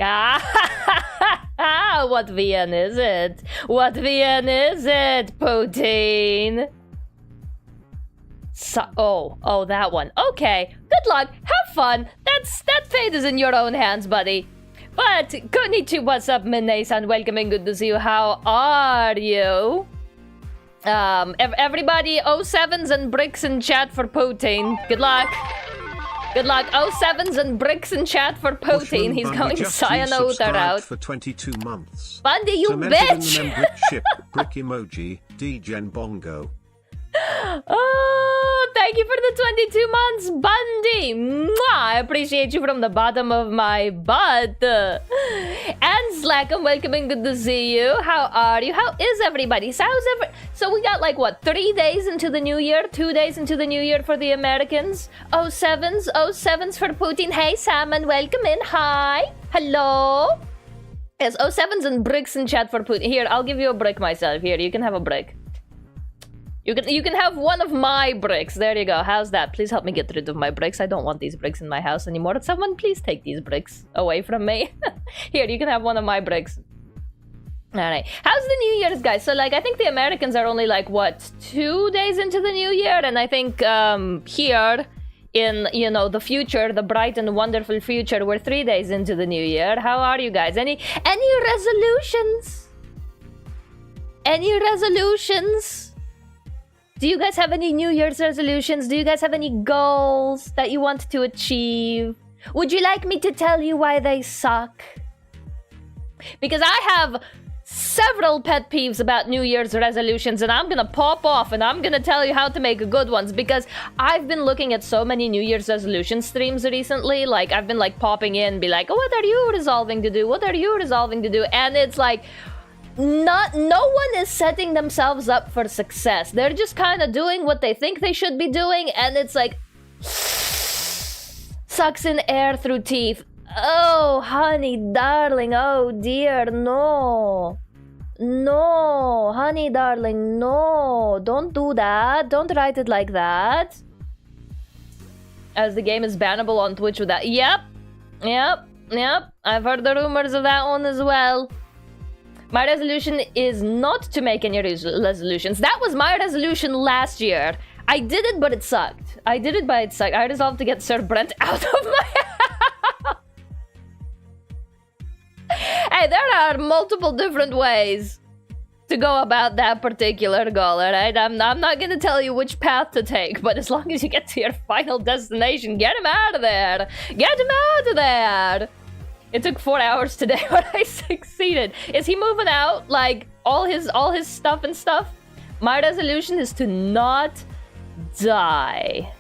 Ah, what VN is it? What VN is it, Poutine? Oh, that one. Okay, good luck. Have fun. That fate is in your own hands, buddy. But konnichiwa, what's up, Minne-san? Welcome and good to see you. How are you? Everybody, 07s and bricks in chat for Poutine. Good luck. Good luck. 07s and bricks in chat for Poutine. He's going Sayonara out. For 22 months. Bundy, you bitch! Brick emoji, degen bongo. Oh, thank you for the 22 months, Bundy. Mwah! I appreciate you from the bottom of my butt. And Slackum, welcome and good to see you. How are you? How is everybody? So we got like what, 3 days into the new year, 2 days into the new year for the Americans. 07s for Putin. Hey Sam, and welcome in. Hi, hello. Yes, 07s and bricks in chat for Putin. Here, I'll give you a brick myself. Here, you can have a brick. You can have one of my bricks. There you go. How's that? Please help me get rid of my bricks. I don't want these bricks in my house anymore. Someone please take these bricks away from me. Here, you can have one of my bricks. Alright. How's the New Year's, guys? So, like, I think the Americans are only, like, what, 2 days into the New Year? And I think, here, in, you know, the future, the bright and wonderful future, we're 3 days into the New Year. How are you guys? Any resolutions? Any resolutions? Do you guys have any New Year's resolutions? Do you guys have any goals that you want to achieve? Would you like me to tell you why they suck? Because I have several pet peeves about New Year's resolutions, and I'm gonna pop off and I'm gonna tell you how to make good ones, because I've been looking at so many New Year's resolution streams recently. Like, I've been like popping in, be like, oh, what are you resolving to do? What are you resolving to do? And it's like, no one is setting themselves up for success. They're just kind of doing what they think they should be doing, and it's like sucks in air through teeth. Oh, honey, darling, oh dear, no. No, honey, darling, no. Don't do that. Don't write it like that. As the game is bannable on Twitch with that. Yep. I've heard the rumors of that one as well. My resolution is not to make any resolutions. That was my resolution last year. I did it, but it sucked. I resolved to get Sir Brent out of my house. Hey, there are multiple different ways to go about that particular goal, alright? I'm not gonna tell you which path to take, but as long as you get to your final destination, get him out of there. Get him out of there. It took 4 hours today, but I succeeded. Is he moving out? Like, all his stuff and stuff? My resolution is to not die.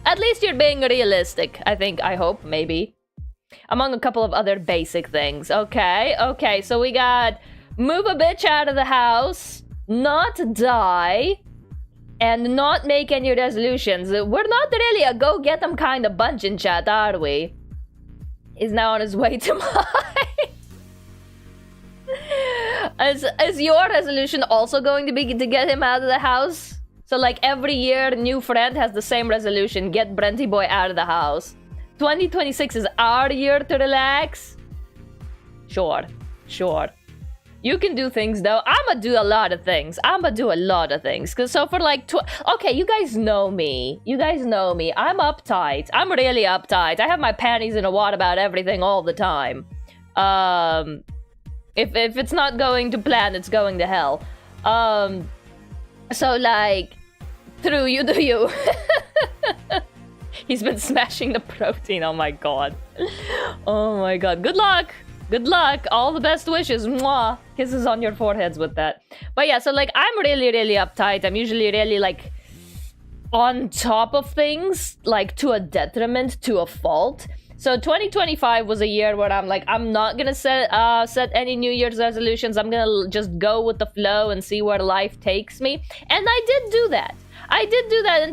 At least you're being realistic, I think, I hope, maybe. Among a couple of other basic things. Okay, so we got move a bitch out of the house, not die, and not make any resolutions. We're not really a go-get-em kind of bunch in chat, are we? Is now on his way to mine. Is your resolution also going to be to get him out of the house? So like every year, new friend has the same resolution: get Brenty boy out of the house. 2026 is our year to relax. Sure. You can do things though. I'ma do a lot of things. Cause so for like, okay, you guys know me. I'm uptight. I'm really uptight. I have my panties in a wad about everything all the time. If it's not going to plan, it's going to hell. So like, through you do you. He's been smashing the protein. Oh my god. Good luck. All the best wishes. Mwah. Kisses on your foreheads with that. But yeah, so like, I'm really uptight. I'm usually really like on top of things, like to a detriment, to a fault. So 2025 was a year where I'm like, I'm not gonna set any New Year's resolutions. I'm gonna just go with the flow and see where life takes me. And I did do that. In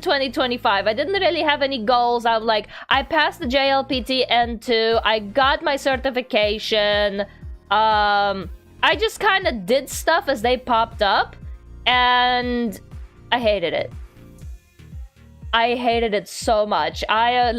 2025. I didn't really have any goals. I passed the JLPT N2. I got my certification. I just kind of did stuff as they popped up, and I hated it. I hated it so much. I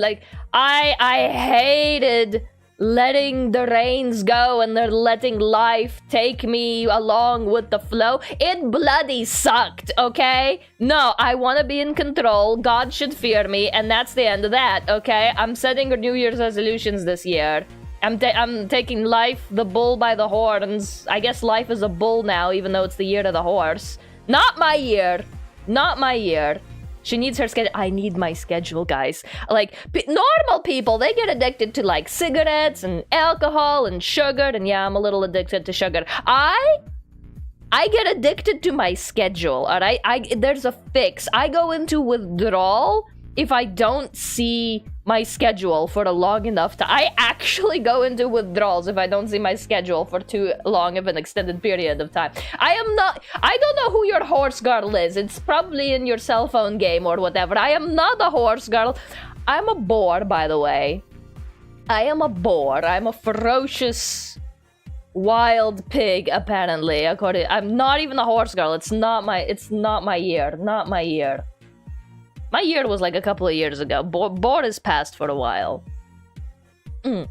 hated letting the reins go and they're letting life take me along with the flow. It bloody sucked, okay? No, I want to be in control. God should fear me, and that's the end of that, okay? I'm setting New Year's resolutions this year. I'm taking life, the bull by the horns. I guess life is a bull now, even though it's the year of the horse. Not my year. Not my year. She needs her schedule. I need my schedule, guys. Like, normal people, they get addicted to, like, cigarettes and alcohol and sugar. And yeah, I'm a little addicted to sugar. I get addicted to my schedule, all right? There's a fix. I go into withdrawal if I don't see my schedule for a long enough time. I actually go into withdrawals if I don't see my schedule for too long of an extended period of time. I don't know who your horse girl is. It's probably in your cell phone game or whatever. I am not a horse girl. I'm a boar, by the way. I am a boar. I'm a ferocious wild pig, apparently. I'm not even a horse girl. It's not my year. Not my year. My year was like a couple of years ago. Board is past for a while. So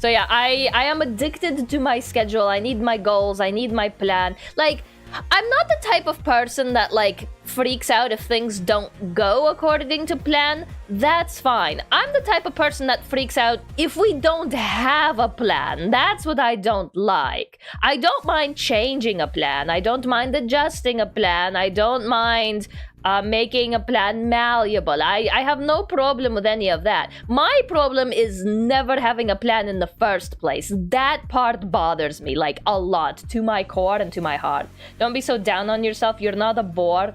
yeah, I am addicted to my schedule. I need my goals. I need my plan. Like, I'm not the type of person that, like, freaks out if things don't go according to plan. That's fine. I'm the type of person that freaks out if we don't have a plan. That's what I don't like. I don't mind changing a plan. I don't mind adjusting a plan. I don't mind making a plan malleable. I have no problem with any of that. My problem is never having a plan in the first place. That part bothers me, like, a lot, to my core and to my heart. Don't be so down on yourself. You're not a bore.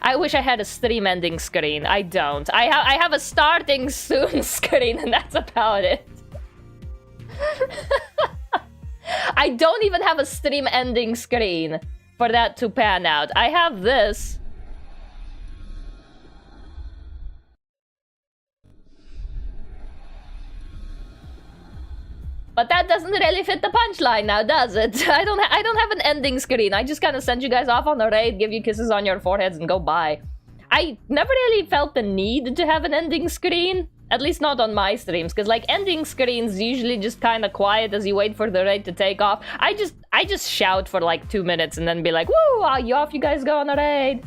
I wish I had a stream ending screen. I don't. I have a starting soon screen, and that's about it. I don't even have a stream ending screen for that to pan out. I have this. But that doesn't really fit the punchline now, does it? I don't have an ending screen. I just kind of send you guys off on a raid, give you kisses on your foreheads, and go bye. I never really felt the need to have an ending screen. At least not on my streams, because, like, ending screens usually just kind of quiet as you wait for the raid to take off. I just shout for like 2 minutes and then be like, woo, off you guys go on a raid.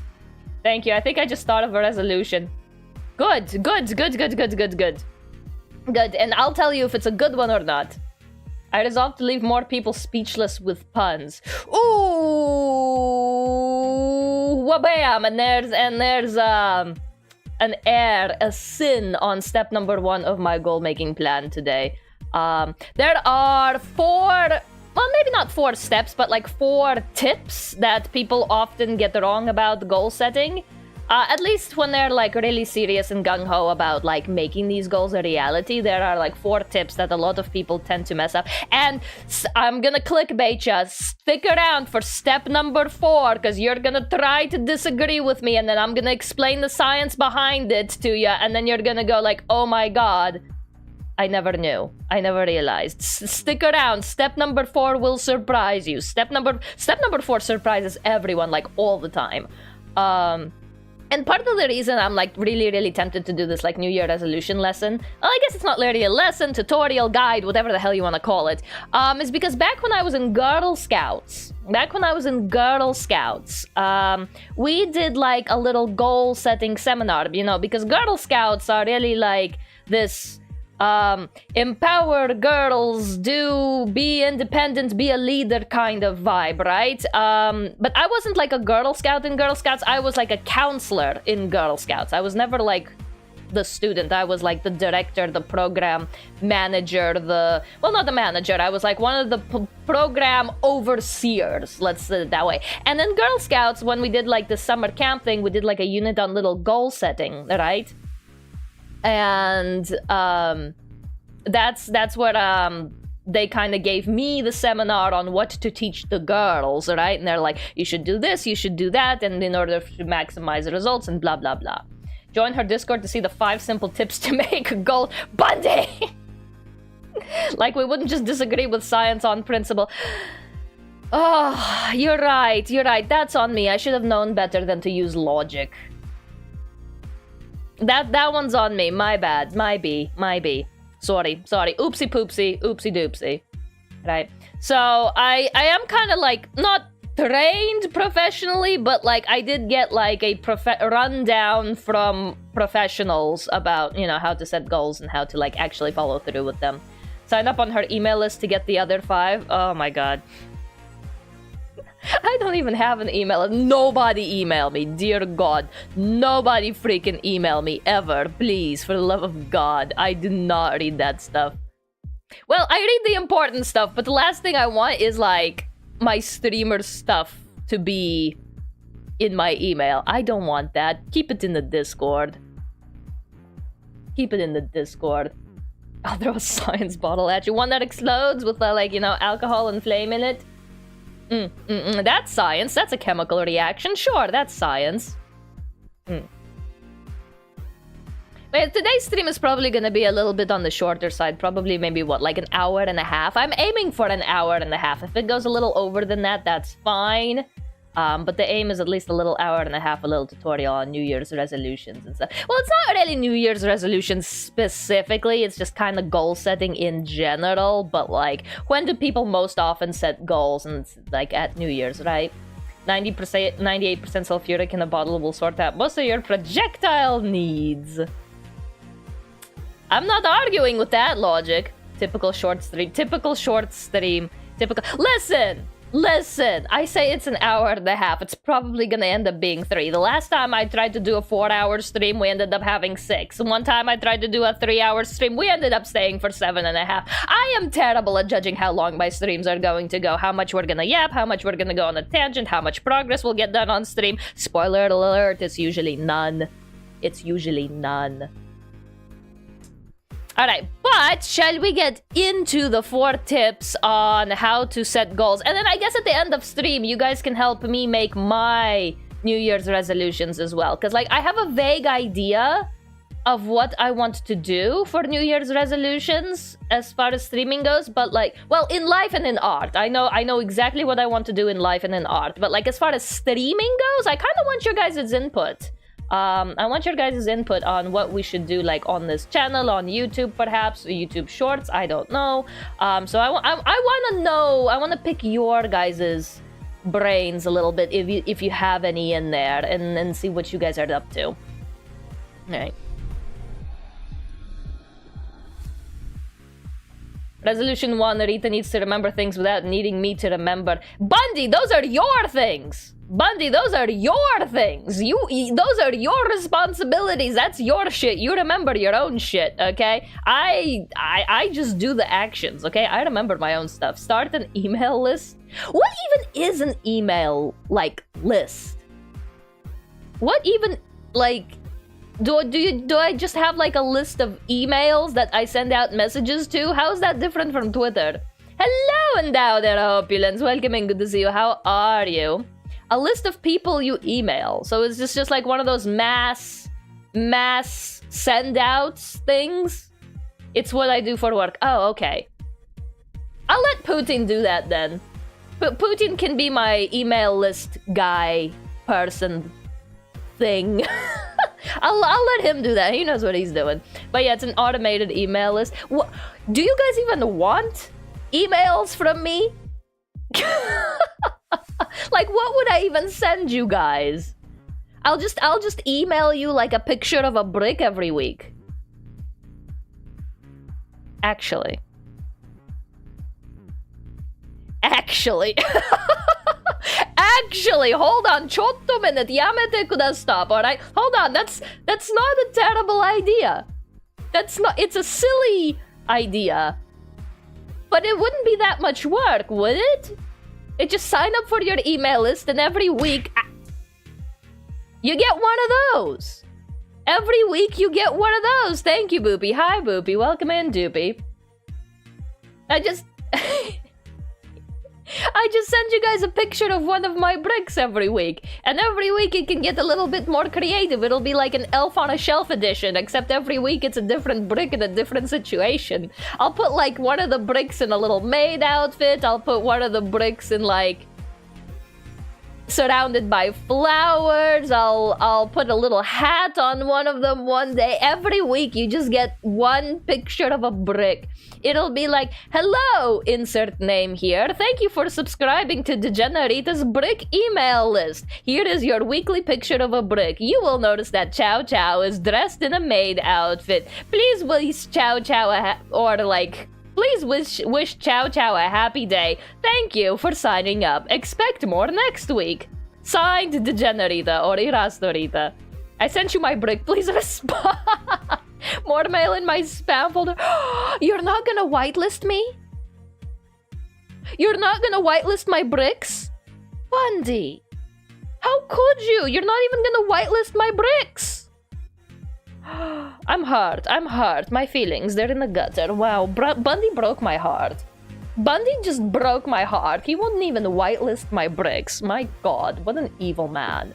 Thank you. I think I just thought of a resolution. Good. Good, and I'll tell you if it's a good one or not. I resolved to leave more people speechless with puns. Ooh, wabam! And there's an error, a sin on step number 1 of my goal-making plan today. There are 4, well, maybe not 4 steps, but like 4 tips that people often get wrong about goal setting. At least when they're like really serious and gung-ho about like making these goals a reality, there are like 4 tips that a lot of people tend to mess up. And I'm gonna clickbait ya. Stick around for step number 4, because you're gonna try to disagree with me, and then I'm gonna explain the science behind it to you, and then you're gonna go like, oh my god, I never knew. I never realized. Stick around. Step number 4 will surprise you. Step number 4 surprises everyone, like, all the time. And part of the reason I'm like really tempted to do this like New Year resolution lesson, well, I guess it's not really a lesson, tutorial, guide, whatever the hell you want to call it, is because back when I was in Girl Scouts, we did like a little goal setting seminar, you know, because Girl Scouts are really like this empower girls, be independent, be a leader kind of vibe, right? But I wasn't like a Girl Scout in Girl Scouts. I was like a counselor in Girl Scouts. I was never like the student. I was like the director, the program manager, well, not the manager. I was like one of the program overseers, let's say it that way. And in Girl Scouts, when we did like the summer camp thing, we did like a unit on little goal setting, right? And that's what they kind of gave me the seminar on what to teach the girls, right? And they're like, you should do this, you should do that, and in order to maximize the results and blah blah blah. Join her Discord to see the 5 simple tips to make a goal. Bundy! Like we wouldn't just disagree with science on principle. Oh, you're right. That's on me. I should have known better than to use logic. That one's on me. My bad. My B. Sorry. Oopsie poopsie. Oopsie doopsie. Right. So I am kind of like not trained professionally, but like I did get like a rundown from professionals about, you know, how to set goals and how to like actually follow through with them. Sign up on her email list to get the other 5. Oh my god. I don't even have an email. Nobody email me, dear god. Nobody freaking email me ever, please, for the love of god. I do not read that stuff. Well, I read the important stuff, but the last thing I want is like my streamer stuff to be in my email. I don't want that. Keep it in the Discord. Keep it in the Discord. I'll throw a science bottle at you. One that explodes with like, you know, alcohol and flame in it. That's science. That's a chemical reaction. Sure, that's science. Wait, today's stream is probably gonna be a little bit on the shorter side. Probably maybe, what, like an hour and a half? I'm aiming for an hour and a half. If it goes a little over than that, that's fine. But the aim is at least a little hour and a half, a little tutorial on New Year's resolutions and stuff. Well, it's not really New Year's resolutions specifically. It's just kind of goal setting in general. But like, when do people most often set goals? And it's like at New Year's, right? 90%, 98% sulfuric in a bottle will sort out most of your projectile needs. I'm not arguing with that logic. Typical short stream. Listen, I say it's an hour and a half. It's probably gonna end up being 3. The last time I tried to do a 4-hour stream, we ended up having 6. One time I tried to do a 3-hour stream, we ended up staying for 7.5. I am terrible at judging how long my streams are going to go, how much we're gonna yap, how much we're gonna go on a tangent, how much progress will get done on stream. Spoiler alert, it's usually none. Alright, but shall we get into the 4 tips on how to set goals? And then I guess at the end of stream, you guys can help me make my New Year's resolutions as well. Because like, I have a vague idea of what I want to do for New Year's resolutions as far as streaming goes. But like, well, in life and in art. I know exactly what I want to do in life and in art. But like, as far as streaming goes, I kind of want your guys' input. I want your guys' input on what we should do, like on this channel, on YouTube, perhaps YouTube Shorts. I don't know. So I want to know. I want to pick your guys' brains a little bit, if you have any in there, and see what you guys are up to. All right. Resolution 1: Rita needs to remember things without needing me to remember. Bundy, those are your things. Bundy, those are your things. Those are your responsibilities. That's your shit. You remember your own shit, okay? I just do the actions, okay? I remember my own stuff. Start an email list. What even is an email, like, list? What even, like, do I just have, like, a list of emails that I send out messages to? How is that different from Twitter? Hello, Endowed there, Opulence. Welcome and good to see you. How are you? A list of people you email. So is this just like one of those mass send-outs things? It's what I do for work. Oh, okay. I'll let Putin do that then. But Putin can be my email list guy, person, thing. I'll let him do that. He knows what he's doing. But yeah, it's an automated email list. Do you guys even want emails from me? Like, what would I even send you guys? I'll just email you like a picture of a brick every week. Actually, hold on, chotto minute, yamete kudasai, alright? Hold on, that's not a terrible idea. It's a silly idea. But it wouldn't be that much work, would it? It just sign up for your email list, and every week you get one of those. Every week you get one of those. Thank you, Boopy. Hi, Boopy. Welcome in, Doopy. I just send you guys a picture of one of my bricks every week. And every week it can get a little bit more creative. It'll be like an Elf on a Shelf edition, except every week it's a different brick in a different situation. I'll put like one of the bricks in a little maid outfit. I'll put one of the bricks in like surrounded by flowers. I'll put a little hat on one of them one day. Every week you just get one picture of a brick. It'll be like, hello, insert name here. Thank you for subscribing to Rita's brick email list. Here is your weekly picture of a brick. You will notice that Chow Chow is dressed in a maid outfit. Please wish Chow Chow please wish Chow Chow a happy day. Thank you for signing up. Expect more next week. Signed, Degenerita or Irasto Rita. I sent you my brick. Please respond. More mail in my spam folder. You're not gonna whitelist me? You're not gonna whitelist my bricks? Bundy, how could you? You're not even gonna whitelist my bricks. I'm hurt. My feelings, they're in the gutter. Wow, Bundy broke my heart. Bundy just broke my heart. He wouldn't even whitelist my bricks. My god, what an evil man.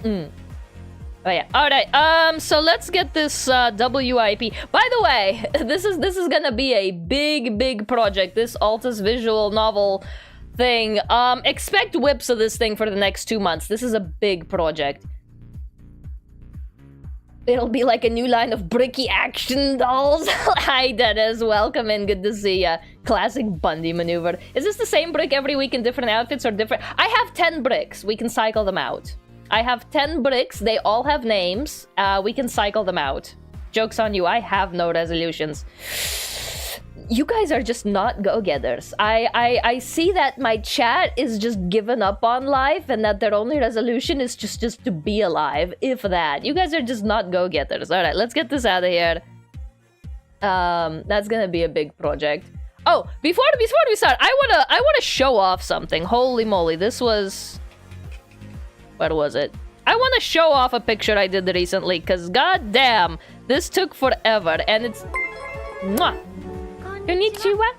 Oh yeah, alright, so let's get this WIP. By the way, this is gonna be a big project, this Altus visual novel thing. Expect whips of this thing for the next 2 months. This is a big project. It'll be like a new line of bricky action dolls. Hi, Dennis. Welcome in. Good to see ya. Classic Bundy maneuver. Is this the same brick every week in different outfits or different? I have 10 bricks. We can cycle them out. I have 10 bricks. They all have names. We can cycle them out. Joke's on you. I have no resolutions. You guys are just not go-getters. I see that my chat is just giving up on life and that their only resolution is just to be alive, if that. You guys are just not go-getters. All right, let's get this out of here. That's gonna be a big project. Oh, before we start, I wanna show off something. Holy moly, this was... Where was it? I want to show off a picture I did recently, because goddamn, this took forever, and it's... Mwah! Konnichiwa!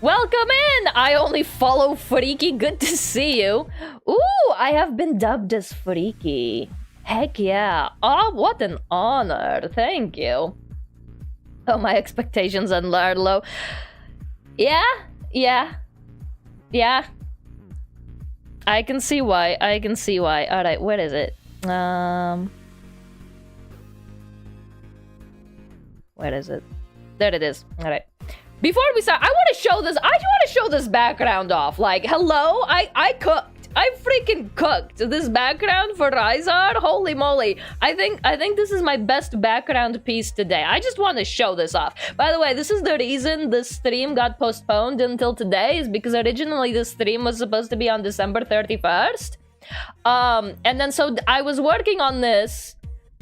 Welcome in! I only follow Freaky. Good to see you. Ooh, I have been dubbed as Freaky. Heck yeah. Oh, what an honor. Thank you. Oh, my expectations are low. Yeah. I can see why. Alright, where is it? Where is it? There it is. Alright. Before we start, I want to show this. I want to show this background off. Like, hello? I cooked. I freaking cooked this background for Rizar. Holy moly. I think this is my best background piece today. I just want to show this off. By the way, this is the reason this stream got postponed until today, is because originally this stream was supposed to be on December 31st. And then so I was working on this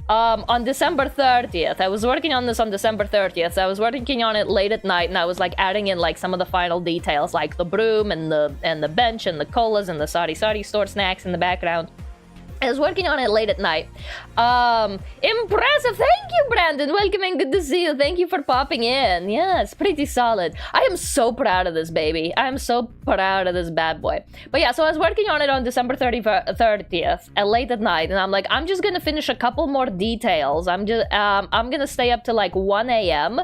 on December 30th. I was working on this on December 30th. I was working on it late at night, and I was like adding in like some of the final details, like the broom and the bench and the colas and the sari store snacks in the background. I was working on it late at night. Impressive. Thank you, Brandon. Welcome in. Good to see you. Thank you for popping in. Yeah, it's pretty solid. I am so proud of this baby. I am so proud of this bad boy. But yeah, so I was working on it on December 30th late at night, and I'm like, I'm just gonna finish a couple more details. I'm gonna stay up to like 1 a.m.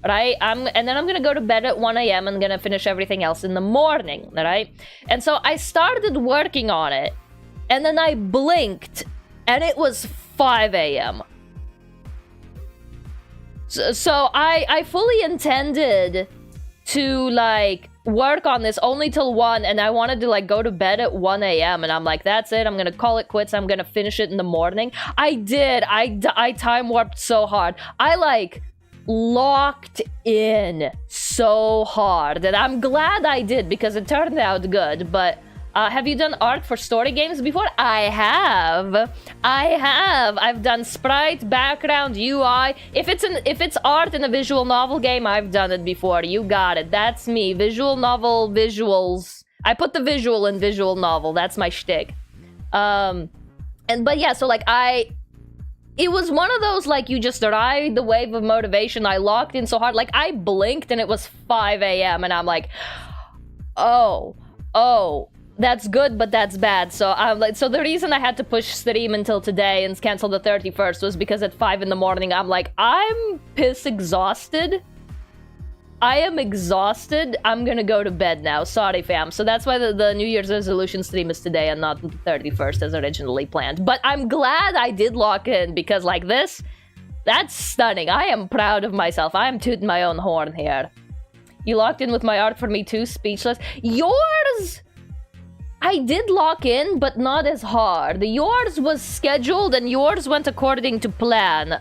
Right? And then I'm gonna go to bed at 1 a.m. and gonna finish everything else in the morning. Right? And so I started working on it. And then I blinked, and it was 5 a.m. So I fully intended to, like, work on this only till 1, and I wanted to, like, go to bed at 1 a.m. And I'm like, that's it. I'm gonna call it quits. I'm gonna finish it in the morning. I did. I time warped so hard. I, like, locked in so hard. And I'm glad I did, because it turned out good, but... have you done art for story games before? I have. I've done sprite, background, UI. If it's art in a visual novel game, I've done it before. You got it. That's me. Visual novel, visuals. I put the visual in visual novel. That's my shtick. But yeah, so like it was one of those, like, you just ride the wave of motivation. I locked in so hard. Like, I blinked and it was 5 a.m. and I'm like, oh. That's good, but that's bad. So I'm like, so the reason I had to push stream until today and cancel the 31st was because at 5 in the morning, I'm like, I'm piss exhausted. I am exhausted. I'm gonna go to bed now. Sorry, fam. So that's why the New Year's resolution stream is today and not the 31st as originally planned. But I'm glad I did lock in because like this, that's stunning. I am proud of myself. I am tooting my own horn here. You locked in with my art for me too, speechless. Yours, I did lock in, but not as hard. Yours was scheduled and yours went according to plan.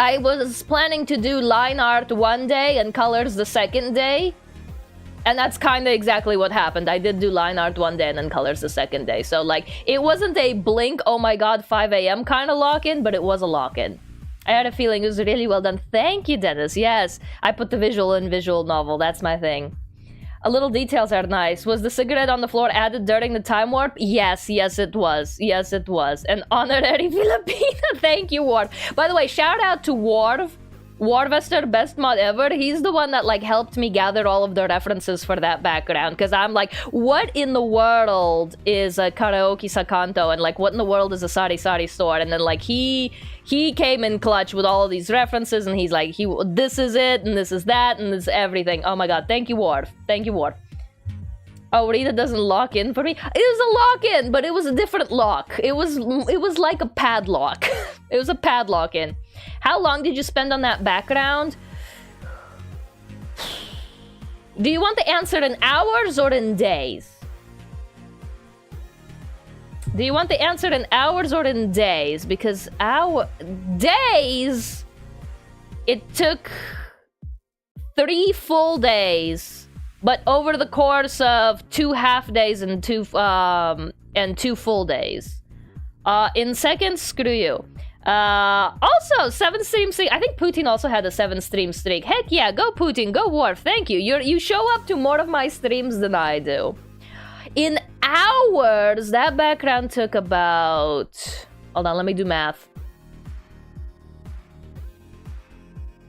I was planning to do line art one day and colors the second day. And that's kind of exactly what happened. I did do line art one day and then colors the second day. So, like, it wasn't a blink, oh my god, 5 a.m. kind of lock-in, but it was a lock-in. I had a feeling it was really well done. Thank you, Dennis. Yes, I put the visual in visual novel. That's my thing. A little details are nice. Was the cigarette on the floor added during the time warp? Yes, it was. Yes, it was. An honorary Filipina. Thank you, Warv. By the way, shout out to Warv. Warvester, best mod ever. He's the one that like helped me gather all of the references for that background because I'm like, what in the world is a karaoke sakanto and like what in the world is a sari sari store? And then like he came in clutch with all of these references and he's like, this is it and this is that and this is everything. Oh my god, thank you, Warv. Thank you, Warv. Oh, Rita doesn't lock in for me. It was a lock-in, but it was a different lock. It was like a padlock. It was a padlock in. How long did you spend on that background? Do you want the answer in hours or in days? Do you want the answer in hours or in days? Because days, it took 3 full days. But over the course of 2 half days and 2 full days. In seconds, screw you. Also, 7 stream streak. I think Putin also had a 7 stream streak. Heck yeah, go Putin, go Warf. Thank you. You show up to more of my streams than I do. In hours, that background took about... Hold on, let me do math.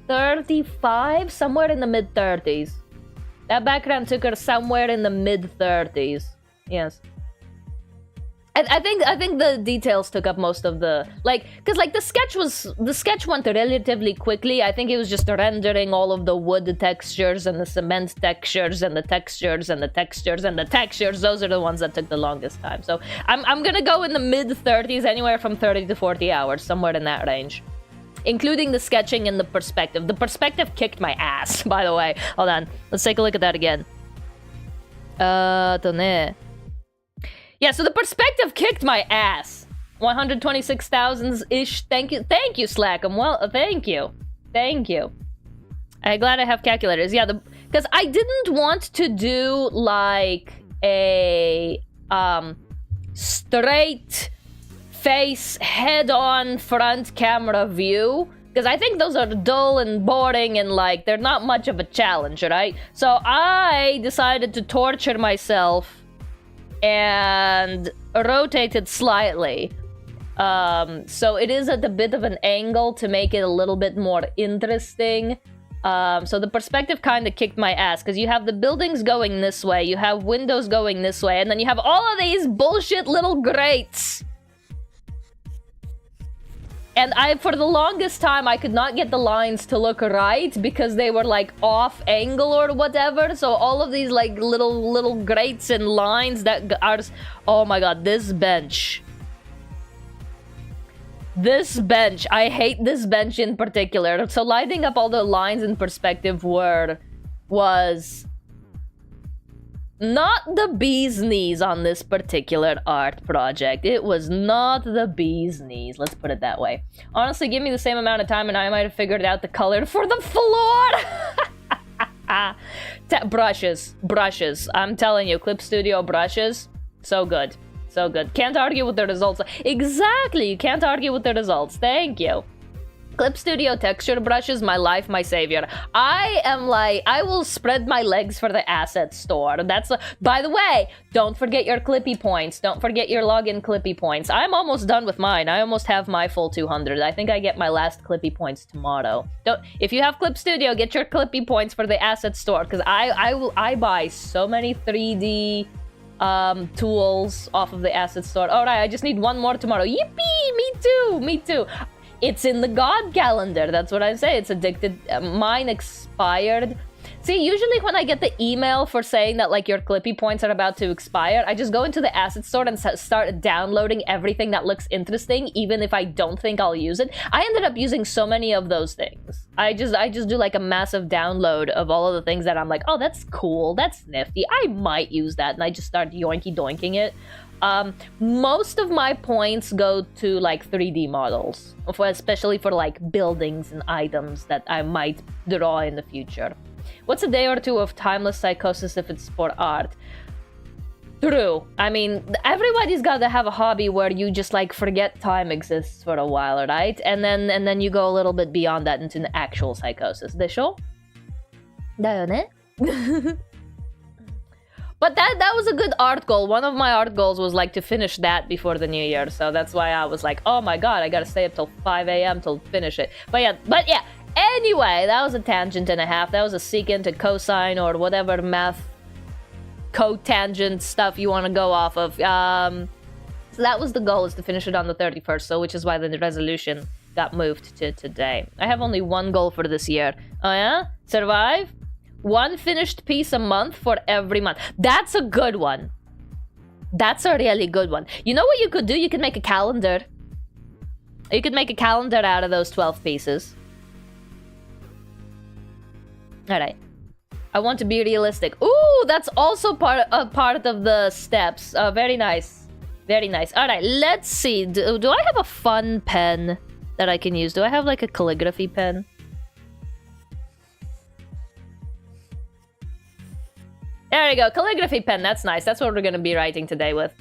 35? Somewhere in the mid-30s. That background took her somewhere in the mid-30s. Yes. I think the details took up most of the... Like, because like the sketch went relatively quickly. I think it was just rendering all of the wood textures and the cement textures and the textures and the textures and the textures. Those are the ones that took the longest time. So I'm gonna go in the mid-30s, anywhere from 30 to 40 hours, somewhere in that range. Including the sketching and the perspective. The perspective kicked my ass, by the way. Hold on. Let's take a look at that again. Yeah, so the perspective kicked my ass. 126,000-ish. Thank you, Slackum. Well, thank you. I'm glad I have calculators. Yeah, because I didn't want to do, like, a, straight... face head-on front camera view because I think those are dull and boring and like they're not much of a challenge, right? So I decided to torture myself and rotate it slightly. So it is at a bit of an angle to make it a little bit more interesting. So the perspective kind of kicked my ass because you have the buildings going this way, you have windows going this way, and then you have all of these bullshit little grates. And for the longest time, I could not get the lines to look right because they were like off angle or whatever. So all of these like little grates and lines that are, oh my god, this bench. I hate this bench in particular. So lighting up all the lines in perspective was not the bee's knees on this particular art project. It was not the bee's knees. Let's put it that way. Honestly, give me the same amount of time and I might have figured out the color for the floor. Brushes. I'm telling you, Clip Studio brushes. So good. Can't argue with the results. Exactly. You can't argue with the results. Thank you. Clip Studio texture brushes, my life, my savior. I will spread my legs for the asset store. By the way, don't forget your Clippy points. Don't forget your login Clippy points. I'm almost done with mine. I almost have my full 200. I think I get my last Clippy points tomorrow. If you have Clip Studio, get your Clippy points for the asset store because I buy so many 3D tools off of the asset store. All right, I just need one more tomorrow. Yippee! Me too. It's in the God calendar. That's what I say. It's addicted. Mine expired. See, usually when I get the email for saying that like your Clippy points are about to expire, I just go into the asset store and start downloading everything that looks interesting, even if I don't think I'll use it. I ended up using so many of those things. I just do like a massive download of all of the things that I'm like, oh, that's cool, that's nifty, I might use that, and I just start yoinky doinking it. Most of my points go to like 3D models, especially for like buildings and items that I might draw in the future. What's a day or two of timeless psychosis if it's for art? True. I mean, everybody's got to have a hobby where you just like forget time exists for a while, right? And then you go a little bit beyond that into an actual psychosis. でしょ? だよね? But that was a good art goal. One of my art goals was like to finish that before the new year. So that's why I was like, oh my god, I gotta stay up till 5 a.m. to finish it. But yeah. Anyway, that was a tangent and a half. That was a secant, a cosine, or whatever math cotangent stuff you want to go off of. So that was the goal, is to finish it on the 31st. So which is why the resolution got moved to today. I have only one goal for this year. Oh yeah? Survive? One finished piece a month for every month. That's a good one. That's a really good one. You know what you could do? You could make a calendar. You could make a calendar out of those 12 pieces. Alright. I want to be realistic. Ooh, that's also part of the steps. Very nice. Very nice. Alright, let's see. Do I have a fun pen that I can use? Do I have like a calligraphy pen? There we go, calligraphy pen, that's nice. That's what we're gonna be writing today with.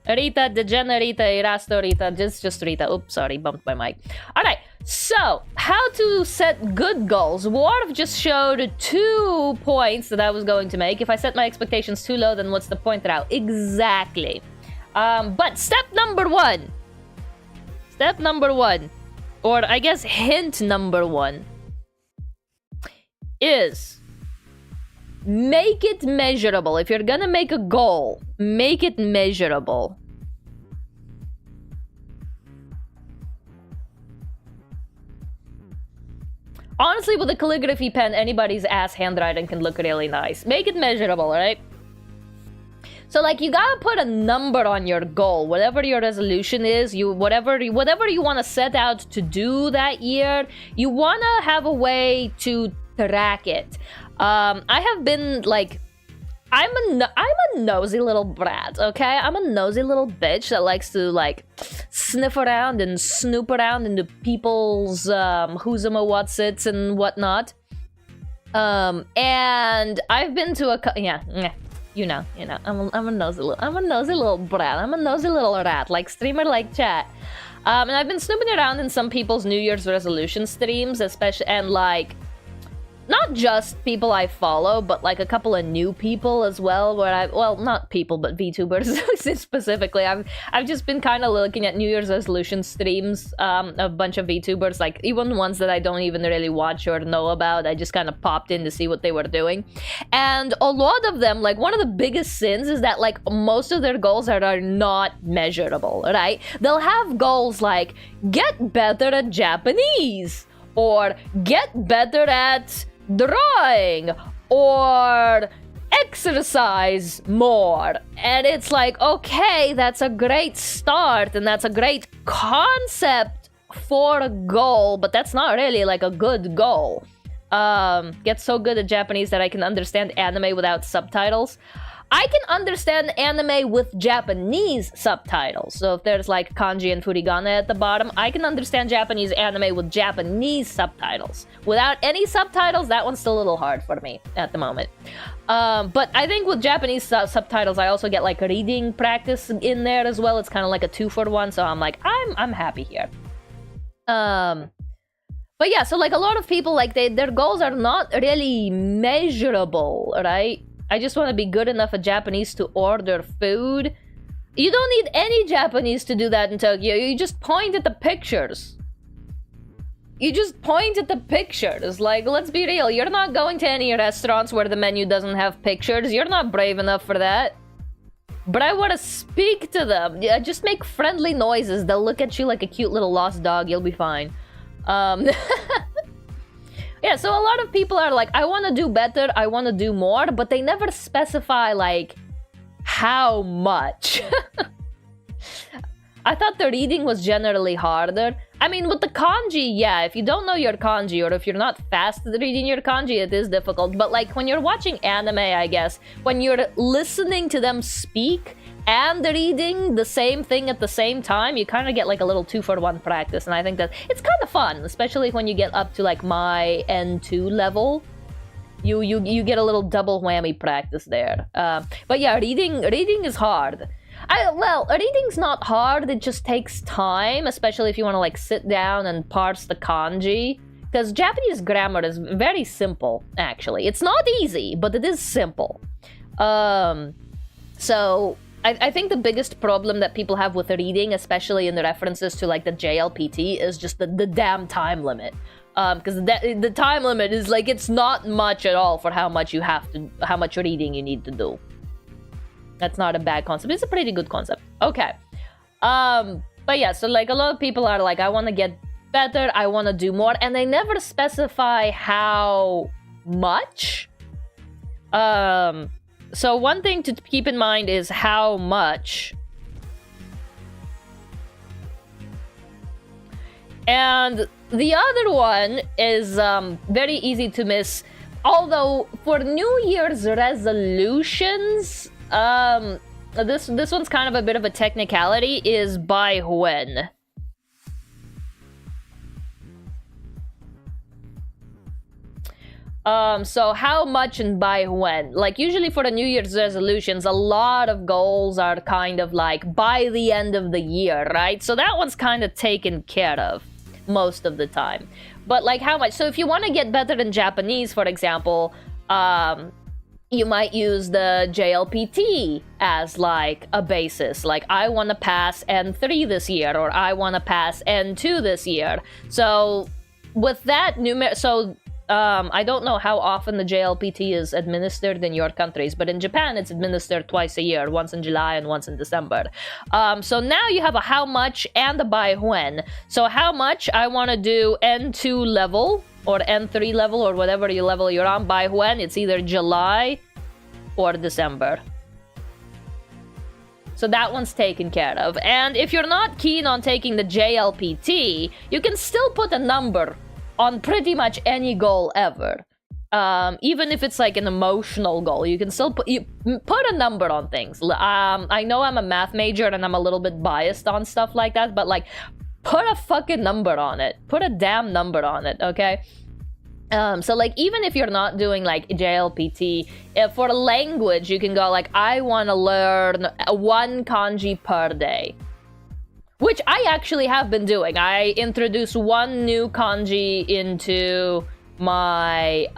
Rita, degen, Rita, Irasto, Rita, just Rita. Oops, sorry, bumped my mic. Alright, so, how to set good goals. Worf just showed 2 points that I was going to make. If I set my expectations too low, then what's the point now? Exactly. But step number 1. Step number 1. Or I guess hint number 1. Is... make it measurable. If you're gonna make a goal, make it measurable. Honestly, with a calligraphy pen, anybody's ass handwriting can look really nice. Make it measurable, right? So, like, you gotta put a number on your goal. Whatever your resolution is, whatever you want to set out to do that year, you wanna have a way to track it. I have been like, I'm a nosy little brat, okay? I'm a nosy little bitch that likes to like sniff around and snoop around into people's who's a what's its and whatnot. And I've been to you know, I'm a nosy little brat. I'm a nosy little rat, like streamer, like chat. And I've been snooping around in some people's New Year's resolution streams, especially, and like, not just people I follow, but like a couple of new people as well, where well, not people, but VTubers specifically. I've just been kind of looking at New Year's resolution streams, a bunch of VTubers, like even ones that I don't even really watch or know about. I just kind of popped in to see what they were doing. And a lot of them, like one of the biggest sins is that like most of their goals are not measurable, right? They'll have goals like, get better at Japanese, or get better at drawing, or exercise more. And it's like, okay, that's a great start and that's a great concept for a goal, but that's not really like a good goal. Get so good at Japanese that I can understand anime without subtitles. I can understand anime with Japanese subtitles. So if there's like kanji and furigana at the bottom, I can understand Japanese anime with Japanese subtitles. Without any subtitles, that one's still a little hard for me at the moment. But I think with Japanese subtitles, I also get like reading practice in there as well. It's kind of like a 2-for-1, so I'm like, I'm happy here. But yeah, so like a lot of people, like their goals are not really measurable, right? I just want to be good enough at Japanese to order food. You don't need any Japanese to do that in Tokyo. You just point at the pictures. You just point at the pictures. Like, let's be real. You're not going to any restaurants where the menu doesn't have pictures. You're not brave enough for that. but I want to speak to them. Yeah, just make friendly noises. They'll look at you like a cute little lost dog. You'll be fine. Yeah, so a lot of people are like, I want to do better, I want to do more, but they never specify, like, how much. I thought the reading was generally harder. I mean, with the kanji, yeah, if you don't know your kanji, or if you're not fast at reading your kanji, it is difficult. But, like, when you're watching anime, I guess, when you're listening to them speak and reading the same thing at the same time, you kind of get, like, a little 2-for-1 practice. And I think that it's kind of fun, especially when you get up to, like, my N2 level. You get a little double whammy practice there. But yeah, reading is hard. Well, reading's not hard, it just takes time, especially if you want to, like, sit down and parse the kanji. Because Japanese grammar is very simple, actually. It's not easy, but it is simple. So, I think the biggest problem that people have with reading, especially in the references to, like, the JLPT, is just the damn time limit. Because the time limit is, like, it's not much at all for how much reading you need to do. That's not a bad concept. It's a pretty good concept. Okay. But yeah, so, like, a lot of people are like, I want to get better, I want to do more, and they never specify how much. So one thing to keep in mind is how much. And the other one is very easy to miss. Although for New Year's resolutions, this one's kind of a bit of a technicality, is by when. So how much and by when? Like, usually for the New Year's resolutions, a lot of goals are kind of like by the end of the year, right? So that one's kind of taken care of most of the time. But, like, how much? So if you want to get better in Japanese, for example, you might use the JLPT as, like, a basis. Like, I want to pass N3 this year, or I want to pass N2 this year. So with that I don't know how often the JLPT is administered in your countries, but in Japan it's administered twice a year, once in July and once in December. So now you have a how much and a by when. So how much, I want to do N2 level or N3 level or whatever level you're on. By when, it's either July or December. So that one's taken care of. And if you're not keen on taking the JLPT, you can still put a number on pretty much any goal ever. Even if it's like an emotional goal, you can still put a number on things. I know I'm a math major and I'm a little bit biased on stuff like that, but, like, put a fucking number on it. Put a damn number on it, okay? So, like, even if you're not doing, like, JLPT, for language, you can go, like, I want to learn 1 kanji per day. Which I actually have been doing. I introduce 1 new kanji into my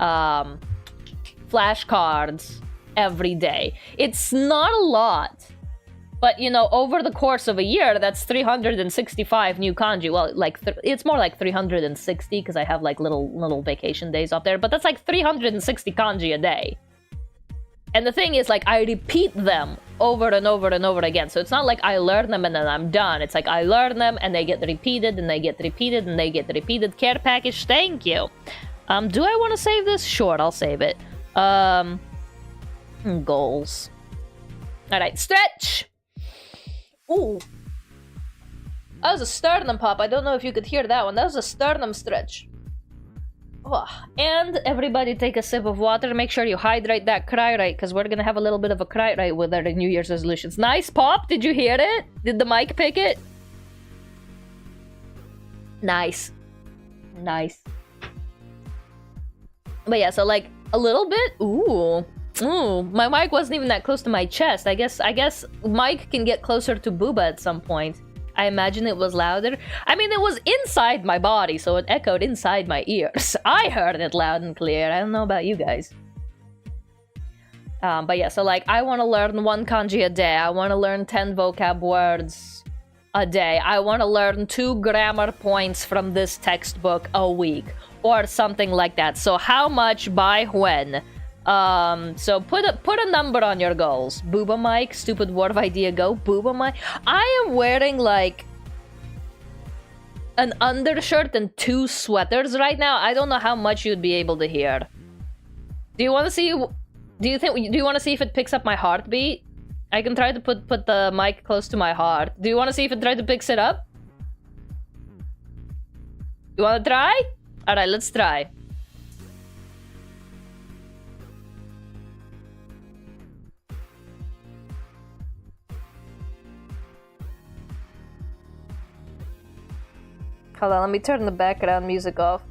flashcards every day. It's not a lot, but, you know, over the course of a year, that's 365 new kanji. Well, like, it's more like 360 because I have, like, little vacation days up there, but that's like 360 kanji a day. And the thing is, like, I repeat them over and over and over again. So it's not like I learn them and then I'm done. It's like I learn them and they get repeated and they get repeated and they get repeated. Care package, thank you. Do I want to save this? Sure, I'll save it. Goals. Alright, stretch! Ooh. That was a sternum pop. I don't know if you could hear that one. That was a sternum stretch. Oh, and everybody take a sip of water. Make sure you hydrate that cry right, because we're gonna have a little bit of a cry right with our New Year's resolutions. Nice pop! Did you hear it? Did the mic pick it? Nice. Nice. But yeah, so, like, a little bit. Ooh. Ooh. My mic wasn't even that close to my chest. I guess mic can get closer to booba at some point. I imagine it was louder. I mean, it was inside my body, so it echoed inside my ears. I heard it loud and clear. I don't know about you guys. But yeah, so, like, I want to learn 1 kanji a day. I want to learn 10 vocab words a day. I want to learn 2 grammar points from this textbook a week. Or something like that. So how much by when? So put a number on your goals. Booba Mike, stupid word idea, go. Booba Mike. I am wearing like an undershirt and 2 sweaters right now. I don't know how much you'd be able to hear. Do you want to see? Do you want to see if it picks up my heartbeat? I can try to put the mic close to my heart. Do you want to see if it picks it up? You want to try? All right, let's try. Hold on, let me turn the background music off.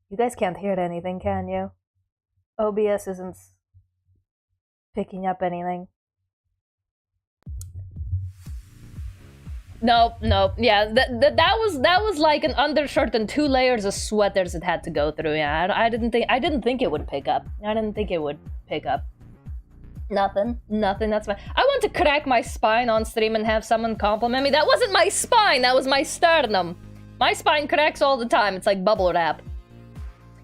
You guys can't hear anything, can you? OBS isn't picking up anything. Nope. Yeah, that was like an undershirt and 2 layers of sweaters it had to go through. Yeah, I didn't think it would pick up. Nothing. That's fine. I want to crack my spine on stream and have someone compliment me. That wasn't my spine. That was my sternum. My spine cracks all the time. It's like bubble wrap.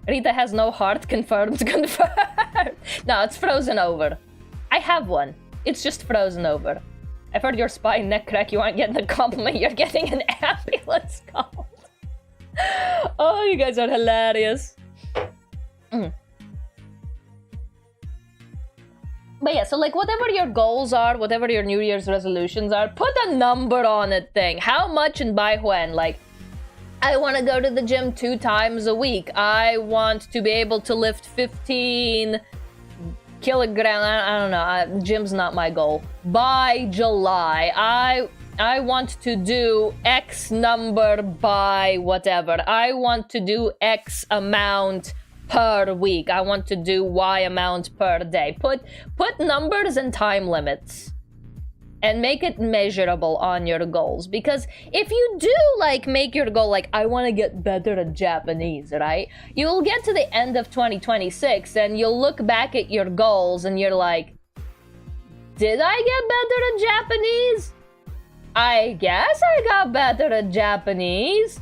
Rita has no heart. Confirmed. No, it's frozen over. I have one. It's just frozen over. I've heard your spine neck crack. You aren't getting a compliment. You're getting an ambulance call. Oh, you guys are hilarious. But yeah, so like whatever your goals are, whatever your New Year's resolutions are, put a number on it thing. How much and by when? Like, I want to go to the gym 2 times a week. I want to be able to lift 15 kilograms. I don't know. Gym's not my goal. By July, I want to do X number by whatever. I want to do X amount per week. I want to do Y amount per day. Put numbers and time limits. And make it measurable on your goals. Because if you do, like, make your goal, like, I want to get better at Japanese, right? You'll get to the end of 2026 and you'll look back at your goals and you're like, did I get better at Japanese? I guess I got better at Japanese.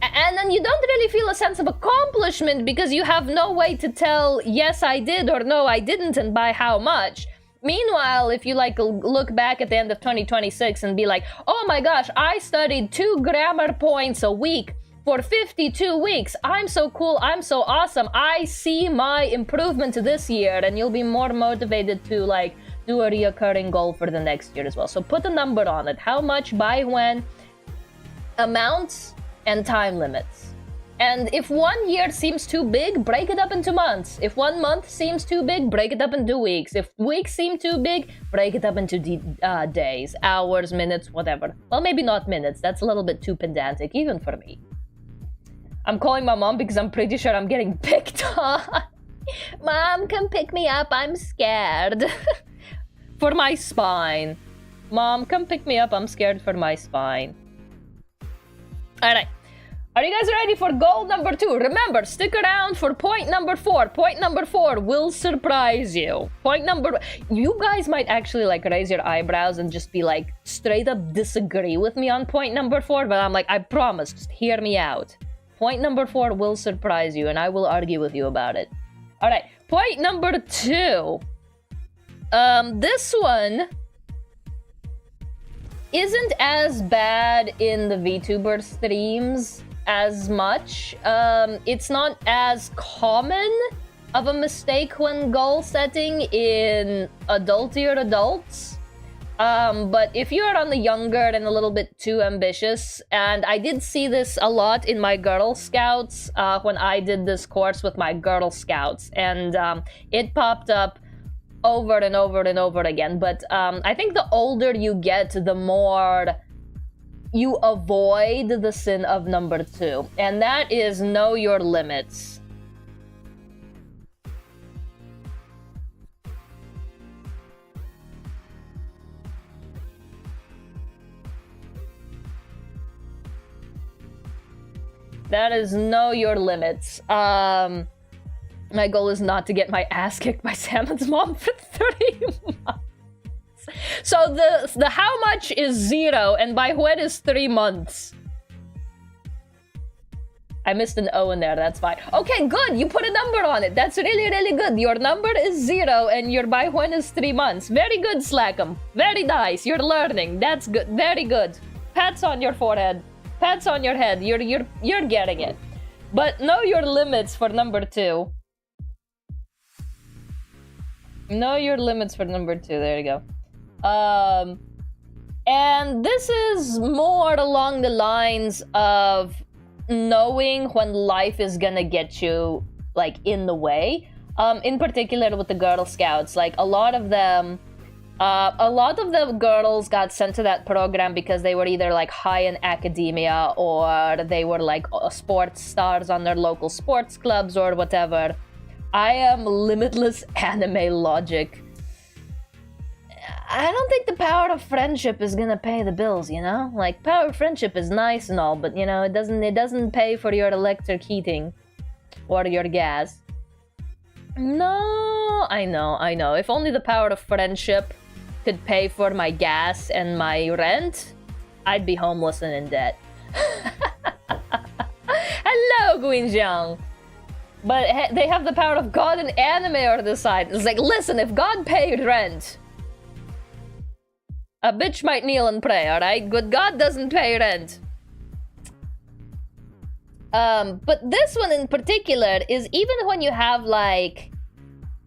And then you don't really feel a sense of accomplishment because you have no way to tell, yes, I did or no, I didn't, and by how much. Meanwhile, if you like look back at the end of 2026 and be like, oh my gosh, I studied 2 grammar points a week for 52 weeks. I'm so cool. I'm so awesome. I see my improvement this year, and you'll be more motivated to like do a reoccurring goal for the next year as well. So put a number on it. How much, by when, amounts, and time limits. And if 1 year seems too big, break it up into months. If 1 month seems too big, break it up into weeks. If weeks seem too big, break it up into days, hours, minutes, whatever. Well, maybe not minutes. That's a little bit too pedantic, even for me. I'm calling my mom because I'm pretty sure I'm getting picked on. Mom, come pick me up. I'm scared. For my spine. Mom, come pick me up. I'm scared for my spine. All right. Are you guys ready for goal number 2? Remember, stick around for point number 4. Point number 4 will surprise you. You guys might actually like raise your eyebrows and just be like straight up disagree with me on point number 4, but I'm like, I promise, just hear me out. Point number 4 will surprise you and I will argue with you about it. All right, point number 2. This one isn't as bad in the VTubers streams as much. It's not as common of a mistake when goal setting in adultier adults. But if you're on the younger and a little bit too ambitious, and I did see this a lot in my Girl Scouts when I did this course with my Girl Scouts, and it popped up over and over and over again. But I think the older you get, the more you avoid the sin of number 2, and that is know your limits. That is know your limits. My goal is not to get my ass kicked by Salmon's mom for 3 months. So the how much is 0 and by when is 3 months? I missed an O in there, that's fine. Okay, good, you put a number on it. That's really, really good. Your number is 0 and your by when is 3 months. Very good, Slackum. Very nice, you're learning. That's good, very good. Pats on your forehead. Pats on your head. You're getting it. But know your limits for number 2. Know your limits for number 2. There you go. And this is more along the lines of knowing when life is gonna get you like in the way. In particular with the Girl Scouts, like a lot of the girls got sent to that program because they were either like high in academia or they were like sports stars on their local sports clubs or whatever. I am limitless anime logic. I don't think the power of friendship is gonna pay the bills, you know? Like, power of friendship is nice and all, but you know, it doesn't pay for your electric heating or your gas. No, I know. If only the power of friendship could pay for my gas and my rent, I'd be homeless and in debt. Hello, Guinjiang. But they have the power of God and anime on the side. It's like, listen, if God paid rent, a bitch might kneel and pray, alright? Good God doesn't pay rent. But this one in particular is even when you have like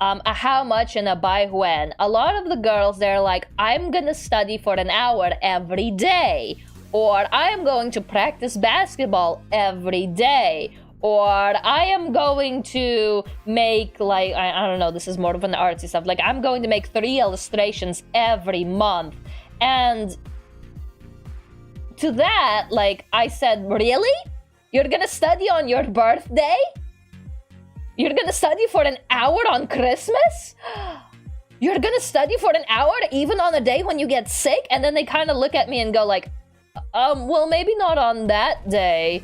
a how much and a by when, a lot of the girls, they're like, I'm gonna study for an hour every day, or I am going to practice basketball every day, or I am going to make like, I don't know, this is more of an artsy stuff, like I'm going to make 3 illustrations every month. And to that, like, I said, really? You're gonna study on your birthday? You're gonna study for an hour on Christmas? You're gonna study for an hour even on a day when you get sick? And then they kind of look at me and go like, well, maybe not on that day.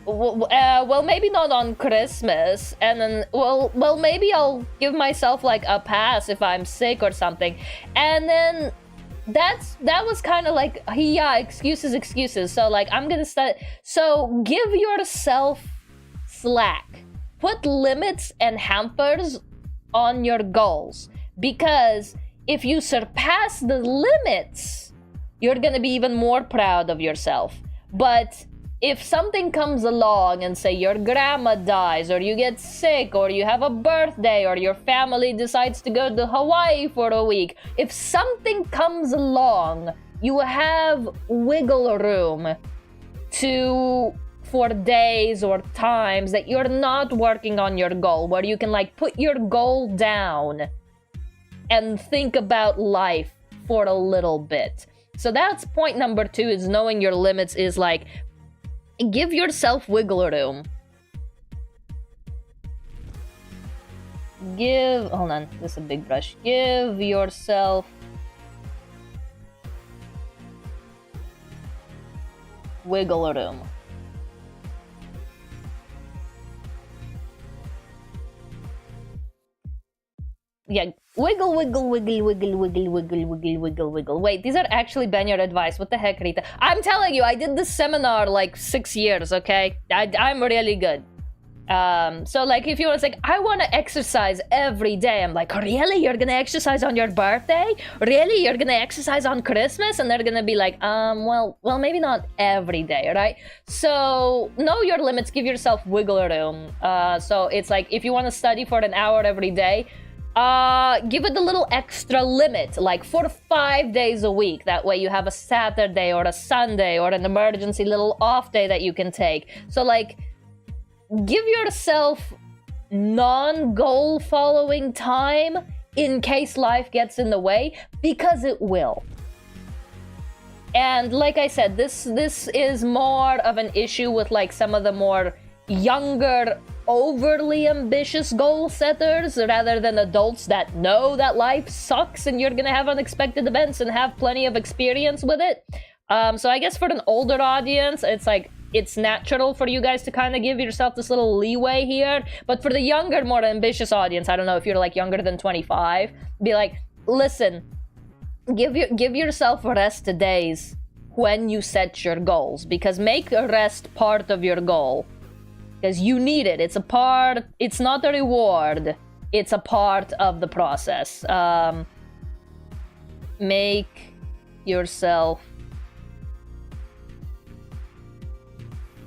Well, maybe not on Christmas. And then, well, maybe I'll give myself like a pass if I'm sick or something. And then that was kind of like, yeah, excuses. So like, I'm gonna start. So give yourself slack. Put limits and hampers on your goals, because if you surpass the limits, you're gonna be even more proud of yourself. But if something comes along and say your grandma dies, or you get sick, or you have a birthday, or your family decides to go to Hawaii for a week, if something comes along, you have wiggle room for days or times that you're not working on your goal, where you can like put your goal down and think about life for a little bit. So that's point number 2, is knowing your limits, is like, give yourself wiggle room. Hold on, this is a big brush. Give yourself wiggle room. Yeah, wiggle. Wait, these are actually been your advice. What the heck, Rita? I'm telling you, I did this seminar like 6 years, okay? I'm really good. So like, if you want to say, I want to exercise every day, I'm like, really? You're gonna exercise on your birthday? Really? You're gonna exercise on Christmas? And they're gonna be like, well, maybe not every day, right? So know your limits, give yourself wiggle room. So it's like, if you want to study for an hour every day, give it a little extra limit, like 4 to 5 days a week. That way you have a Saturday or a Sunday or an emergency little off day that you can take. So like, give yourself non-goal following time in case life gets in the way, because it will. And like I said, this is more of an issue with like some of the more younger, overly ambitious goal setters, rather than adults that know that life sucks and you're gonna have unexpected events and have plenty of experience with it. So I guess for an older audience, it's like, it's natural for you guys to kind of give yourself this little leeway here. But for the younger, more ambitious audience, I don't know if you're like younger than 25, be like, listen, give yourself rest days when you set your goals, because make a rest part of your goal, because you need it. It's not a reward, it's a part of the process. Make yourself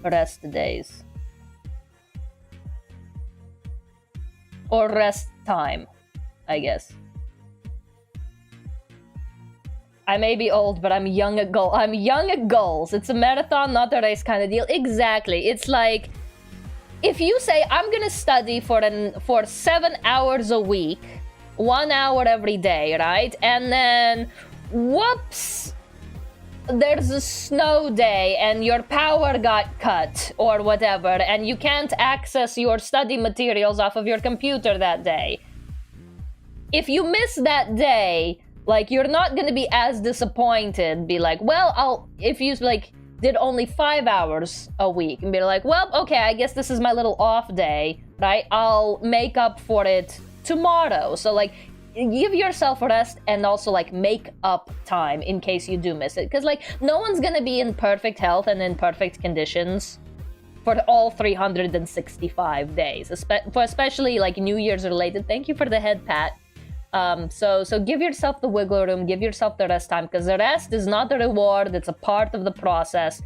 rest days. Or rest time, I guess. I may be old, but I'm young at goals. It's a marathon, not a race kind of deal. Exactly. It's like, if you say, I'm gonna study for 7 hours a week, 1 hour every day, right? And then, whoops, there's a snow day and your power got cut or whatever, and you can't access your study materials off of your computer that day. If you miss that day, like, you're not gonna be as disappointed. Be like, well, if you like did only 5 hours a week, and be like, well, okay, I guess this is my little off day, right? I'll make up for it tomorrow. So like, give yourself a rest and also like make up time in case you do miss it, because like no one's gonna be in perfect health and in perfect conditions for all 365 days, especially like New Year's related. Thank you for the head pat. So give yourself the wiggle room, give yourself the rest time, because the rest is not a reward, it's a part of the process.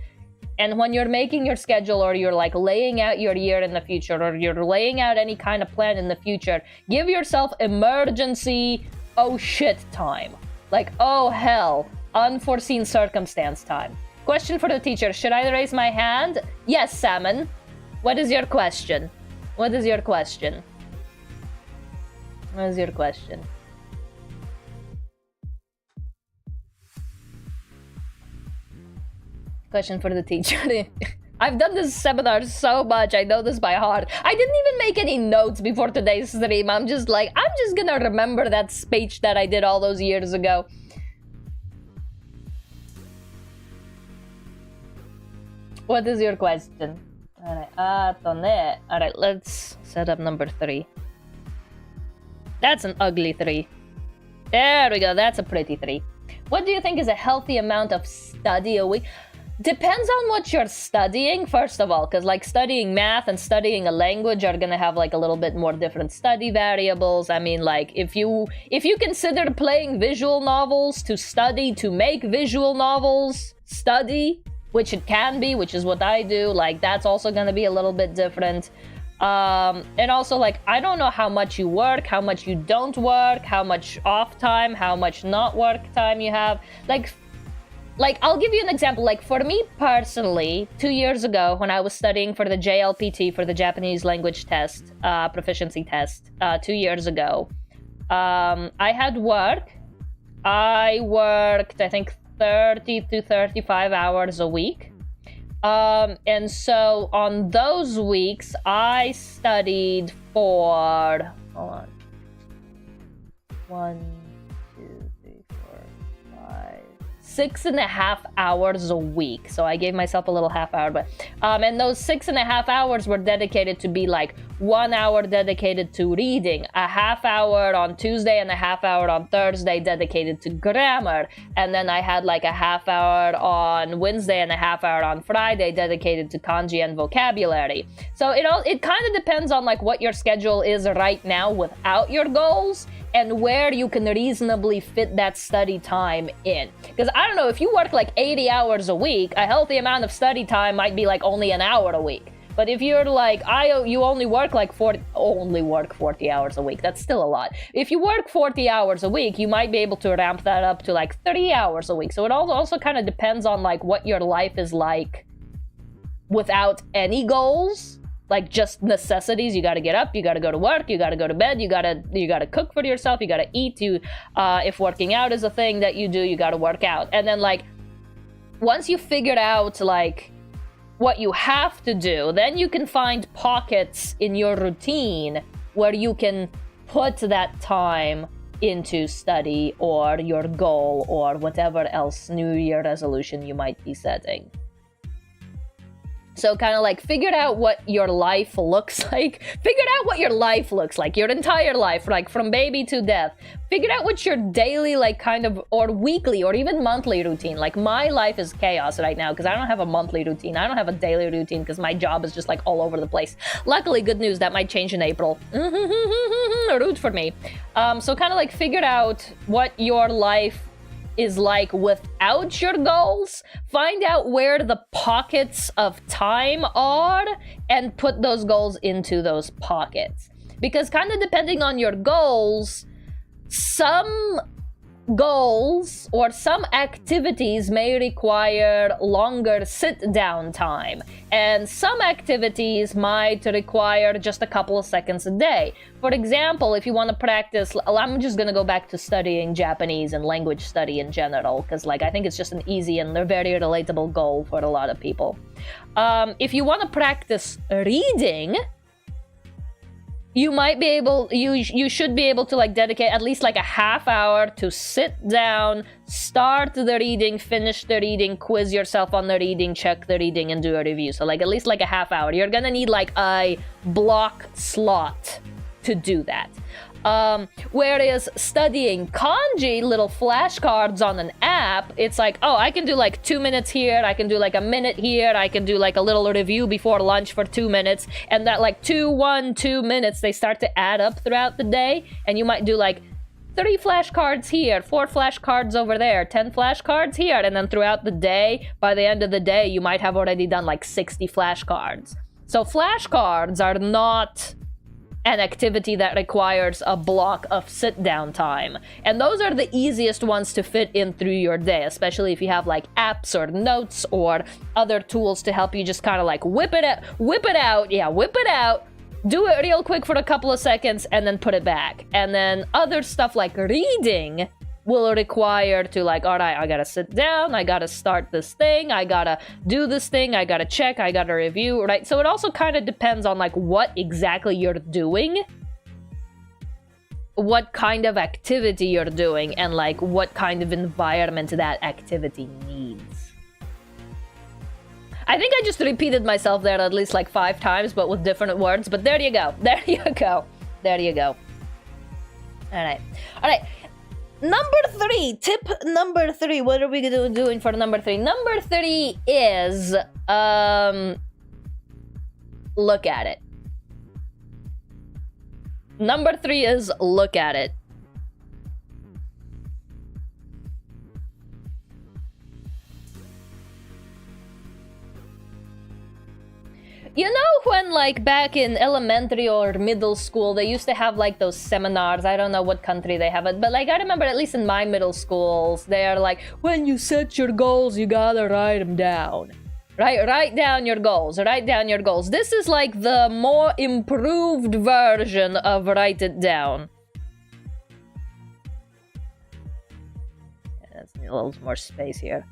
And when you're making your schedule, or you're like laying out your year in the future, or you're laying out any kind of plan in the future, give yourself emergency, oh shit time. Like, oh hell, unforeseen circumstance time. Question for the teacher, should I raise my hand? Yes, Salmon. What is your question? What is your question? What is your question? Question for the teacher. I've done this seminar so much, I know this by heart. I didn't even make any notes before today's stream. I'm just gonna remember that speech that I did all those years ago. What is your question? Alright, let's set up number 3. That's an ugly 3. There we go, that's a pretty 3. What do you think is a healthy amount of study a week? Depends on what you're studying, first of all, because like studying math and studying a language are gonna have like a little bit more different study variables. I mean, like if you consider playing visual novels to study, to make visual novels study, which it can be, which is what I do, like that's also gonna be a little bit different. And also, like, I don't know how much you work, how much you don't work, how much off time, how much not work time you have. Like, I'll give you an example. Like, for me personally, 2 years ago, when I was studying for the JLPT, for the Japanese language test, proficiency test, 2 years ago, I had work. I worked, I think, 30 to 35 hours a week. And so on those weeks, I studied for, hold on, 1, 2, 3, 4, 5, 6.5 hours a week. So I gave myself a little half hour, but and those 6.5 hours were dedicated to be like 1 hour dedicated to reading, a half hour on Tuesday and a half hour on Thursday dedicated to grammar, and then I had like a half hour on Wednesday and a half hour on Friday dedicated to kanji and vocabulary. So it kind of depends on like what your schedule is right now without your goals, and where you can reasonably fit that study time in. Because I don't know, if you work like 80 hours a week, a healthy amount of study time might be like only an hour a week. But if you're like, you only work like 40 hours a week, that's still a lot. If you work 40 hours a week, you might be able to ramp that up to like 30 hours a week. So it also kind of depends on like what your life is like without any goals. Like just necessities. You gotta get up, you gotta go to work, you gotta go to bed, you gotta cook for yourself, you gotta eat, if working out is a thing that you do, you gotta work out. And then like, once you figure out like what you have to do, then you can find pockets in your routine where you can put that time into study or your goal or whatever else New Year resolution you might be setting. So kind of like figure out what your life looks like. Figure out what your life looks like, your entire life, like from baby to death. Figure out what your daily, like kind of, or weekly or even monthly routine. Like my life is chaos right now because I don't have a monthly routine. I don't have a daily routine because my job is just like all over the place. Luckily, good news, that might change in April. Root for me. So kind of like figure out what your life is like without your goals, find out where the pockets of time are, and put those goals into those pockets. Because kind of depending on your goals, some goals or some activities may require longer sit-down time, and some activities might require just a couple of seconds a day. For example, if you want to practice, I'm just gonna go back to studying Japanese and language study in general, because like I think it's just an easy and a very relatable goal for a lot of people. If you want to practice reading, you might be able, you should be able to like dedicate at least like a half hour to sit down, start the reading, finish the reading, quiz yourself on the reading, check the reading, and do a review. So like at least like a half hour. You're gonna need like a block slot to do that. Whereas studying kanji, little flashcards on an app, it's like, oh, I can do like 2 minutes here, I can do like a minute here, I can do like a little review before lunch for 2 minutes, and that like 2 minutes, they start to add up throughout the day, and you might do like 3 flashcards here, 4 flashcards over there, 10 flashcards here, and then throughout the day, by the end of the day, you might have already done like 60 flashcards. So flashcards are not an activity that requires a block of sit-down time. And those are the easiest ones to fit in through your day, especially if you have like apps or notes or other tools to help you just kind of like whip it out, do it real quick for a couple of seconds, and then put it back. And then other stuff like reading will require to like, all right, I gotta sit down, I gotta start this thing, I gotta do this thing, I gotta check, I gotta review, right? So it also kind of depends on like what exactly you're doing, what kind of activity you're doing, and like what kind of environment that activity needs. I think I just repeated myself there at least like 5 times, but with different words, but there you go, there you go, there you go. All right. Number 3, tip number 3. What are we doing for number 3? Number 3 is look at it. Number 3 is look at it. You know when like back in elementary or middle school, they used to have like those seminars. I don't know what country they have it, but like I remember at least in my middle schools, they are like, when you set your goals, you gotta write them down. Right? Write down your goals. Write down your goals. This is like the more improved version of write it down. Let's need a little more space here.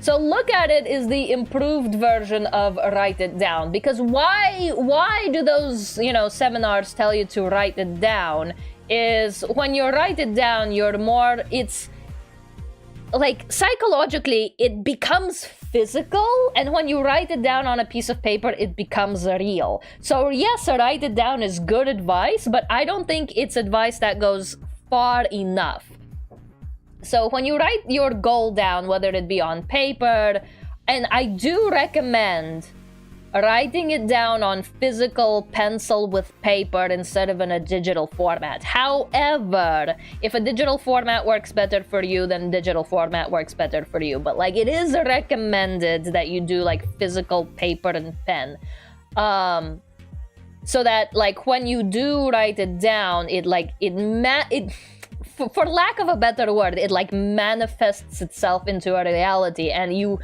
So look at it is the improved version of write it down. Because why do those, seminars tell you to write it down? Is when you write it down, it's like psychologically, it becomes physical. And when you write it down on a piece of paper, it becomes real. So yes, write it down is good advice, but I don't think it's advice that goes far enough. So when you write your goal down, whether it be on paper, and I do recommend writing it down on physical pencil with paper instead of in a digital format. However, if a digital format works better for you, then digital format works better for you. But like it is recommended that you do like physical paper and pen. So that like when you do write it down, for lack of a better word, it like manifests itself into a reality, and you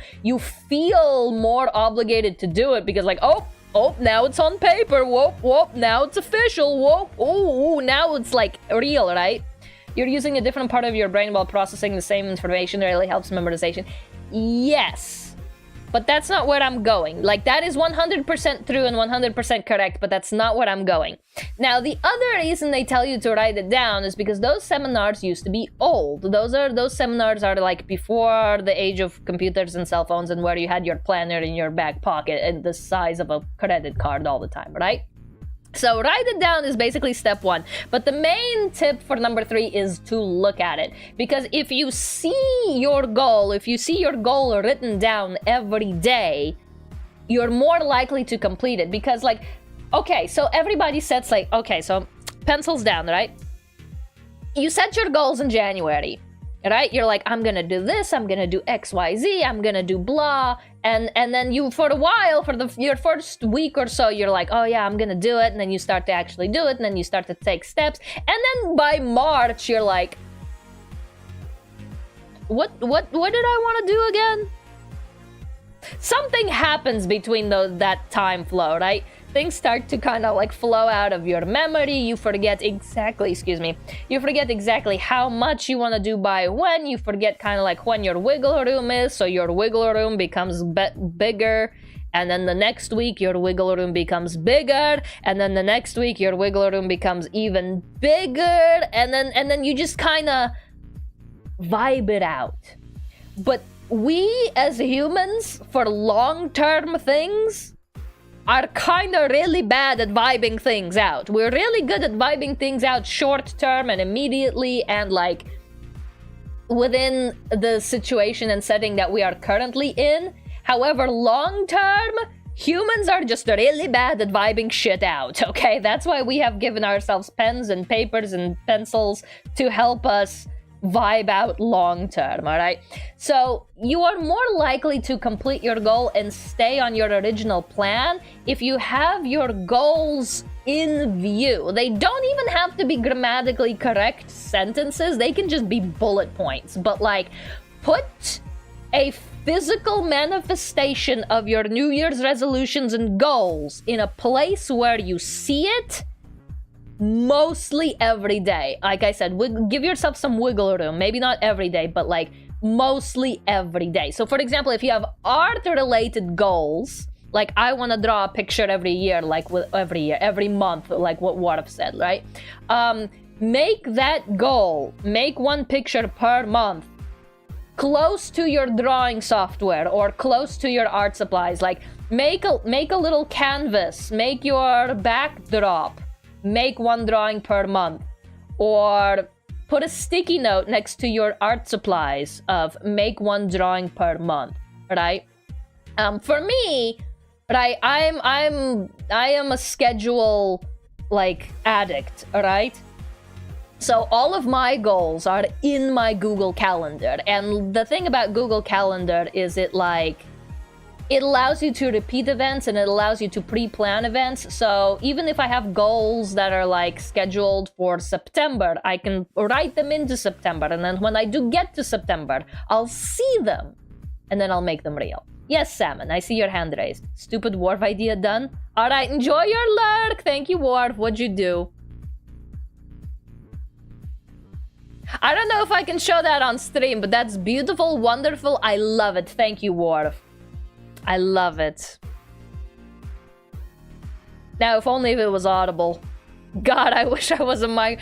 feel more obligated to do it because like, oh, now it's on paper, whoop, now it's official, whoop, now it's like real, right? You're using a different part of your brain while processing the same information. It really helps memorization. Yes, But that's not where I'm going. Like, that is 100% true and 100% correct, but that's not where I'm going. Now, the other reason they tell you to write it down is because those seminars used to be old. Those seminars are like before the age of computers and cell phones, and where you had your planner in your back pocket and the size of a credit card all the time, right? So write it down is basically step 1. But the main tip for number 3 is to look at it. Because if you see your goal written down every day, you're more likely to complete it. Because like, okay, so everybody sets like, okay, so pencils down, right? You set your goals in January, right? You're like, I'm gonna do this, I'm gonna do X, Y, Z, I'm gonna do blah. And then you, for a while, for your first week or so, you're like, oh yeah, I'm gonna do it. And then you start to actually do it. And then you start to take steps. And then by March, you're like, what did I want to do again? Something happens between that time flow, right? Things start to kind of like flow out of your memory. You forget exactly, you forget exactly how much you want to do by when. You forget kind of like when your wiggle room is. So your wiggle room becomes bigger. And then the next week, your wiggle room becomes bigger. And then the next week, your wiggle room becomes even bigger. And then you just kind of vibe it out. But we as humans, for long-term things, are kind of really bad at vibing things out. We're really good at vibing things out short-term and immediately and like within the situation and setting that we are currently in. However, long-term, humans are just really bad at vibing shit out, okay? That's why we have given ourselves pens and papers and pencils to help us vibe out long term, all right? So you are more likely to complete your goal and stay on your original plan if you have your goals in view. They don't even have to be grammatically correct sentences. They can just be bullet points. But like, put a physical manifestation of your New Year's resolutions and goals in a place where you see it mostly every day. Like I said, give yourself some wiggle room. Maybe not every day, but like mostly every day. So for example, if you have art-related goals, like I want to draw a picture every year, like every month, like what Warf said, right? Make that goal, make one picture per month close to your drawing software or close to your art supplies. Like make a little canvas, make your backdrop, make one drawing per month, or put a sticky note next to your art supplies of make one drawing per month, right? For me, right, I am a schedule like addict, right? So all of my goals are in my Google Calendar, and the thing about Google Calendar is it allows you to repeat events and it allows you to pre-plan events. So even if I have goals that are like scheduled for September, I can write them into September. And then when I do get to September, I'll see them and then I'll make them real. Yes, Salmon, I see your hand raised. Stupid Worf idea done. All right, enjoy your lurk. Thank you, Worf. What'd you do? I don't know if I can show that on stream, but that's beautiful, wonderful. I love it. Thank you, Worf. I love it. Now, if only if it was audible. God, I wish I was a mic.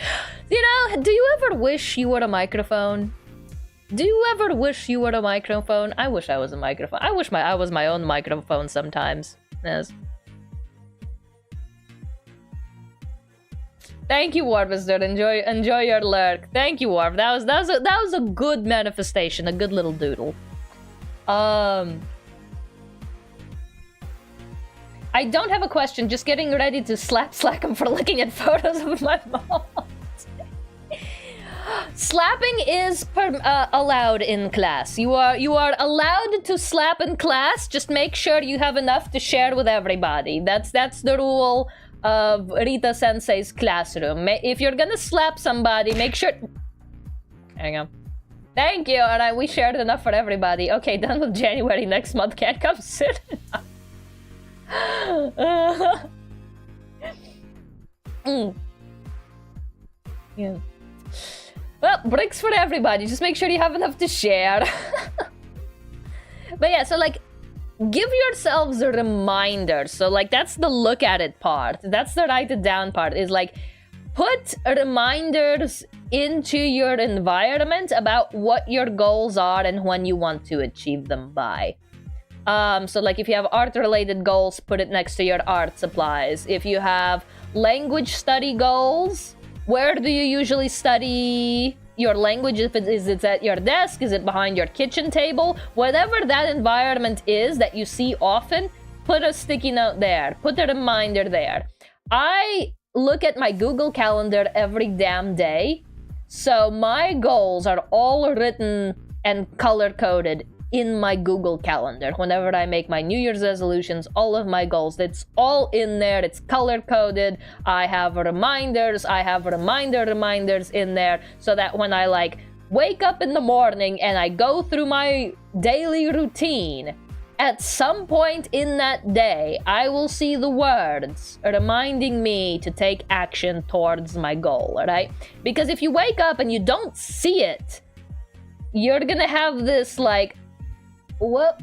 You know, do you ever wish you were a microphone? Do you ever wish you were a microphone? I wish I was a microphone. I wish I was my own microphone sometimes. Yes. Thank you, Warvister. Enjoy your lurk. Thank you, Warv. That was a good manifestation, a good little doodle. I don't have a question, just getting ready to slap Slackum for looking at photos of my mom. Slapping is allowed in class. You are allowed to slap in class, just make sure you have enough to share with everybody. That's the rule of Rita Sensei's classroom. If you're gonna slap somebody, make sure... There you go. Thank you, and we shared enough for everybody. Okay, done with January, next month can't come soon enough. Yeah. Well, bricks for everybody. Just make sure you have enough to share. But yeah, so like give yourselves a reminder. So like that's the look at it part. That's the write it down part, is like put reminders into your environment about what your goals are and when you want to achieve them by. So like if you have art related goals, put it next to your art supplies. If you have language study goals, where do you usually study your language? If is it at your desk? Is it behind your kitchen table? Whatever that environment is that you see often, put a sticky note there. Put a reminder there. I look at my Google Calendar every damn day. So my goals are all written and color-coded in my Google Calendar. Whenever I make my New Year's resolutions, all of my goals, it's all in there. It's color-coded. I have reminders. I have reminders in there so that when I like wake up in the morning and I go through my daily routine, at some point in that day, I will see the words reminding me to take action towards my goal, right? Because if you wake up and you don't see it, you're gonna have this like, what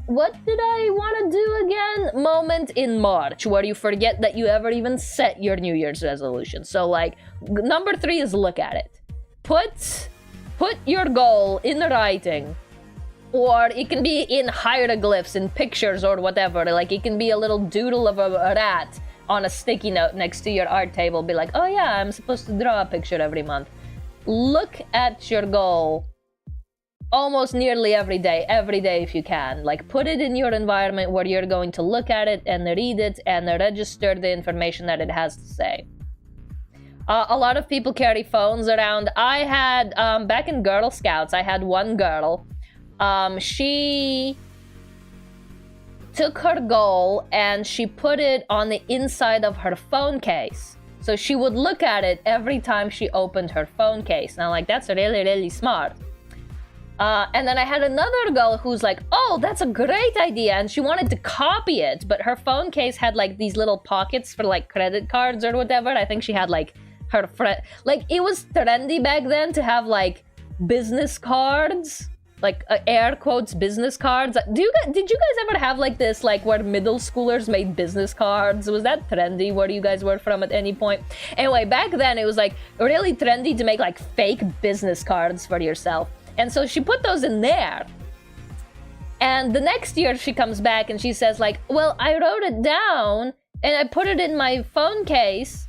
did I want to do again moment in March, where you forget that you ever even set your New Year's resolution. So like, number 3 is look at it. Put your goal in writing. Or it can be in hieroglyphs, in pictures or whatever. Like it can be a little doodle of a rat on a sticky note next to your art table. Be like, oh yeah, I'm supposed to draw a picture every month. Look at your goal almost nearly every day if you can. Like put it in your environment where you're going to look at it and read it and register the information that it has to say. A lot of people carry phones around. I had, back in Girl Scouts, I had one girl. She took her goal and she put it on the inside of her phone case. So she would look at it every time she opened her phone case. And I'm like, that's really, really smart. And then I had another girl who's like, oh, that's a great idea. And she wanted to copy it, but her phone case had like these little pockets for like credit cards or whatever. I think she had like her friend, like it was trendy back then to have like business cards. Like air quotes business cards. Did you guys ever have like this, like where middle schoolers made business cards? Was that trendy where you guys were from at any point? Anyway, back then it was like really trendy to make like fake business cards for yourself. And so she put those in there. And the next year she comes back and she says like, well, I wrote it down and I put it in my phone case.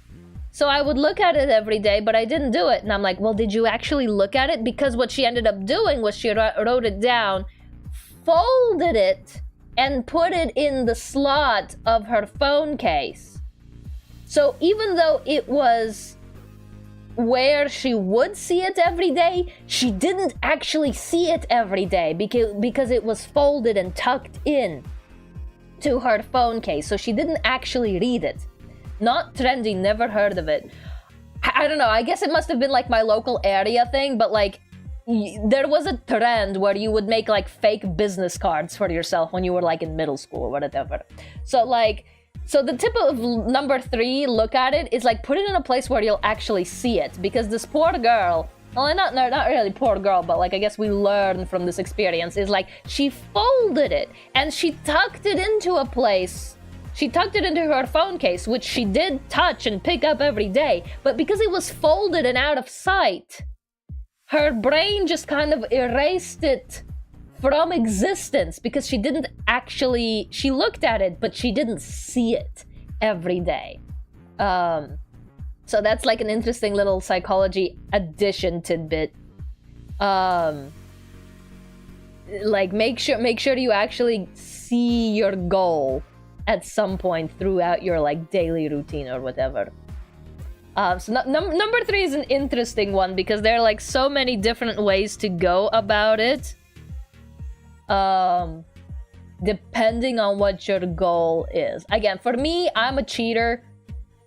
So I would look at it every day, but I didn't do it. And I'm like, well, did you actually look at it? Because what she ended up doing was she wrote it down, folded it, and put it in the slot of her phone case. So even though it was where she would see it every day, she didn't actually see it every day because it was folded and tucked in to her phone case. So she didn't actually read it. Not trendy, never heard of it. I don't know, I guess it must have been like my local area thing, but like there was a trend where you would make like fake business cards for yourself when you were like in middle school or whatever. So the tip of number 3, look at it, is like put it in a place where you'll actually see it. Because this poor girl, well, not really poor girl, but like I guess we learned from this experience, is like she folded it and she tucked it into a place. She tucked it into her phone case, which she did touch and pick up every day. But because it was folded and out of sight, her brain just kind of erased it from existence because she didn't actually, she looked at it, but she didn't see it every day. So that's like an interesting little psychology addition tidbit. Like make sure you actually see your goal at some point throughout your like daily routine or whatever. So number 3 is an interesting one because there are like so many different ways to go about it. Depending on what your goal is. Again, for me, I'm a cheater.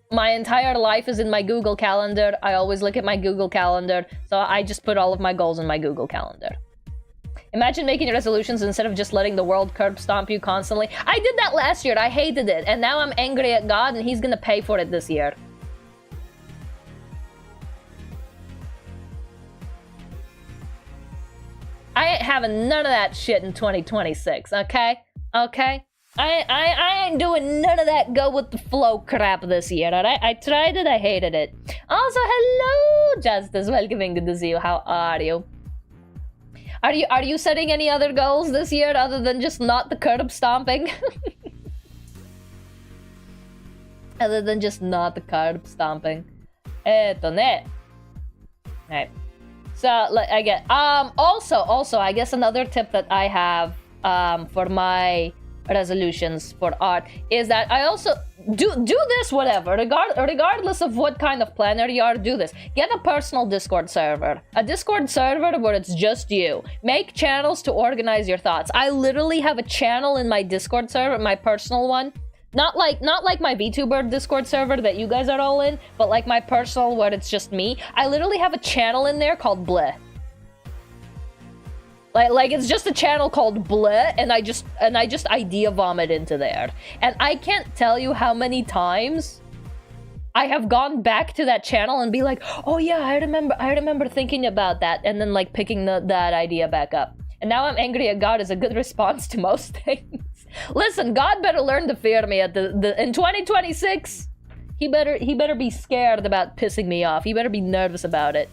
My entire life is in my Google Calendar. I always look at my Google Calendar, so I just put all of my goals in my Google Calendar. Imagine making resolutions instead of just letting the world curb stomp you constantly. I did that last year. I hated it. And now I'm angry at God and he's gonna pay for it this year. I ain't having none of that shit in 2026, okay? Okay? I ain't doing none of that go with the flow crap this year, alright? I tried it, I hated it. Also, hello, Justice. Welcome, good to see you. How are you? Are you setting any other goals this year other than just not the curb stomping? Other than just not the curb stomping. Eto ne. Alright. So, I get also I guess another tip that I have for my resolutions for art is that I also do this whatever regardless of what kind of planner you are. Do this. Get a personal Discord server, a Discord server where it's just you. Make channels to organize your thoughts. I literally have a channel in my Discord server, my personal one, not like my VTuber Discord server that you guys are all in, but like my personal where it's just me. I literally have a channel in there called Bleh. Like it's just a channel called Bleh, and I just idea vomit into there. And I can't tell you how many times I have gone back to that channel and be like, oh yeah, I remember thinking about that, and then like picking that idea back up. And now I'm angry at God is a good response to most things. Listen, God better learn to fear me in 2026. He better be scared about pissing me off. He better be nervous about it.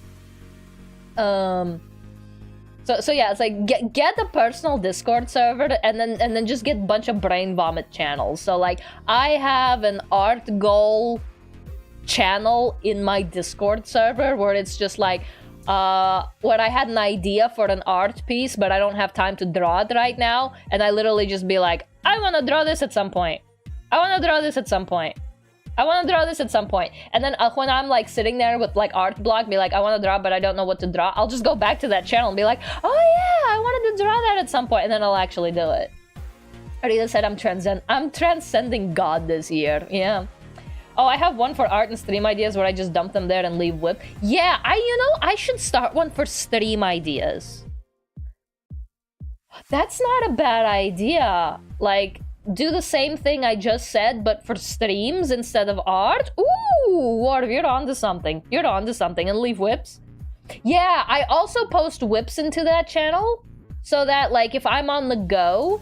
So yeah, it's like get a personal Discord server and then just get a bunch of brain vomit channels. So like I have an art goal channel in my Discord server where it's just like where I had an idea for an art piece, but I don't have time to draw it right now, and I literally just be like, I want to draw this at some point. I want to draw this at some point. I want to draw this at some point. And then when I'm like sitting there with like art block, be like, I want to draw, but I don't know what to draw. I'll just go back to that channel and be like, oh yeah, I wanted to draw that at some point, and then I'll actually do it. Rita said I'm transcending God this year. Yeah. Oh, I have one for art and stream ideas where I just dump them there and leave whip. Yeah, I should start one for stream ideas. That's not a bad idea. Like, do the same thing I just said, but for streams instead of art? Ooh, Warv, you're onto something. You're onto something. And leave whips. Yeah, I also post whips into that channel so that, like, if I'm on the go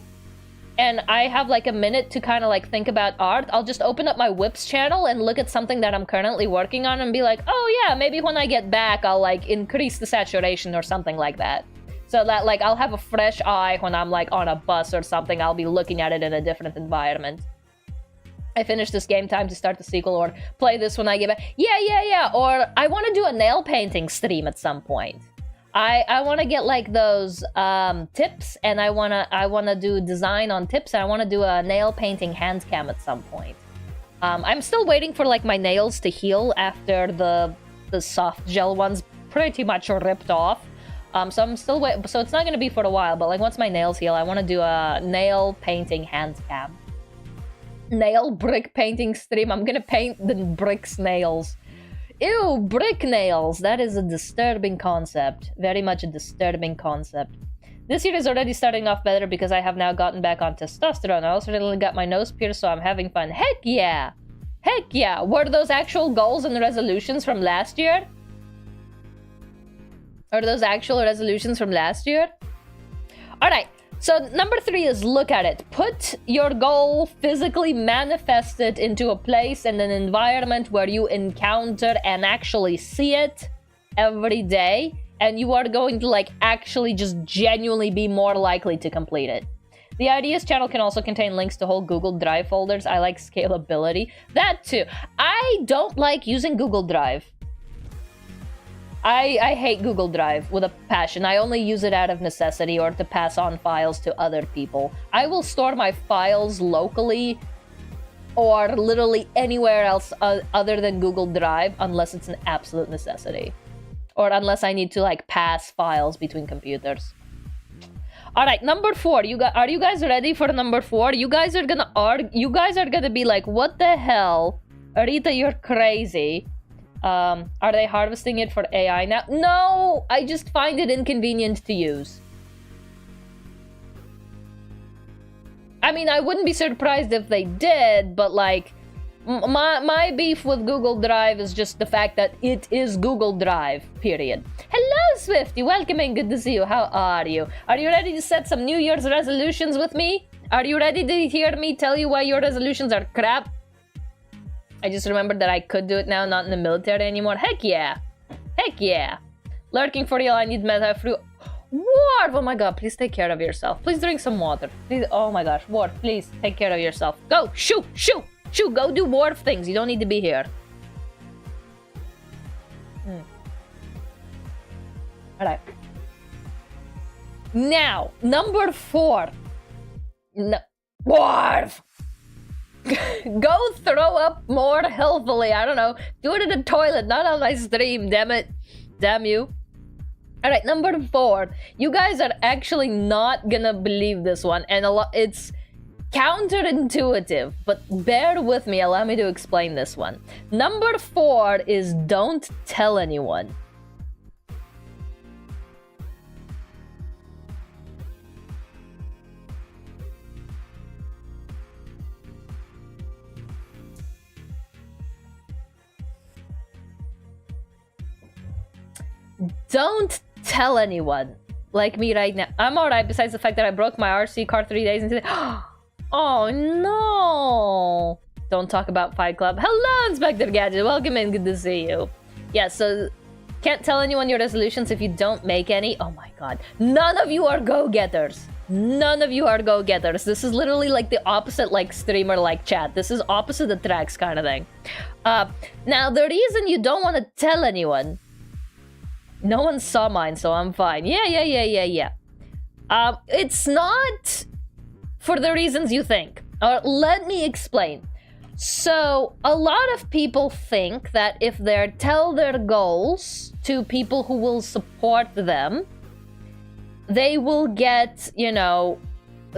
and I have, like, a minute to kind of, like, think about art, I'll just open up my whips channel and look at something that I'm currently working on and be like, oh, yeah, maybe when I get back, I'll, like, increase the saturation or something like that. So that, like, I'll have a fresh eye when I'm, like, on a bus or something. I'll be looking at it in a different environment. I finished this game, time to start the sequel, or play this when I get back. Yeah. Or I want to do a nail painting stream at some point. I want to get, like, those tips, and I want to do design on tips, and I want to do a nail painting hand cam at some point. I'm still waiting for, like, my nails to heal after the soft gel ones pretty much ripped off. So I'm still waiting, so it's not going to be for a while, but like once my nails heal, I want to do a nail painting hand cam. Nail brick painting stream. I'm going to paint the bricks nails. Ew, brick nails. That is a disturbing concept. Very much a disturbing concept. This year is already starting off better because I have now gotten back on testosterone. I also really got my nose pierced, so I'm having fun. Heck yeah. Heck yeah. Were those actual goals and resolutions from last year? Are those actual resolutions from last year? Alright, so number 3 is look at it. Put your goal, physically manifest it into a place and an environment where you encounter and actually see it every day. And you are going to like actually just genuinely be more likely to complete it. The ideas channel can also contain links to whole Google Drive folders. I like scalability. That too. I don't like using Google Drive. I hate Google Drive with a passion. I only use it out of necessity or to pass on files to other people. I will store my files locally or literally anywhere else other than Google Drive unless it's an absolute necessity. Or unless I need to like pass files between computers. Alright, number 4. Are you guys ready for number 4? You guys are gonna be like, what the hell? Rita, you're crazy. Are they harvesting it for AI now? No! I just find it inconvenient to use. I mean, I wouldn't be surprised if they did, but like, my beef with Google Drive is just the fact that it is Google Drive, period. Hello, Swifty! Welcome and good to see you. How are you? Are you ready to set some New Year's resolutions with me? Are you ready to hear me tell you why your resolutions are crap? I just remembered that I could do it now, not in the military anymore. Heck yeah. Heck yeah. Lurking for real, I need meta fruit. Ward! Oh my god, please take care of yourself. Please drink some water. Please, oh my gosh, Ward, please take care of yourself. Go! Shoo! Shoo! Shoo! Go do Ward things. You don't need to be here. Alright. Now, number 4. No. Ward! Go throw up more healthily. I don't know. Do it in the toilet, not on my stream, damn it. Damn you. Alright, number 4. You guys are actually not gonna believe this one, and it's counterintuitive, but bear with me, allow me to explain this one. Number 4 is don't tell anyone. Don't tell anyone. Like me right now. I'm alright, besides the fact that I broke my RC car 3 days into oh no! Don't talk about Fight Club. Hello, Inspector Gadget. Welcome in. Good to see you. Yeah, so can't tell anyone your resolutions if you don't make any. Oh my god. None of you are go-getters. None of you are go-getters. This is literally like the opposite like streamer like chat. This is opposite attracts kind of thing. Now the reason you don't want to tell anyone. No one saw mine, so I'm fine. Yeah. It's not for the reasons you think. Or let me explain. So, a lot of people think that if they tell their goals to people who will support them, they will get, you know,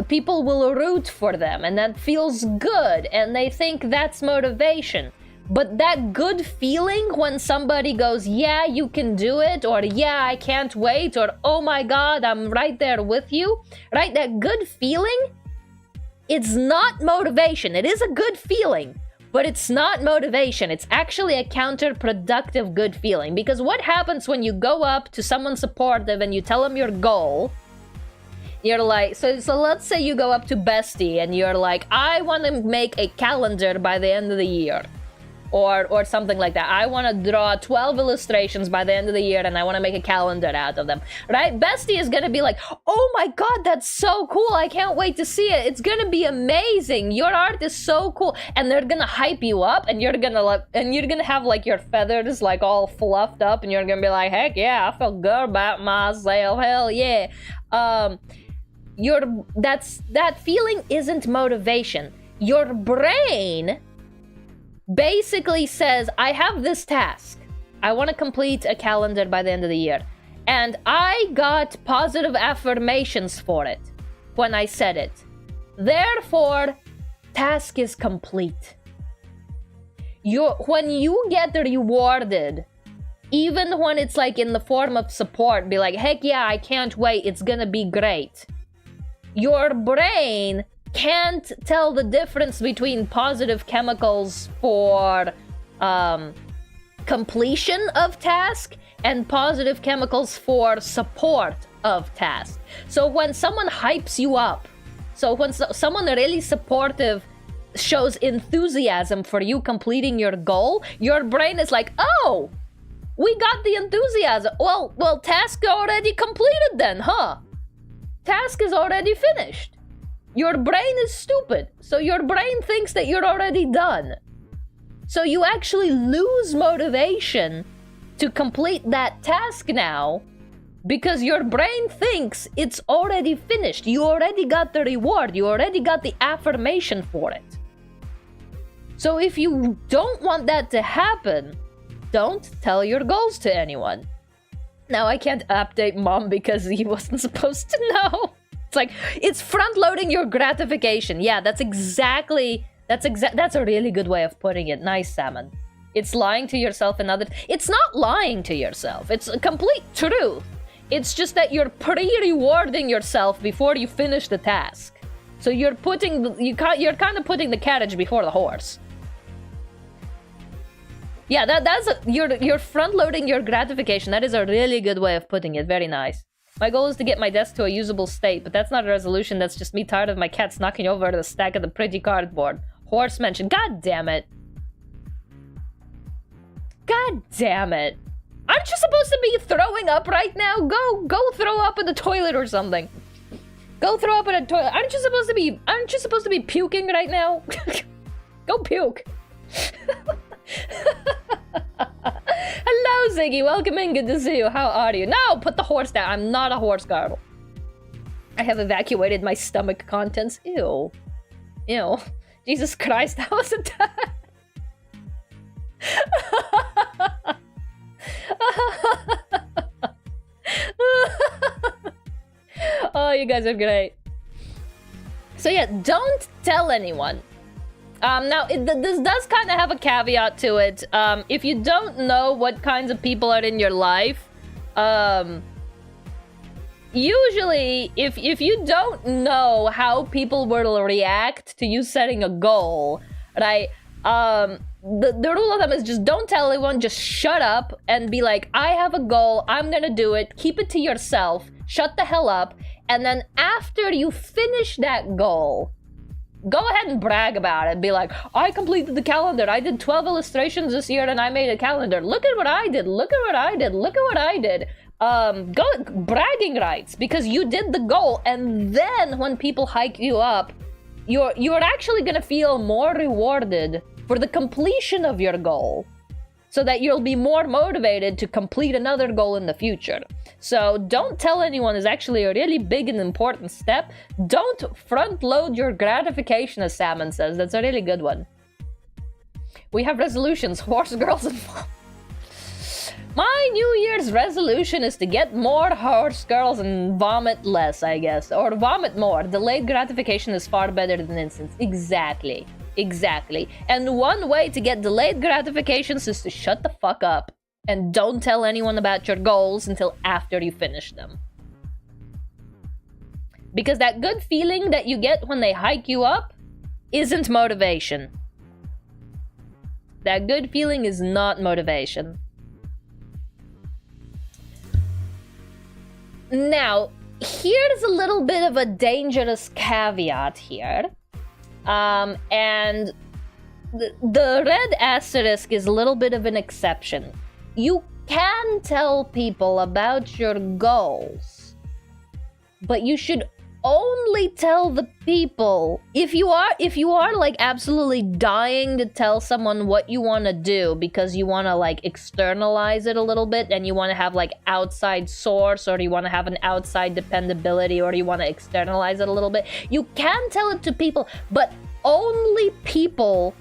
people will root for them, and that feels good, and they think that's motivation. But that good feeling when somebody goes, yeah, you can do it, or yeah, I can't wait, or oh my god, I'm right there with you, right? That good feeling, it's not motivation. It is a good feeling, but it's not motivation. It's actually a counterproductive good feeling. Because what happens when you go up to someone supportive and you tell them your goal? You're like, so let's say you go up to Bestie and you're like, I want to make a calendar by the end of the year. Or something like that. I want to draw 12 illustrations by the end of the year and I want to make a calendar out of them, right? Bestie is going to be like, oh my god, that's so cool. I can't wait to see it. It's going to be amazing. Your art is so cool. And they're going to hype you up and you're going to have like your feathers like all fluffed up and you're going to be like, heck yeah, I feel good about myself. Hell yeah. That feeling isn't motivation. Your brain basically says, I have this task. I want to complete a calendar by the end of the year. And I got positive affirmations for it when I said it. Therefore, task is complete. When you get rewarded, even when it's like in the form of support, be like, heck yeah, I can't wait, it's gonna be great. Your brain can't tell the difference between positive chemicals for completion of task and positive chemicals for support of task. So when someone hypes you up, so when someone really supportive shows enthusiasm for you completing your goal, your brain is like, oh, we got the enthusiasm. Well, task already completed then, huh? Task is already finished. Your brain is stupid, so your brain thinks that you're already done. So you actually lose motivation to complete that task now because your brain thinks it's already finished. You already got the reward. You already got the affirmation for it. So if you don't want that to happen, don't tell your goals to anyone. Now I can't update Mom because he wasn't supposed to know. It's like, it's front-loading your gratification. Yeah, that's a really good way of putting it. Nice, Salmon. It's lying to yourself and others. It's not lying to yourself. It's a complete truth. It's just that you're pre-rewarding yourself before you finish the task. So you're kind of putting the carriage before the horse. Yeah, you're front-loading your gratification. That is a really good way of putting it. Very nice. My goal is to get my desk to a usable state, but that's not a resolution. That's just me tired of my cats knocking over the stack of the pretty cardboard. Horse mentioned. God damn it. God damn it. Aren't you supposed to be throwing up right now? Go throw up in the toilet or something. Go throw up in a toilet. Aren't you supposed to be puking right now? Go puke. Hello, Ziggy. Welcome in. Good to see you. How are you? No, put the horse down. I'm not a horse girl. I have evacuated my stomach contents. Ew. Ew. Jesus Christ, that was a that? Oh, you guys are great. So yeah, don't tell anyone. Now, this does kind of have a caveat to it. If you don't know what kinds of people are in your life, usually, if you don't know how people will react to you setting a goal, right? The rule of thumb is just don't tell anyone, just shut up and be like, I have a goal, I'm gonna do it, keep it to yourself, shut the hell up, and then after you finish that goal, go ahead and brag about it. Be like, I completed the calendar. I did 12 illustrations this year and I made a calendar. Look at what I did. Look at what I did. Look at what I did. Go bragging rights because you did the goal. And then when people hike you up, you're actually going to feel more rewarded for the completion of your goal so that you'll be more motivated to complete another goal in the future. So don't tell anyone is actually a really big and important step. Don't front load your gratification, as Salmon says. That's a really good one. We have resolutions, horse girls and my New Year's resolution is to get more horse girls and vomit less, I guess. Or vomit more. Delayed gratification is far better than instant. Exactly. Exactly. And one way to get delayed gratifications is to shut the fuck up and don't tell anyone about your goals until after you finish them. Because that good feeling that you get when they hike you up isn't motivation. That good feeling is not motivation. Now, here's a little bit of a dangerous caveat here. And the red asterisk is a little bit of an exception. You can tell people about your goals, but you should only tell the people if you are like absolutely dying to tell someone what you want to do because you want to like externalize it a little bit and you want to have like outside source or you want to have an outside dependability or you want to externalize it a little bit. You can tell it to people, but only people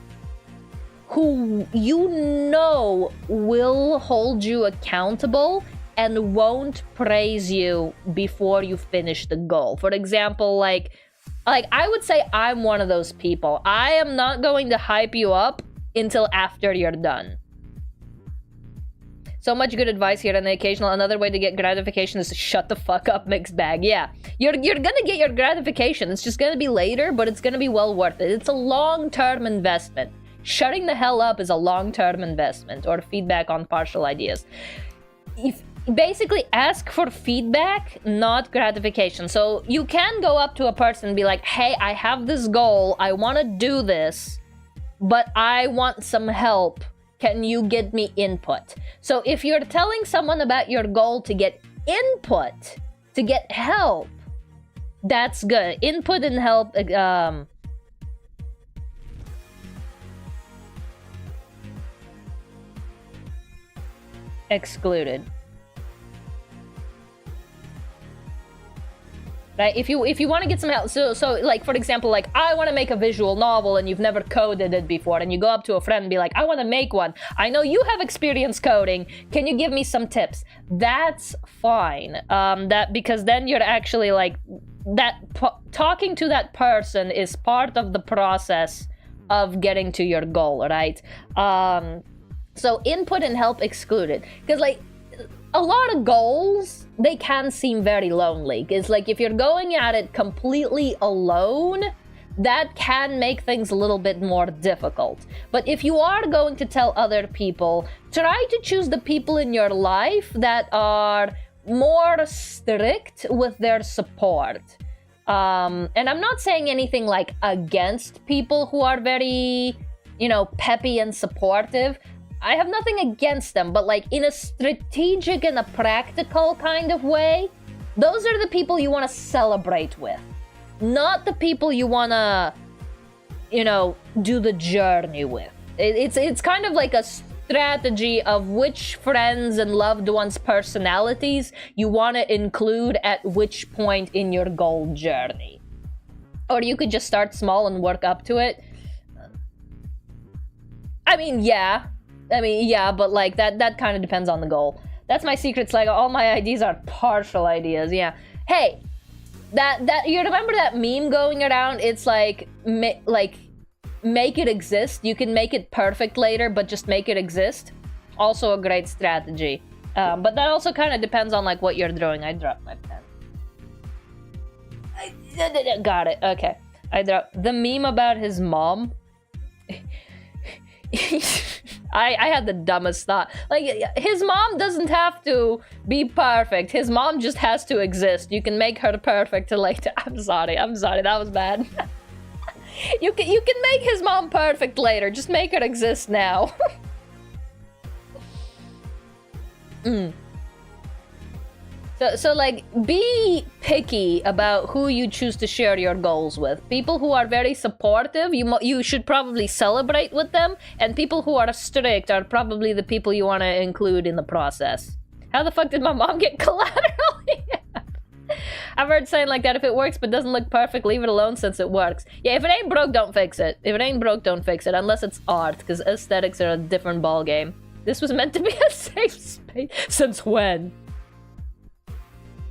who you know will hold you accountable and won't praise you before you finish the goal. For example, like I would say I'm one of those people. I am not going to hype you up until after you're done. So much good advice here, and the occasional another way to get gratification is to shut the fuck up, mixed bag. Yeah, you're gonna get your gratification. It's just gonna be later, but it's gonna be well worth it. It's a long-term investment. Shutting the hell up is a long-term investment, or feedback on partial ideas. Basically ask for feedback, not gratification. So you can go up to a person and be like, hey, I have this goal, I want to do this, but I want some help. Can you get me input? So if you're telling someone about your goal to get input, to get help, that's good. Input and help, excluded. Right? If you want to get some help, so like for example, like I want to make a visual novel and you've never coded it before, and you go up to a friend and be like, I want to make one. I know you have experience coding. Can you give me some tips? That's fine. Because then you're actually like talking to that person is part of the process of getting to your goal, right? So input and help excluded, because like a lot of goals, they can seem very lonely. It's like if you're going at it completely alone, that can make things a little bit more difficult. But if you are going to tell other people, try to choose the people in your life that are more strict with their support. And I'm not saying anything like against people who are very, peppy and supportive. I have nothing against them, but like in a strategic and a practical kind of way, those are the people you want to celebrate with, not the people you want to, do the journey with. It's kind of like a strategy of which friends and loved ones' personalities you want to include at which point in your goal journey. Or you could just start small and work up to it. I mean, yeah, but like that kind of depends on the goal. That's my secret, like all my ideas are partial ideas, yeah. Hey, that you remember that meme going around? It's like make it exist. You can make it perfect later, but just make it exist. Also a great strategy. But that also kind of depends on like what you're doing. I dropped my pen. Got it. Okay. I dropped the meme about his mom. I had the dumbest thought. Like, his mom doesn't have to be perfect. His mom just has to exist. You can make her perfect to like. I'm sorry. That was bad. You can make his mom perfect later. Just make her exist now. So like, be picky about who you choose to share your goals with. People who are very supportive, you should probably celebrate with them, and people who are strict are probably the people you want to include in the process. How the fuck did my mom get collateral? I've heard saying like that, if it works but doesn't look perfect, leave it alone since it works. Yeah, if it ain't broke, don't fix it. If it ain't broke, don't fix it, unless it's art, because aesthetics are a different ballgame. This was meant to be a safe space. Since when?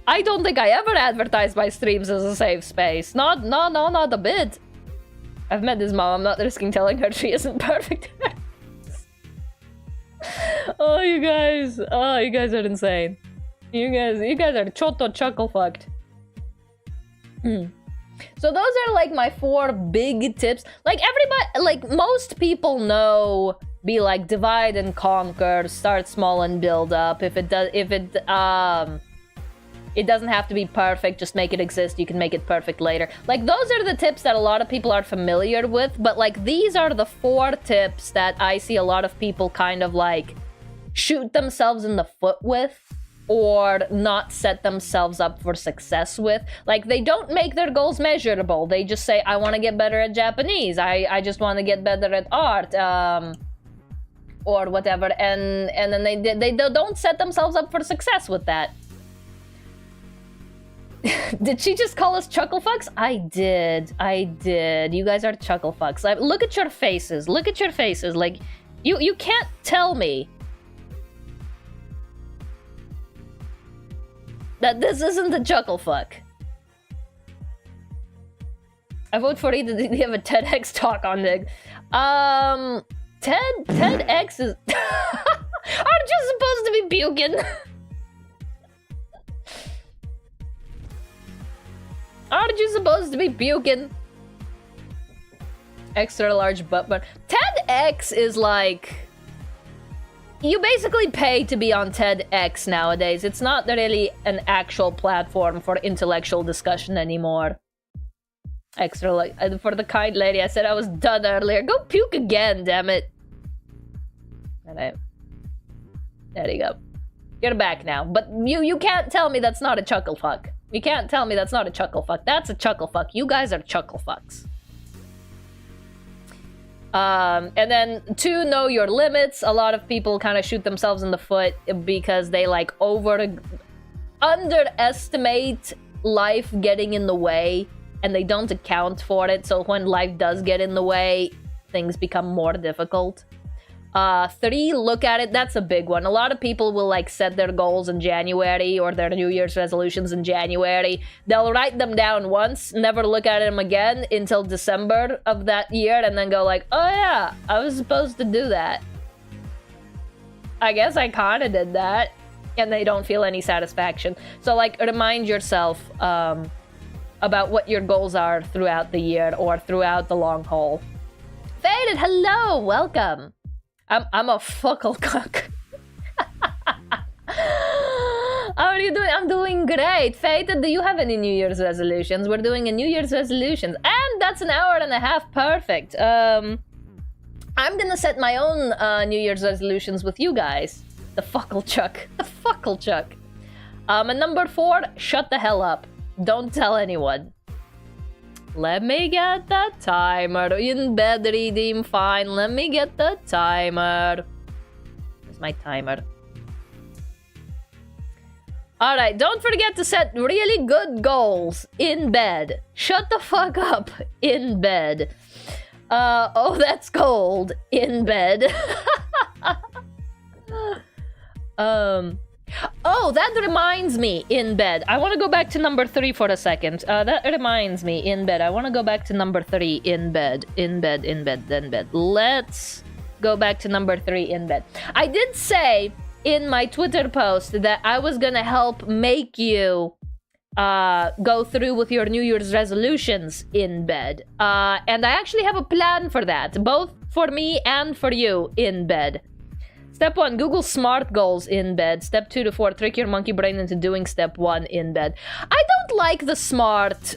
I don't think I ever advertised my streams as a safe space. Not a bit. I've met this mom. I'm not risking telling her she isn't perfect. Oh, you guys are insane. You guys are choto chuckle fucked. So those are like my 4 big tips. Like everybody, like most people know, be like divide and conquer, start small and build up. If it doesn't have to be perfect, just make it exist. You can make it perfect later. Like, those are the tips that a lot of people are familiar with, but like, these are the 4 tips that I see a lot of people kind of like shoot themselves in the foot with, or not set themselves up for success with. Like, they don't make their goals measurable. They just say, I want to get better at Japanese. I just want to get better at art, or whatever. And then they don't set themselves up for success with that. Did she just call us chuckle fucks? I did. You guys are chuckle fucks. Look at your faces. Like, you can't tell me that this isn't a chuckle fuck. I vote for Rita to have a TEDx talk on the... TEDx is... Aren't you supposed to be puking? Aren't you supposed to be puking? Extra large butt. TEDx is like... You basically pay to be on TEDx nowadays. It's not really an actual platform for intellectual discussion anymore. Extra, like, for the kind lady, I said I was done earlier. Go puke again, damn it. Alright. There you go. You're back now. But you can't tell me that's not a chuckle fuck. You can't tell me that's not a chuckle fuck. That's a chuckle fuck. You guys are chuckle fucks. And then 2, know your limits. A lot of people kind of shoot themselves in the foot because they like underestimate life getting in the way, and they don't account for it. So when life does get in the way, things become more difficult. 3, look at it. That's a big one. A lot of people will like set their goals in January or their New Year's resolutions in January. They'll write them down once, never look at them again until December of that year, and then go like, oh yeah, I was supposed to do that. I guess I kind of did that. And they don't feel any satisfaction. So like, remind yourself about what your goals are throughout the year or throughout the long haul. Faded, hello, welcome. I'm a fuckle cuck. How are you doing? I'm doing great. Faita, do you have any New Year's resolutions? We're doing a New Year's resolutions. And that's an hour and a half. Perfect. I'm gonna set my own New Year's resolutions with you guys. The Fucklechuck. The Fucklechuck. And number 4, shut the hell up. Don't tell anyone. Let me get the timer. In bed, redeem. Fine. Let me get the timer. Where's my timer? Alright, don't forget to set really good goals in bed. Shut the fuck up in bed. Oh, that's cold in bed. Oh, that reminds me, in bed. I want to go back to number 3 for a second. That reminds me, in bed. I want to go back to number 3, in bed. In bed, in bed, in bed. Let's go back to number 3, in bed. I did say in my Twitter post that I was gonna help make you go through with your New Year's resolutions in bed. And I actually have a plan for that, both for me and for you in bed. Step 1, Google SMART goals in bed. Step 2 to 4, trick your monkey brain into doing step 1 in bed. I don't like the SMART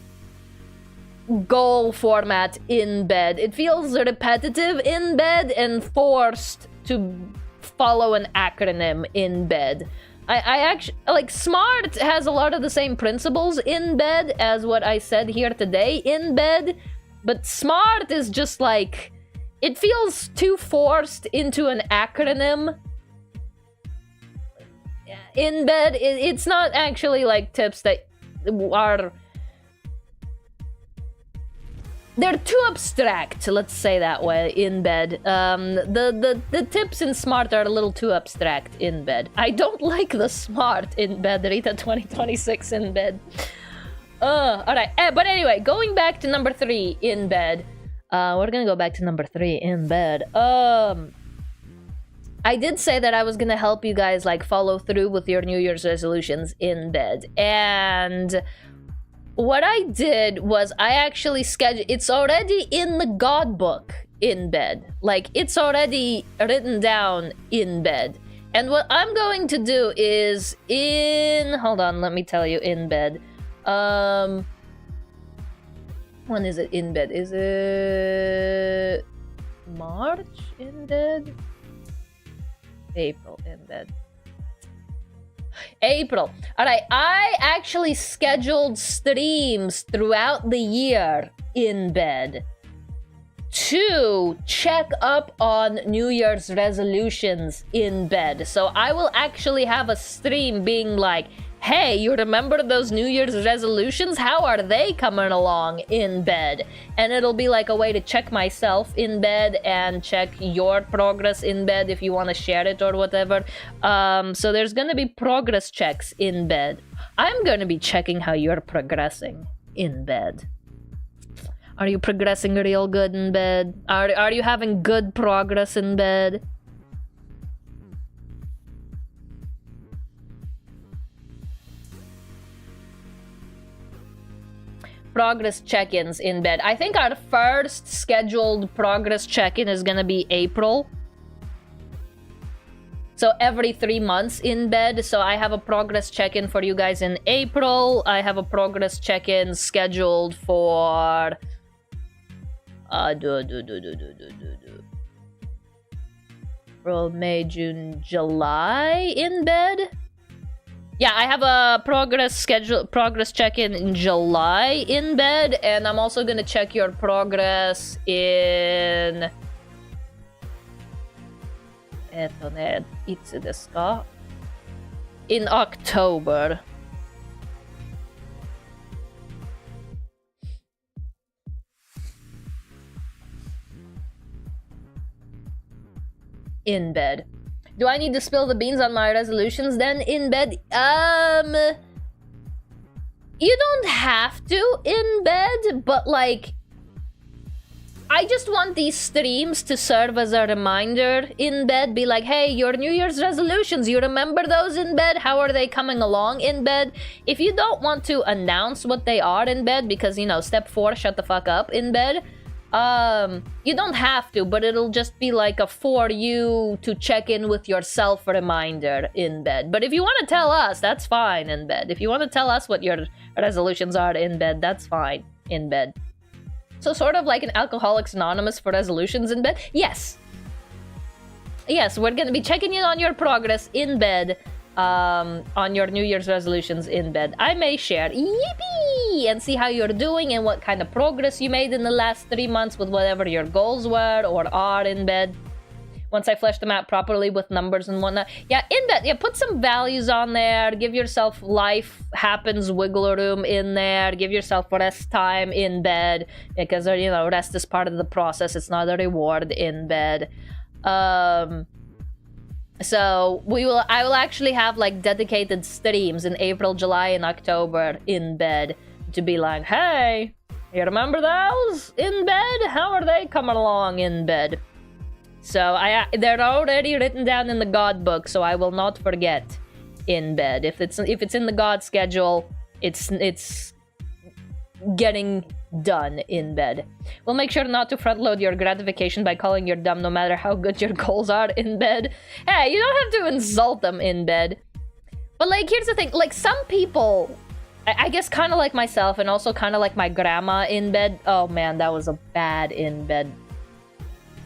goal format in bed. It feels repetitive in bed and forced to follow an acronym in bed. I actually like SMART has a lot of the same principles in bed as what I said here today in bed, but SMART is just like, it feels too forced into an acronym in bed. It's not actually like tips that are, they're too abstract, let's say that way, in bed. The tips in SMART are a little too abstract in bed. I don't like the SMART in bed, Rita 2026 in bed. Alright, but anyway, going back to number 3 in bed. We're gonna go back to number 3 in bed. I did say that I was gonna help you guys, like, follow through with your New Year's resolutions in bed. And what I did was I actually scheduled, it's already in the God book in bed. Like, it's already written down in bed. And what I'm going to do is hold on, let me tell you, in bed. When is it in bed? Is it March in bed? April in bed. April. Alright, I actually scheduled streams throughout the year in bed to check up on New Year's resolutions in bed. So I will actually have a stream being like, hey, you remember those New Year's resolutions? How are they coming along in bed? And it'll be like a way to check myself in bed and check your progress in bed if you want to share it or whatever. So there's going to be progress checks in bed. I'm going to be checking how you're progressing in bed. Are you progressing real good in bed? Are you having good progress in bed? Progress check-ins in bed. I think our first scheduled progress check-in is gonna be April. So every 3 months in bed. So I have a progress check-in for you guys in April. I have a progress check-in scheduled for April, May, June, July in bed. Yeah, I have a progress check-in in July in bed, and I'm also gonna check your progress in October. In bed. Do I need to spill the beans on my resolutions then in bed? You don't have to in bed, but like, I just want these streams to serve as a reminder in bed. Be like, hey, your New Year's resolutions, you remember those in bed? How are they coming along in bed? If you don't want to announce what they are in bed, because, you know, step 4, shut the fuck up in bed, You don't have to, but it'll just be like a for you to check in with yourself reminder in bed. But if you want to tell us, that's fine in bed. If you want to tell us what your resolutions are in bed, that's fine in bed. So sort of like an Alcoholics Anonymous for resolutions in bed? Yes. Yes, we're gonna be checking in on your progress in bed, on your New Year's resolutions in bed. I may share, yippee, and see how you're doing and what kind of progress you made in the last 3 months with whatever your goals were or are in bed. Once I flesh them out properly with numbers and whatnot. Yeah, in bed, yeah, put some values on there. Give yourself life happens wiggle room in there. Give yourself rest time in bed because, you know, rest is part of the process. It's not a reward in bed. So I will actually have like dedicated streams in April, July, and October in bed to be like, hey, you remember those in bed? How are they coming along in bed? So they're already written down in the God book, so I will not forget in bed. If it's in the God schedule, it's getting done in bed. We'll make sure not to front load your gratification by calling you dumb no matter how good your goals are in bed. Hey, you don't have to insult them in bed. But like, here's the thing, like some people, I guess kind of like myself and also kind of like my grandma in bed. Oh man, that was a bad in bed.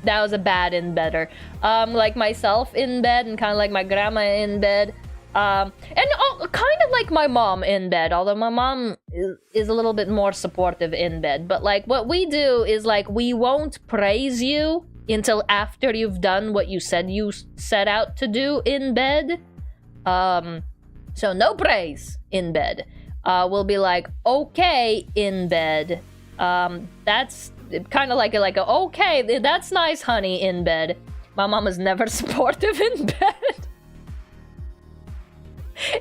That was a bad in bedder. Like myself in bed and kind of like my grandma in bed. And kind of like my mom in bed, although my mom is a little bit more supportive in bed. But like what we do is like we won't praise you until after you've done what you said you set out to do in bed. So no praise in bed. We'll be like, okay in bed. That's kind of like a okay, that's nice, honey, in bed. My mom is never supportive in bed.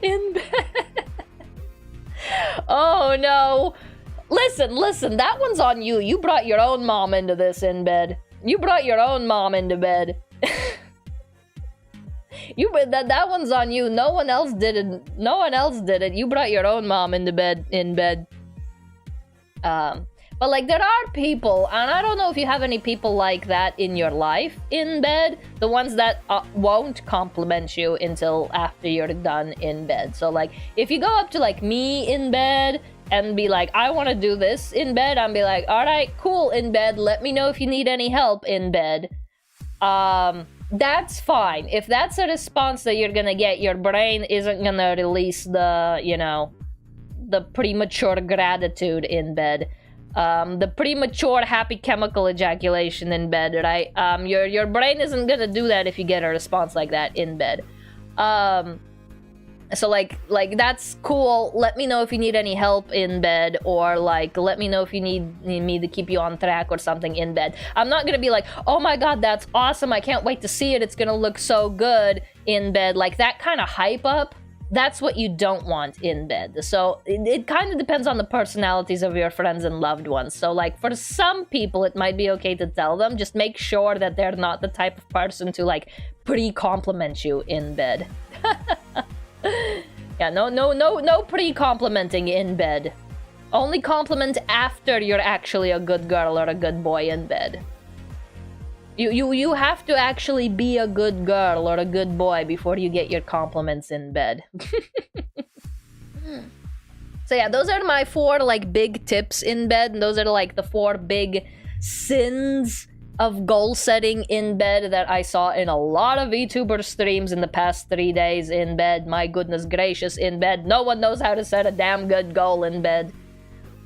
In bed. Oh no. Listen, that one's on you. You brought your own mom into this in bed. You brought your own mom into bed. That one's on you. No one else did it. No one else did it. You brought your own mom into bed in bed. But like there are people, and I don't know if you have any people like that in your life in bed, the ones that won't compliment you until after you're done in bed. So like if you go up to like me in bed and be like, I want to do this in bed, I'll be like, all right, cool in bed. Let me know if you need any help in bed. That's fine. If that's a response that you're gonna get, your brain isn't gonna release the, you know, the premature gratitude in bed. The premature happy chemical ejaculation in bed, right? Your brain isn't gonna do that if you get a response like that in bed. So like that's cool. Let me know if you need any help in bed, or like let me know if you need me to keep you on track or something in bed. I'm not gonna be like, oh my god, that's awesome, I can't wait to see it, it's gonna look so good in bed. Like that kind of hype up. That's what you don't want in bed. So it kind of depends on the personalities of your friends and loved ones. So like for some people, it might be okay to tell them. Just make sure that they're not the type of person to like pre-compliment you in bed. Yeah, no pre-complimenting in bed. Only compliment after you're actually a good girl or a good boy in bed. You have to actually be a good girl or a good boy before you get your compliments in bed. So yeah, those are my 4 like big tips in bed, and those are like the 4 big sins of goal setting in bed that I saw in a lot of VTuber streams in the past 3 days in bed. My goodness gracious, in bed. No one knows how to set a damn good goal in bed.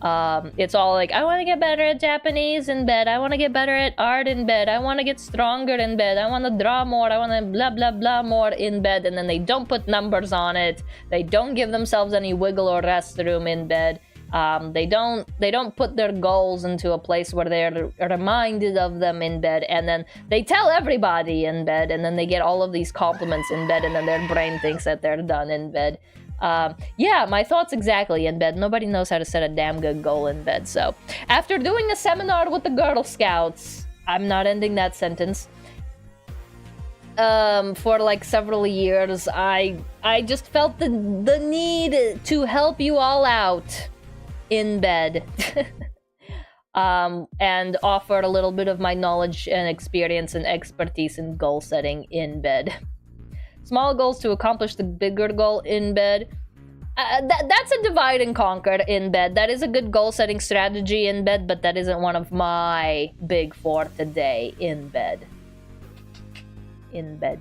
It's all like, I want to get better at Japanese in bed, I want to get better at art in bed, I want to get stronger in bed, I want to draw more, I want to blah blah blah more in bed, and then they don't put numbers on it, they don't give themselves any wiggle or rest room in bed, they don't put their goals into a place where they're reminded of them in bed, and then they tell everybody in bed, and then they get all of these compliments in bed, and then their brain thinks that they're done in bed. Yeah, my thoughts exactly in bed. Nobody knows how to set a damn good goal in bed. So after doing a seminar with the Girl Scouts, I'm not ending that sentence, for like several years, I just felt the need to help you all out in bed. and offer a little bit of my knowledge and experience and expertise in goal setting in bed. Small goals to accomplish the bigger goal in bed. That's a divide and conquer in bed. That is a good goal setting strategy in bed, but that isn't one of my big four today in bed. In bed.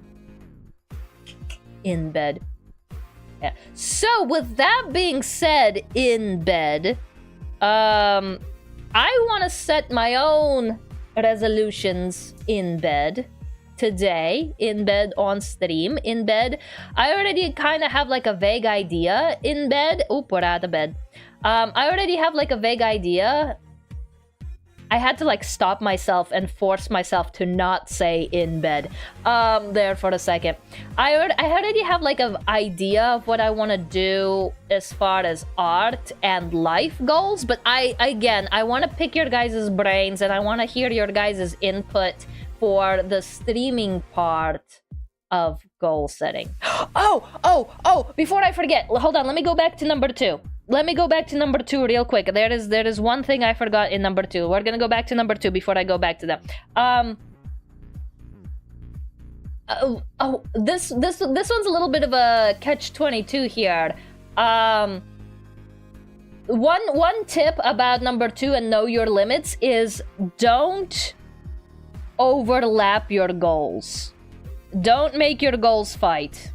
In bed. Yeah. So with that being said, in bed, I want to set my own resolutions in bed today, in bed on stream, in bed. I already kind of have like a vague idea in bed. Oop, we're out of bed. I already have like a vague idea. I had to like stop myself and force myself to not say in bed there for a second. I already have like an idea of what I want to do as far as art and life goals, but I want to pick your guys' brains and I want to hear your guys' input for the streaming part of goal setting. Oh, before I forget, hold on, let me go back to number 2. Let me go back to number 2 real quick. There is one thing I forgot in number 2. We're gonna go back to number 2 before I go back to that. This one's a little bit of a catch-22 here. One tip about number 2 and know your limits is don't overlap your goals. Don't make your goals fight.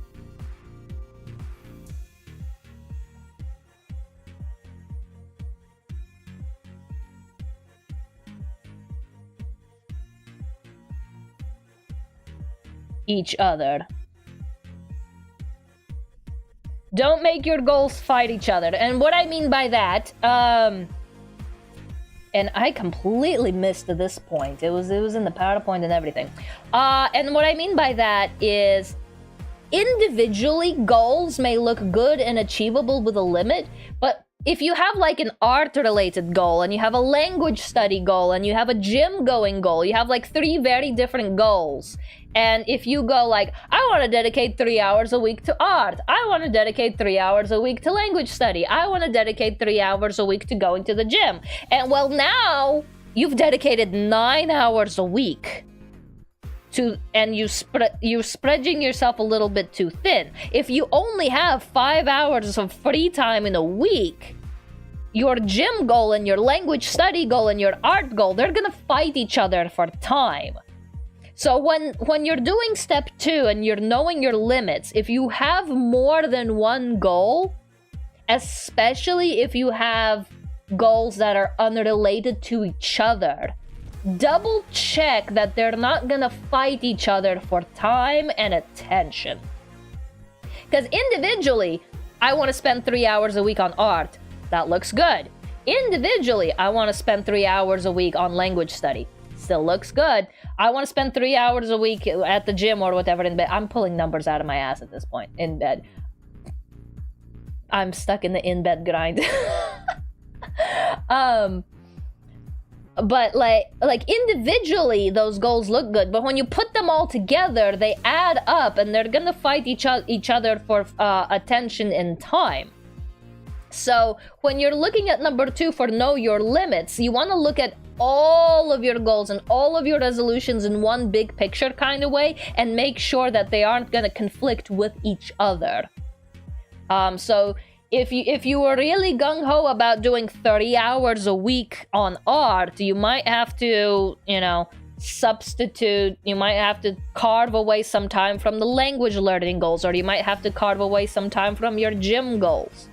Each other. Don't make your goals fight each other. And what I mean by that, and I completely missed this point. It was in the PowerPoint and everything. And what I mean by that is individually goals may look good and achievable with a limit, but if you have like an art-related goal and you have a language study goal and you have a gym-going goal, you have like 3 very different goals. And if you go like, I want to dedicate 3 hours a week to art. I want to dedicate 3 hours a week to language study. I want to dedicate 3 hours a week to going to the gym. And well, now you've dedicated 9 hours a week to, and you're spreading yourself a little bit too thin. If you only have 5 hours of free time in a week, your gym goal and your language study goal and your art goal, they're gonna fight each other for time. So when you're doing step 2 and you're knowing your limits, if you have more than one goal, especially if you have goals that are unrelated to each other, double check that they're not gonna fight each other for time and attention. Because individually, I want to spend 3 hours a week on art. That looks good. Individually, I want to spend 3 hours a week on language study. Still looks good. I want to spend 3 hours a week at the gym or whatever in bed. I'm pulling numbers out of my ass at this point in bed. I'm stuck in the in-bed grind. But like individually, those goals look good. But when you put them all together, they add up and they're gonna fight each other for attention and time. So when you're looking at number 2 for know your limits, you want to look at all of your goals and all of your resolutions in one big picture kind of way and make sure that they aren't going to conflict with each other. So if you were really gung-ho about doing 30 hours a week on art, you might have to, substitute, you might have to carve away some time from the language learning goals, or you might have to carve away some time from your gym goals.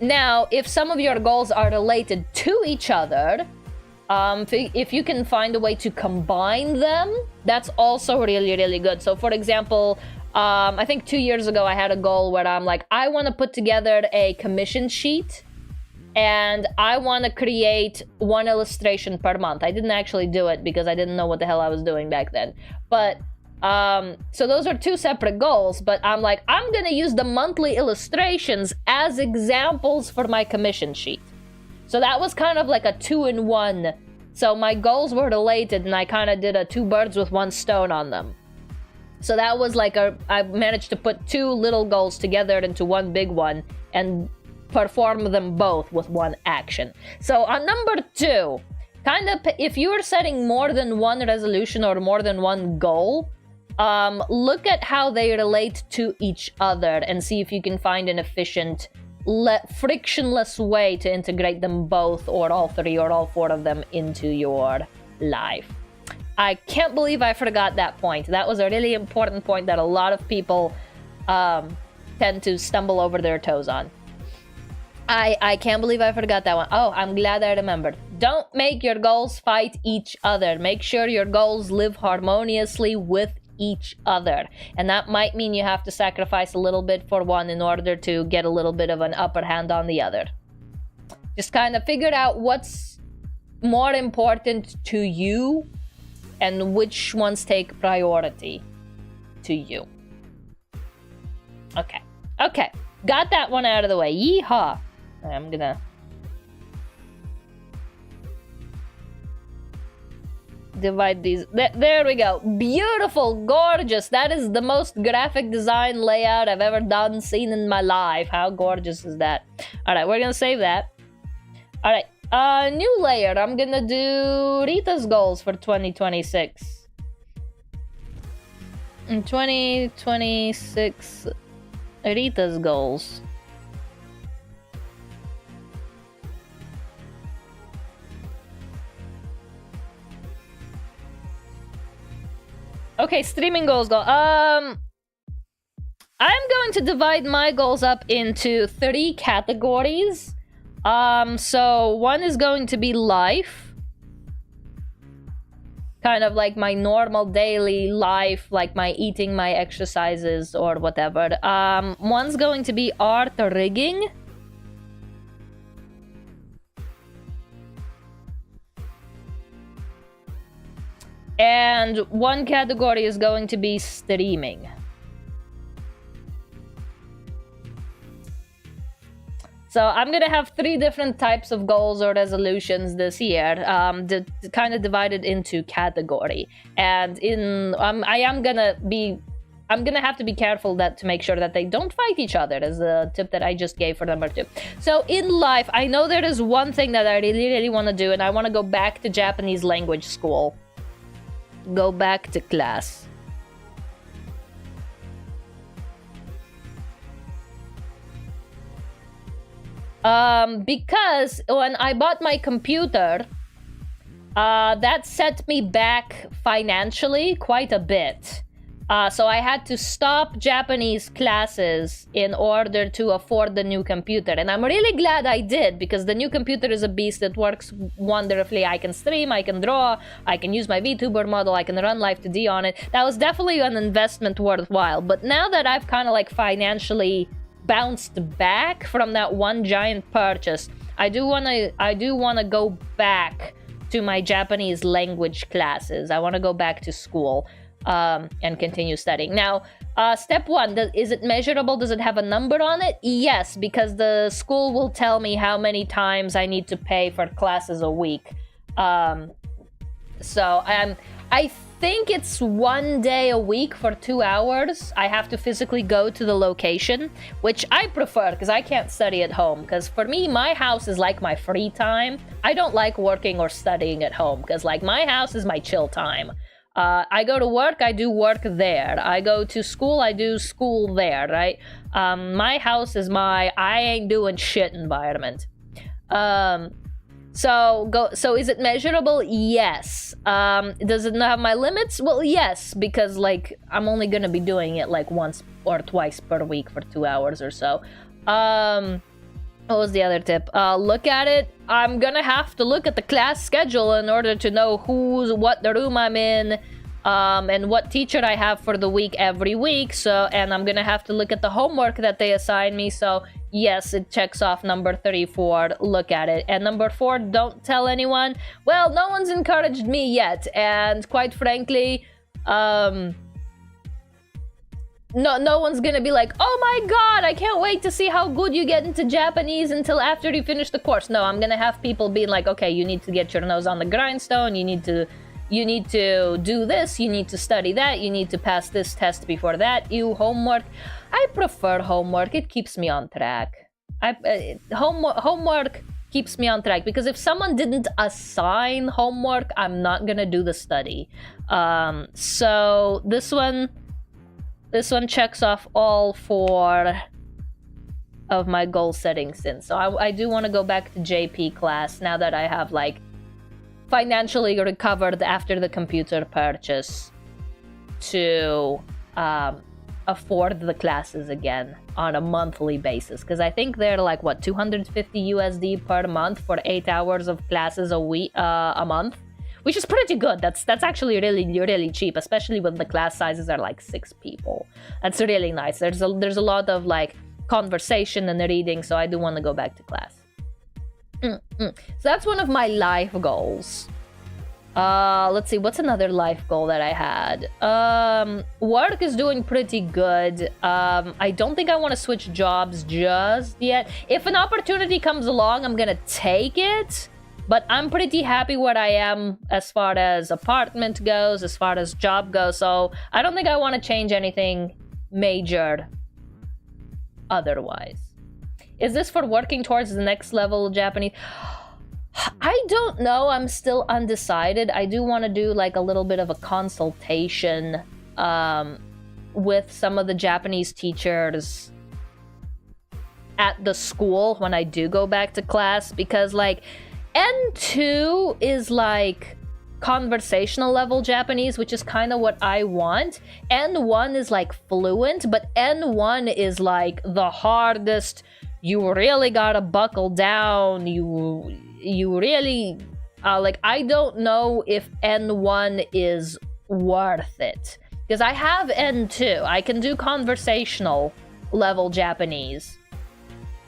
Now, if some of your goals are related to each other, if you can find a way to combine them, that's also really, really good. So for example, I think 2 years ago, I had a goal where I'm like, I want to put together a commission sheet and I want to create 1 illustration per month. I didn't actually do it because I didn't know what the hell I was doing back then. But so those are 2 separate goals, but I'm like, I'm going to use the monthly illustrations as examples for my commission sheet. So that was kind of like a 2-in-1. So my goals were related and I kind of did a 2 birds with 1 stone on them. So that was like I managed to put 2 little goals together into 1 big one and perform them both with 1 action. So on number 2, kind of, if you're setting more than one resolution or more than one goal, look at how they relate to each other and see if you can find an efficient, frictionless way to integrate them both, or all three, or all four of them into your life. I can't believe I forgot that point. That was a really important point that a lot of people tend to stumble over their toes on. I can't believe I forgot that one. Oh, I'm glad I remembered. Don't make your goals fight each other. Make sure your goals live harmoniously with each other. And that might mean you have to sacrifice a little bit for one in order to get a little bit of an upper hand on the other. Just kind of figure out what's more important to you and which ones take priority to you. Okay. Okay. Got that one out of the way. Yeehaw. I'm gonna... divide these. There we go. Beautiful. Gorgeous. That is the most graphic design layout I've ever seen in my life. How gorgeous is that? Alright, we're gonna save that. Alright. New layer. I'm gonna do Rita's goals for 2026. In 2026... Rita's goals. Okay, streaming goals go. I'm going to divide my goals up into 3 categories. So one is going to be life. Kind of like my normal daily life, like my eating, my exercises, or whatever. One's going to be art rigging. And one category is going to be streaming. So I'm gonna have 3 different types of goals or resolutions this year, kind of divided into category. And I'm gonna have to be careful to make sure that they don't fight each other, as the tip that I just gave for number 2. So in life, I know there is one thing that I really, really want to do, and I want to go back to Japanese language school. Go back to class. Because when I bought my computer, that set me back financially quite a bit. So I had to stop Japanese classes in order to afford the new computer. And I'm really glad I did, because the new computer is a beast that works wonderfully. I can stream, I can draw, I can use my VTuber model, I can run Live 2D on it. That was definitely an investment worthwhile. But now that I've kind of like financially bounced back from that one giant purchase, I do wanna go back to my Japanese language classes. I want to go back to school and continue studying. Now, step 1, is it measurable? Does it have a number on it? Yes, because the school will tell me how many times I need to pay for classes a week. So I think it's 1 day a week for 2 hours. I have to physically go to the location, which I prefer because I can't study at home. Because for me, my house is like my free time. I don't like working or studying at home because like my house is my chill time. I go to work, I do work there. I go to school, I do school there, right? My house is my I ain't doing shit environment. So is it measurable? Yes. Does it not have my limits? Well, yes, because like I'm only gonna be doing it like once or twice per week for 2 hours or so. What was the other tip? Look at it. I'm gonna have to look at the class schedule in order to know what the room I'm in, and what teacher I have for the week every week. So, and I'm gonna have to look at the homework that they assign me. So, yes, it checks off number 3 for look at it. And number 4, don't tell anyone. Well, no one's encouraged me yet, and quite frankly, no one's gonna be like, oh my god, I can't wait to see how good you get into Japanese until after you finish the course. No, I'm gonna have people being like, okay, you need to get your nose on the grindstone, you need to do this, you need to study that, you need to pass this test before that, homework. I prefer homework, it keeps me on track. Homework keeps me on track, because if someone didn't assign homework, I'm not gonna do the study. So this one checks off all 4 of my goal setting since. So I do want to go back to JP class now that I have like financially recovered after the computer purchase to afford the classes again on a monthly basis, because I think they're like what, 250 USD per month for 8 hours of classes a month, which is pretty good. That's actually really cheap, especially when the class sizes are like 6 people. That's really nice. There's a lot of like conversation and reading, so I do want to go back to class. So that's one of my life goals. Let's see, what's another life goal that I had? Work is doing pretty good. I don't think I want to switch jobs just yet. If an opportunity comes along, I'm gonna take it, but I'm pretty happy where I am as far as apartment goes, as far as job goes, so I don't think I want to change anything major otherwise. Is this for working towards the next level of Japanese? I don't know. I'm still undecided. I do want to do like a little bit of a consultation with some of the Japanese teachers at the school when I do go back to class, because like N2 is like conversational level Japanese, which is kind of what I want. N1 is like fluent, but N1 is like the hardest. You really gotta buckle down. You really like, I don't know if N1 is worth it, because I have N2. I can do conversational level Japanese.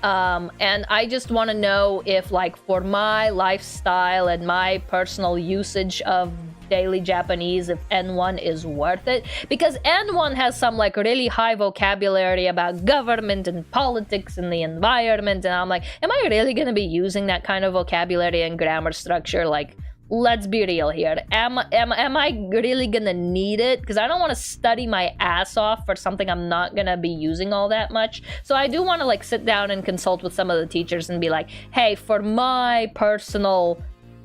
And I just want to know if, like, for my lifestyle and my personal usage of daily Japanese, if N1 is worth it. Because N1 has some, like, really high vocabulary about government and politics and the environment. And I'm like, am I really going to be using that kind of vocabulary and grammar structure? Like, let's be real here. Am I really gonna need it? Because I don't want to study my ass off for something I'm not gonna be using all that much. So I do want to like sit down and consult with some of the teachers and be like, hey, for my personal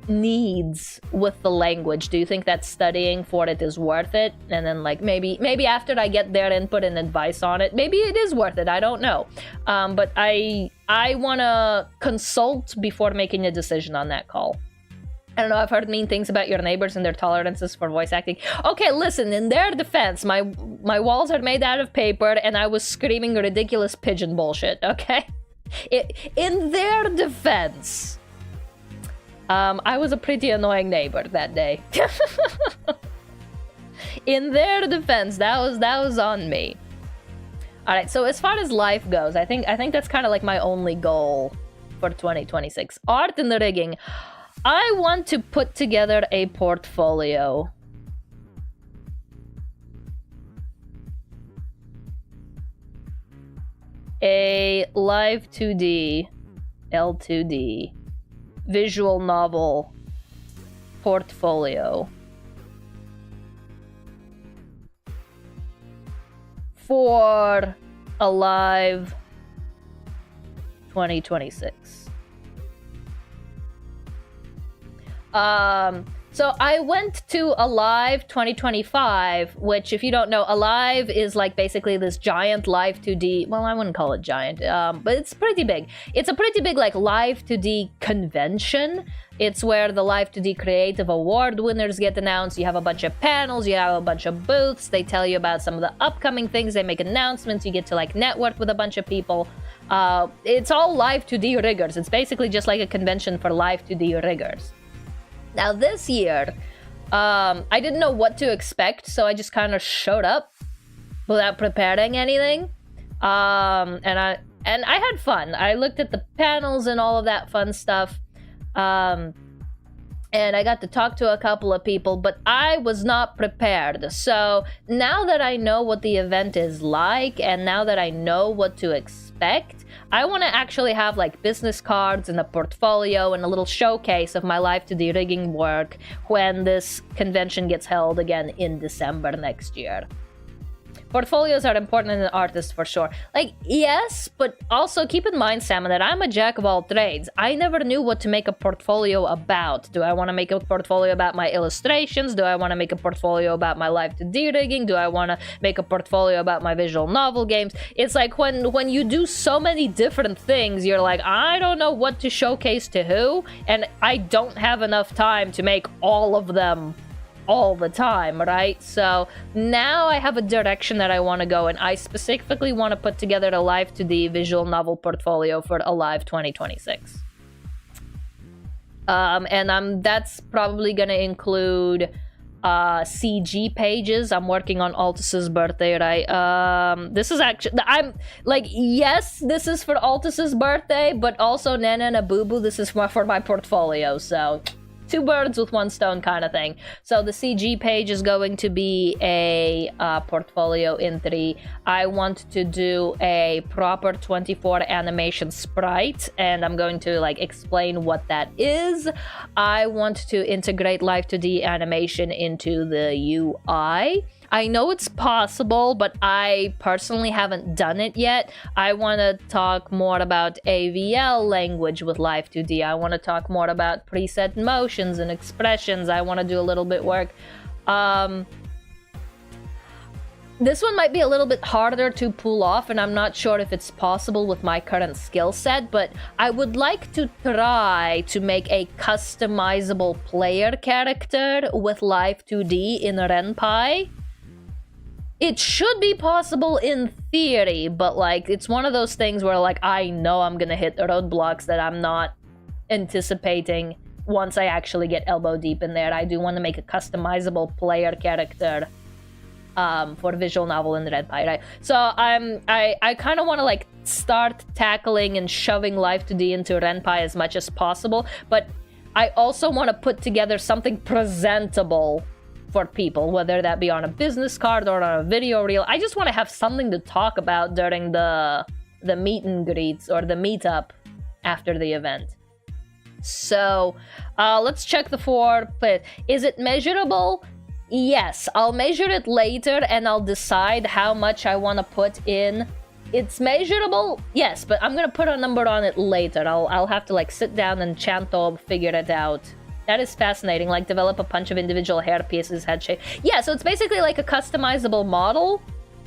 needs with the language, do you think that studying for it is worth it? And then like maybe after I get their input and advice on it, maybe it is worth it. I don't know. But I want to consult before making a decision on that call. I don't know, I've heard mean things about your neighbors and their tolerances for voice acting. Okay, listen, in their defense, my walls are made out of paper and I was screaming ridiculous pigeon bullshit, okay? In their defense, I was a pretty annoying neighbor that day. In their defense, that was on me. Alright, so as far as life goes, I think that's kind of like my only goal for 2026. Art and rigging. I want to put together a portfolio. A live 2D, L2D, visual novel portfolio for Alive 2026. So I went to Alive 2025, which, if you don't know, Alive is like basically this giant live 2D, well, I wouldn't call it giant, but it's pretty big. It's a pretty big like live 2D convention. It's where the live 2D creative award winners get announced. You have a bunch of panels, you have a bunch of booths, they tell you about some of the upcoming things, they make announcements, you get to like network with a bunch of people. It's all live 2D riggers. It's basically just like a convention for live 2D riggers. Now this year, I didn't know what to expect, so I just kind of showed up without preparing anything. And I had fun. I looked at the panels and all of that fun stuff. And I got to talk to a couple of people, but I was not prepared. So now that I know what the event is like, and now that I know what to expect, I want to actually have like business cards and a portfolio and a little showcase of my live 2D rigging work when this convention gets held again in December next year. Portfolios are important in an artist for sure. Like, yes, but also keep in mind, Sam, that I'm a jack of all trades. I never knew what to make a portfolio about. Do I want to make a portfolio about my illustrations? Do I want to make a portfolio about my live 2D rigging? Do I want to make a portfolio about my visual novel games? It's like when you do so many different things, you're like, I don't know what to showcase to who, and I don't have enough time to make all of them all the time, right? So now I have a direction that I want to go, and I specifically want to put together a live 2D visual novel portfolio for Alive 2026. And that's probably going to include CG pages. I'm working on Altus's birthday, right? This is actually, I'm like, yes, this is for Altus's birthday, but also Nana and a Boo Boo, this is for my portfolio, so two birds with one stone kind of thing. So the CG page is going to be a portfolio in 3. I want to do a proper 24 animation sprite, and I'm going to like explain what that is. I want to integrate live 2D animation into the UI. I know it's possible, but I personally haven't done it yet. I want to talk more about AVL language with Live 2D. I want to talk more about preset motions and expressions. I want to do a little bit work. This one might be a little bit harder to pull off, and I'm not sure if it's possible with my current skill set, but I would like to try to make a customizable player character with Live 2D in Ren'Py. It should be possible in theory, but like it's one of those things where like I know I'm gonna hit roadblocks that I'm not anticipating once I actually get elbow deep in there. I do want to make a customizable player character for visual novel in Ren'Py, right? So I kind of want to like start tackling and shoving Live 2D into Ren'Py as much as possible, but I also want to put together something presentable for people, whether that be on a business card or on a video reel. I just want to have something to talk about during the meet and greets or the meetup after the event. So let's check the 4. Is it measurable? Yes, I'll measure it later and I'll decide how much I want to put in. It's measurable, yes, but I'm gonna put a number on it later. I'll have to like sit down and Chanto figure it out. That is fascinating, like develop a bunch of individual hair pieces, head shape. Yeah, so it's basically like a customizable model,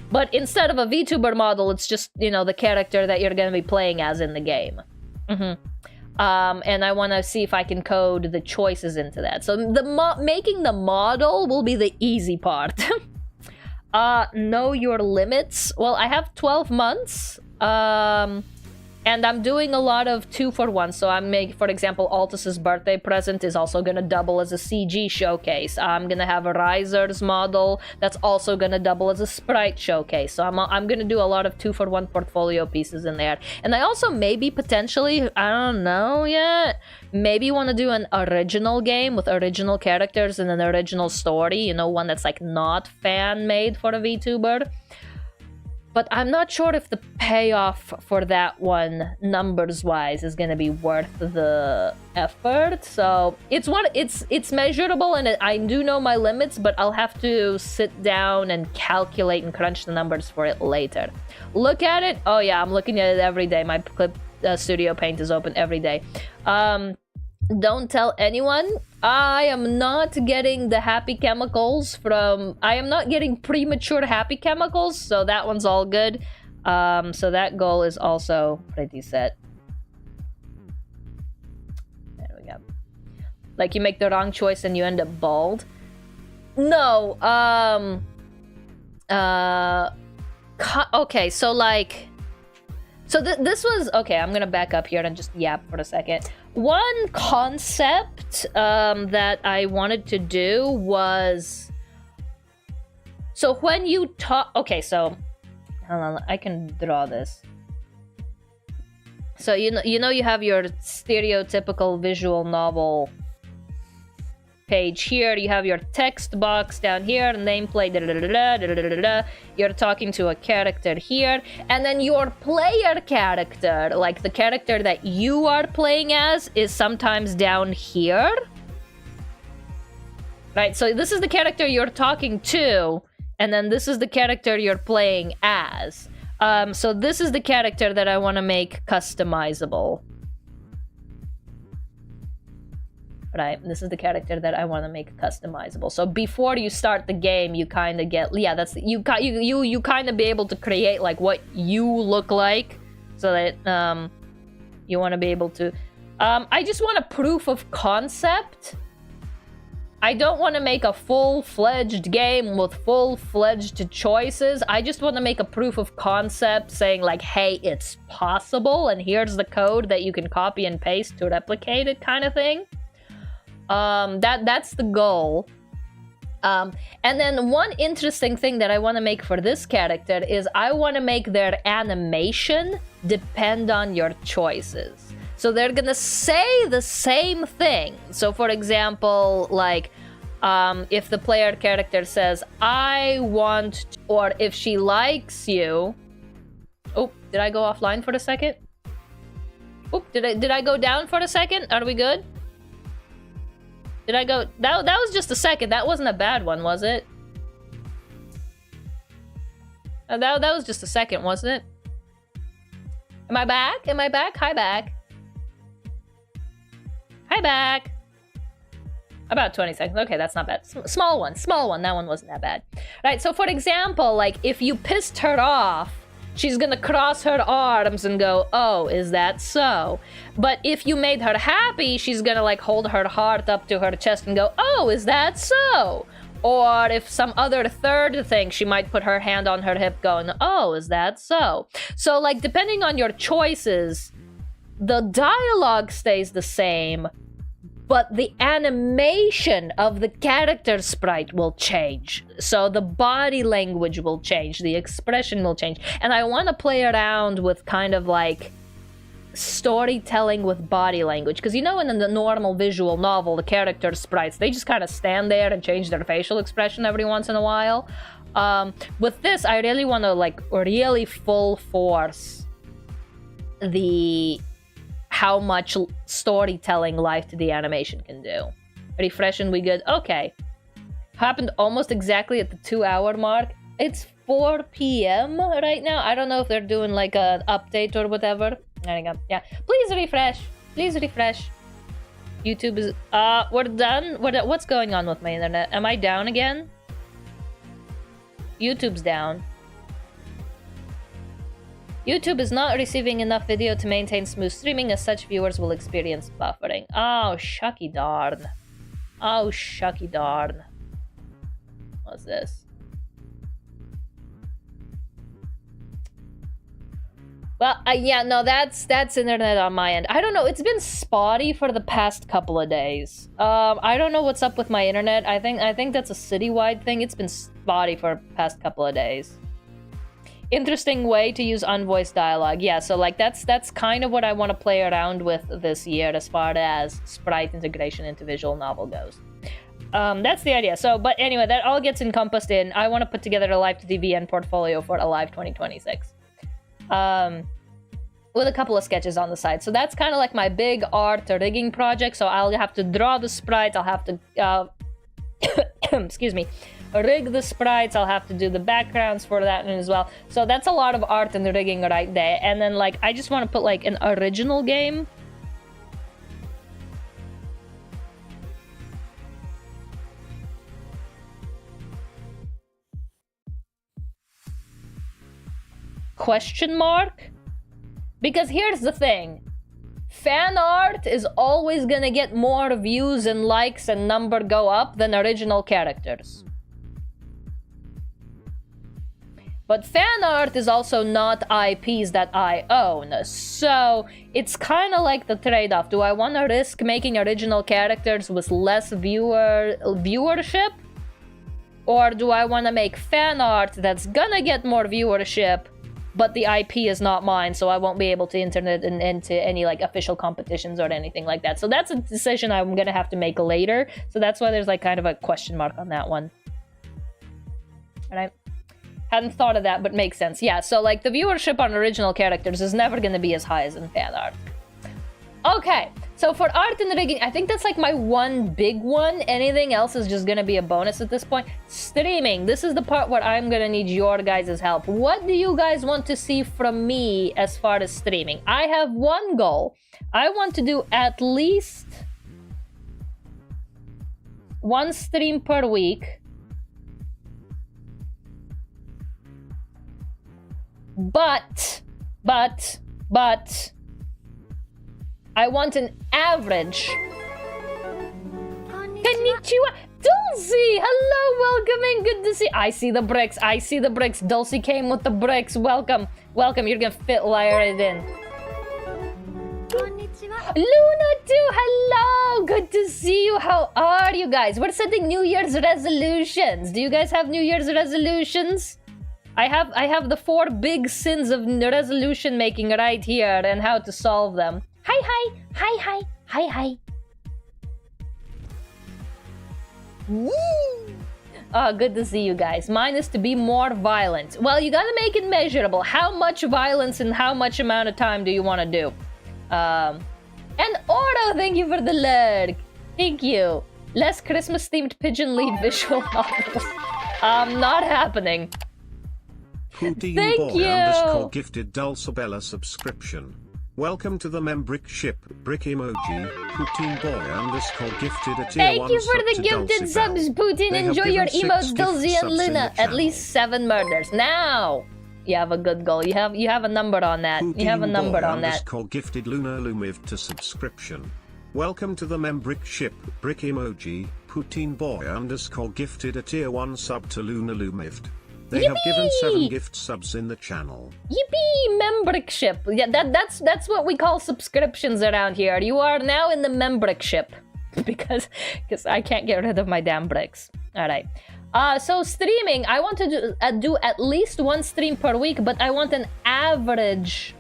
but instead of a VTuber model, it's just, you know, the character that you're gonna be playing as in the game. And I want to see if I can code the choices into that. So making the model will be the easy part. Know your limits. Well, I have 12 months. And I'm doing a lot of 2-for-1. So I'm making, for example, Altus's birthday present is also going to double as a CG showcase. I'm going to have a Riser's model that's also going to double as a sprite showcase. So I'm going to do a lot of 2-for-1 portfolio pieces in there. And I also maybe potentially, I don't know yet, maybe want to do an original game with original characters and an original story. You know, one that's like not fan-made for a VTuber. But I'm not sure if the payoff for that one, numbers-wise, is gonna be worth the effort. So it's measurable, and I do know my limits, but I'll have to sit down and calculate and crunch the numbers for it later. Look at it. Oh yeah, I'm looking at it every day. My Clip Studio Paint is open every day. Don't tell anyone. I am not getting the happy chemicals from... I am not getting premature happy chemicals, so that one's all good. So that goal is also pretty set. There we go. Like, you make the wrong choice and you end up bald. No, okay, so like... So this was... Okay, I'm gonna back up here and just yap for a second. One concept that I wanted to do was... So when you talk... Okay, so... Hold on, I can draw this. So you know you have your stereotypical visual novel page here. You have your text box down here, nameplate, you're talking to a character here, and then your player character, like the character that you are playing as, is sometimes down here. Right, so this is the character you're talking to, and then this is the character you're playing as. So this is the character that I want to make customizable. Right, this is the character that I want to make customizable. So before you start the game, you kind of get, yeah, that's you kind of be able to create like what you look like, so that you want to be able to. I just want a proof of concept. I don't want to make a full-fledged game with full-fledged choices. I just want to make a proof of concept saying like, hey, it's possible, and here's the code that you can copy and paste to replicate it, kind of thing. That's the goal. And then one interesting thing that I want to make for this character is I want to make their animation depend on your choices. So they're gonna say the same thing. So for example, like, if the player character says, I want, or if she likes you. Oh, did I go offline for a second? Oh, did I go down for a second? Are we good? Did I go? That was just a second. That wasn't a bad one, was it? That was just a second, wasn't it? Am I back? Am I back? Hi, back. Hi, back. About 20 seconds. Okay, that's not bad. Small one. That one wasn't that bad. Right, so for example, like, if you pissed her off, she's gonna cross her arms and go, oh, is that so? But if you made her happy, she's gonna like hold her heart up to her chest and go, oh, is that so? Or if some other third thing, she might put her hand on her hip going, oh, is that so? So like, depending on your choices, the dialogue stays the same, but the animation of the character sprite will change. So the body language will change, the expression will change. And I want to play around with kind of like storytelling with body language. Because you know, in the normal visual novel, the character sprites, they just kind of stand there and change their facial expression every once in a while. With this, I really want to like really full force how much storytelling life to the animation can do. Refresh and we good. Okay. Happened almost exactly at the 2-hour mark. It's 4 p.m. right now. I don't know if they're doing like an update or whatever. There you go. Yeah. Please refresh. Please refresh. YouTube is... we're done? What's going on with my internet? Am I down again? YouTube's down. YouTube is not receiving enough video to maintain smooth streaming, as such viewers will experience buffering. Oh, shucky darn. Oh, shucky darn. What's this? Well, yeah, no, that's internet on my end. I don't know, it's been spotty for the past couple of days. I don't know what's up with my internet. I think that's a citywide thing. It's been spotty for the past couple of days. Interesting way to use unvoiced dialogue. Yeah, so like that's kind of what I want to play around with this year as far as sprite integration into visual novel goes. That's the idea. So, but anyway, that all gets encompassed in, I want to put together a live to DVN portfolio for Alive 2026. With a couple of sketches on the side. So that's kind of like my big art rigging project. So I'll have to draw the sprites. I'll have to, excuse me, rig the sprites. I'll have to do the backgrounds for that as well. So that's a lot of art and rigging right there. And then like, I just want to put like an original game. Question mark? Because here's the thing. Fan art is always gonna get more views and likes and number go up than original characters. But fan art is also not IPs that I own, so it's kind of like the trade-off. Do I want to risk making original characters with less viewership? Or do I want to make fan art that's gonna get more viewership, but the IP is not mine, so I won't be able to enter it into any like official competitions or anything like that. So that's a decision I'm gonna have to make later. So that's why there's like kind of a question mark on that one. Alright. Hadn't thought of that, but makes sense. Yeah, so like the viewership on original characters is never gonna be as high as in fan art. Okay, So for art and rigging, I think that's like my one big one. Anything else is just gonna be a bonus at this point. Streaming, this is the part where I'm gonna need your guys' help. What do you guys want to see from me as far as streaming? I have one goal. I want to do at least one stream per week. But I want an average. Konnichiwa! Dulcie! Hello, welcome and good to see. I see the bricks. I see the bricks. Dulcie came with the bricks. Welcome. Welcome. You're gonna fit right in. Luna too! Hello! Good to see you. How are you guys? We're setting New Year's resolutions. Do you guys have New Year's resolutions? I have the 4 big sins of resolution making right here and how to solve them. Hi. Woo! Oh, good to see you guys. Mine is to be more violent. Well, you gotta make it measurable. How much violence and how much amount of time do you want to do? And Oro, thank you for the lurk. Thank you. Less Christmas-themed pigeon lead visual novels. Not happening. Thank you. Gifted Dulcibella subscription. Welcome to the membrick ship. Brick emoji. Poutine boy _ gifted a tier Thank 1 you for sub the to gifted subs, Putin. They Enjoy your given 6 emotes, Dulcie gift and subs in Luna. the At least 7 murders. Now you have a good goal. You have a number on that. Poutine You have a number boy on that. _ gifted Luna Lumiv to subscription. Welcome to the membrick ship. Brick emoji. Poutine boy _ gifted a tier 1 sub to Luna Lumived. They have given 7 gift subs in the channel. Yippee! Membrickship. Yeah, that's what we call subscriptions around here. You are now in the membrickship. because I can't get rid of my damn bricks. Alright. So streaming, I want to do at least 1 stream per week, but I want an average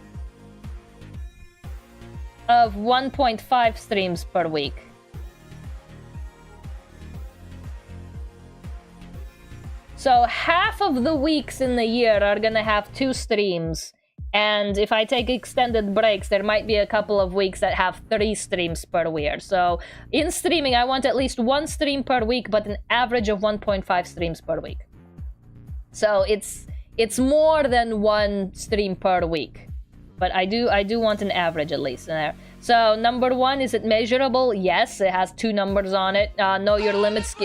of 1.5 streams per week. So half of the weeks in the year are gonna have 2 streams. And if I take extended breaks, there might be a couple of weeks that have 3 streams per week. So in streaming, I want at least 1 stream per week, but an average of 1.5 streams per week. So it's more than 1 stream per week. But I do want an average at least in there. So number 1, is it measurable? Yes, it has 2 numbers on it. Know your limits.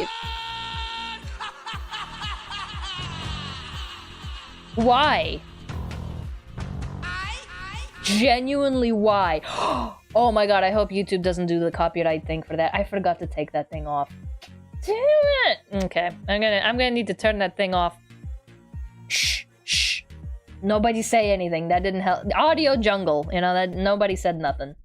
Why? Genuinely, why? Oh my god, I hope YouTube doesn't do the copyright thing for that. I forgot to take that thing off. Damn it! Okay, I'm gonna need to turn that thing off. Shh. Nobody say anything. That didn't help. Audio jungle, you know, that nobody said nothing.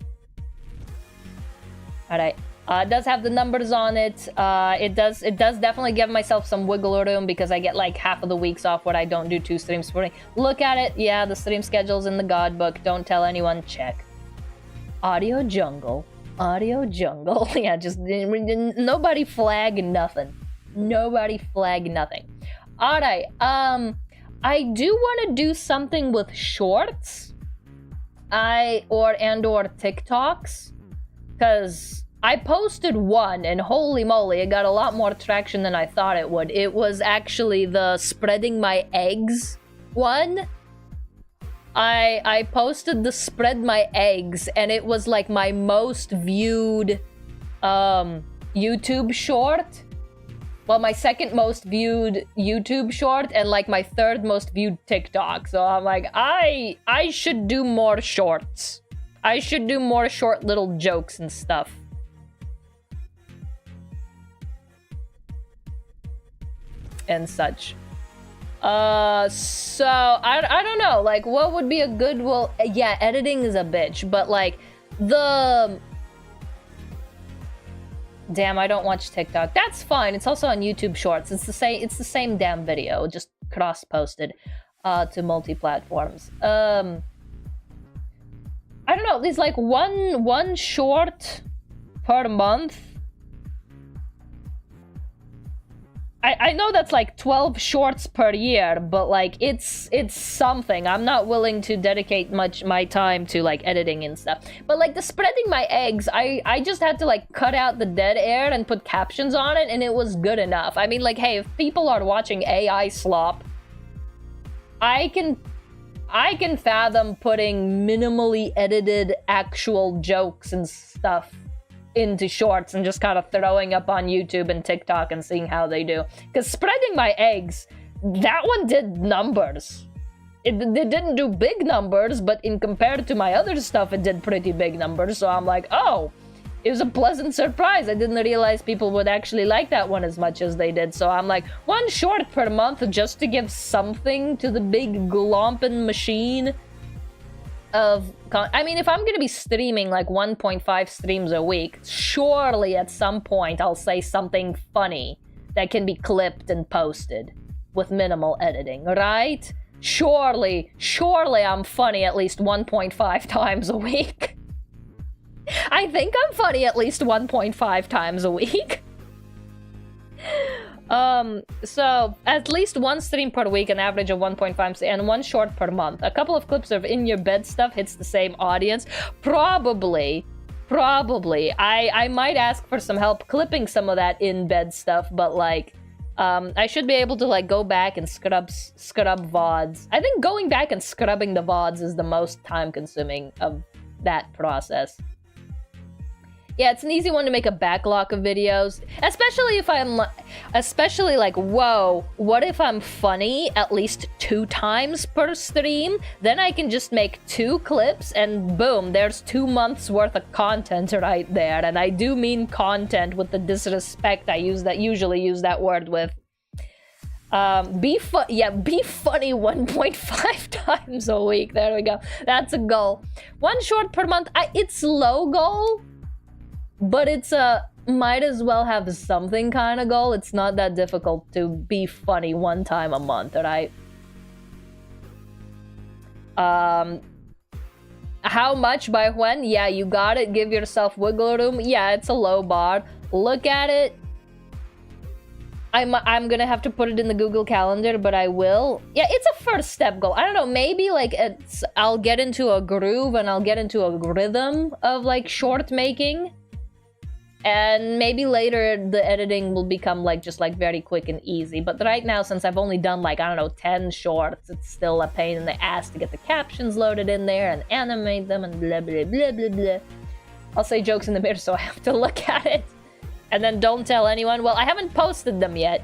Alright. It does have the numbers on it. It does definitely give myself some wiggle room because I get like half of the weeks off where I don't do 2 streams per week. Look at it. Yeah, the stream schedule's in the God book. Don't tell anyone. Check. Audio jungle. Yeah, just nobody flag nothing. Nobody flag nothing. Alright. I do want to do something with shorts. Or TikToks. Because I posted 1 and holy moly, it got a lot more traction than I thought it would. It was actually the spreading my eggs one. I posted the spread my eggs and it was like my most viewed YouTube short. Well, my 2nd most viewed YouTube short and like my 3rd most viewed TikTok. So I'm like, I should do more shorts. I should do more short little jokes and stuff. And such. So I don't know, like what would be a good, well, yeah, editing is a bitch, but like damn, I don't watch TikTok. That's fine. It's also on YouTube Shorts. It's the same damn video, just cross-posted to multi-platforms. I don't know, there's like one short per month. I know that's like 12 shorts per year, but like it's something. I'm not willing to dedicate much my time to like editing and stuff. But like the spreading my eggs, I just had to like cut out the dead air and put captions on it, and it was good enough. I mean, like, hey, if people are watching AI slop, I can fathom putting minimally edited actual jokes and stuff into shorts and just kind of throwing up on YouTube and TikTok and seeing how they do. Because spreading my eggs, that one did numbers. It didn't do big numbers, but in compared to my other stuff, it did pretty big numbers. So I'm like, oh, it was a pleasant surprise. I didn't realize people would actually like that one as much as they did. So I'm like, 1 short per month just to give something to the big glomping machine of I mean, if I'm gonna be streaming like 1.5 streams a week, surely at some point I'll say something funny that can be clipped and posted with minimal editing, right? Surely I'm funny at least 1.5 times a week. I think I'm funny at least 1.5 times a week. So at least 1 stream per week, an average of 1.5, and 1 short per month. A couple of clips of in your bed stuff hits the same audience. Probably. I might ask for some help clipping some of that in bed stuff, but like, I should be able to like go back and scrub VODs. I think going back and scrubbing the VODs is the most time consuming of that process. Yeah, it's an easy one to make a backlog of videos, especially if especially like, whoa, what if I'm funny at least 2 times per stream? Then I can just make 2 clips and boom, there's 2 months worth of content right there. And I do mean content with the disrespect I usually use that word with. Be funny 1.5 times a week. There we go. That's a goal. 1 short per month. It's low goal. But it's might as well have something kind of goal. It's not that difficult to be funny 1 time a month, right? How much by when? Yeah, you got it. Give yourself wiggle room. Yeah, it's a low bar. Look at it. I'm gonna have to put it in the Google Calendar, but I will. Yeah, it's a first step goal. I don't know, maybe like I'll get into a groove and I'll get into a rhythm of like short making. And maybe later the editing will become like just like very quick and easy. But right now, since I've only done like, I don't know, 10 shorts, it's still a pain in the ass to get the captions loaded in there and animate them and blah, blah, blah, blah, blah. I'll say jokes in the mirror, so I have to look at it. And then don't tell anyone. Well, I haven't posted them yet.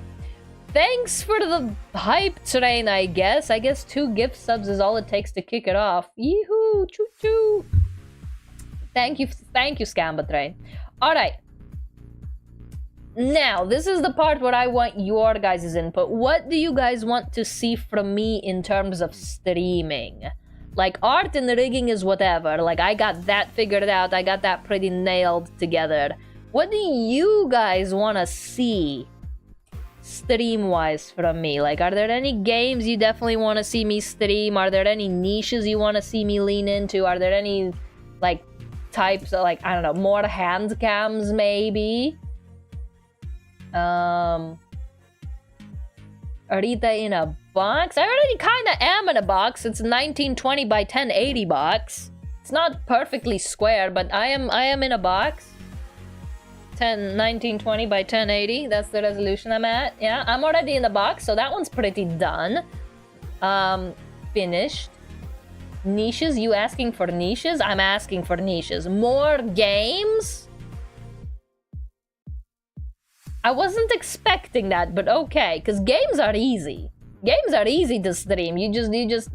Thanks for the hype train, I guess. I guess 2 gift subs is all it takes to kick it off. Yee-hoo, choo-choo. Thank you, Scamba Train. All right. Now, this is the part where I want your guys' input. What do you guys want to see from me in terms of streaming? Like, art and rigging is whatever. Like, I got that figured out. I got that pretty nailed together. What do you guys want to see stream-wise from me? Like, are there any games you definitely want to see me stream? Are there any niches you want to see me lean into? Are there any, like, types of, like, I don't know, more hand cams, maybe? Rita in a box? I already kind of am in a box. It's a 1920 by 1080 box. It's not perfectly square, but I am in a box. 1920 by 1080. That's the resolution I'm at. Yeah, I'm already in the box, so that one's pretty done. Finished. Niches? You asking for niches? I'm asking for niches. More games? I wasn't expecting that, but okay, because games are easy. Games are easy to stream. You just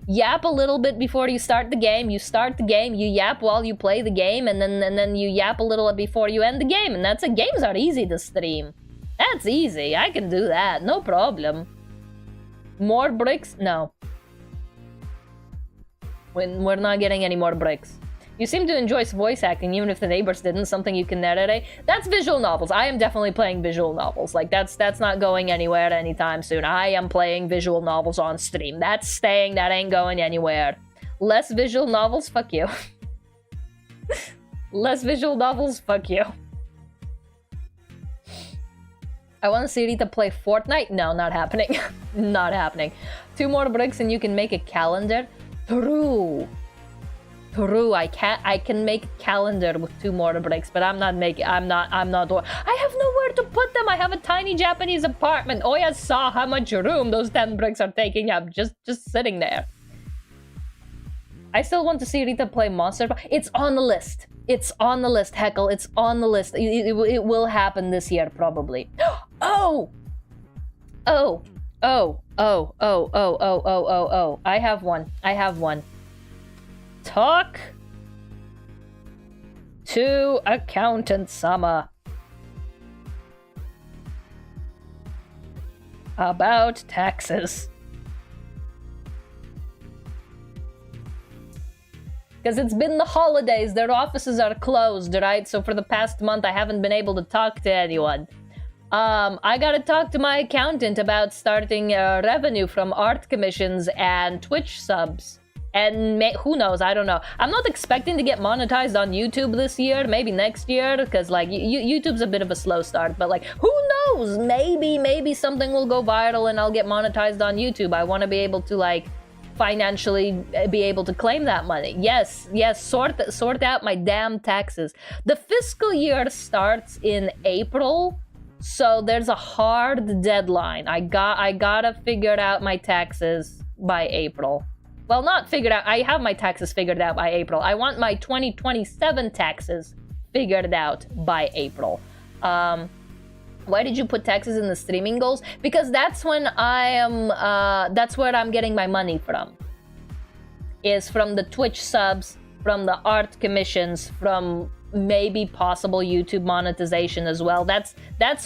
yap a little bit before you start the game. You start the game, you yap while you play the game, and then you yap a little before you end the game, and that's it. Games are easy to stream. That's easy. I can do that. No problem. More bricks? No. We're not getting any more bricks. You seem to enjoy voice acting, even if the neighbors didn't. Something you can narrate. That's visual novels. I am definitely playing visual novels. Like, that's not going anywhere anytime soon. I am playing visual novels on stream. That's staying. That ain't going anywhere. Less visual novels? Fuck you. Less visual novels? Fuck you. I want to see Rita play Fortnite. No, not happening. Not happening. 2 more bricks and you can make a calendar. True. I can make a calendar with 2 more bricks, but I'm not. I have nowhere to put them. I have a tiny Japanese apartment. Oya saw how much room those 10 bricks are taking up, just sitting there. I still want to see Rita play Monster. It's on the list. It's on the list, Heckle. It's on the list. It will happen this year, probably. Oh! I have one. Talk to Accountant Sama about taxes. Because it's been the holidays, their offices are closed, right? So for the past month, I haven't been able to talk to anyone. I gotta talk to my accountant about starting revenue from art commissions and Twitch subs. And who knows, I don't know. I'm not expecting to get monetized on YouTube this year, maybe next year, because like YouTube's a bit of a slow start, but like, who knows? Maybe something will go viral and I'll get monetized on YouTube. I want to be able to like financially be able to claim that money. Yes, sort out my damn taxes. The fiscal year starts in April, so there's a hard deadline. I gotta figure out my taxes by April. Well, not figured out. I have my taxes figured out by April. I want my 2027 taxes figured out by April. Why did you put taxes in the streaming goals? Because that's when that's where I'm getting my money from. Is from the Twitch subs, from the art commissions, from maybe possible YouTube monetization as well. That's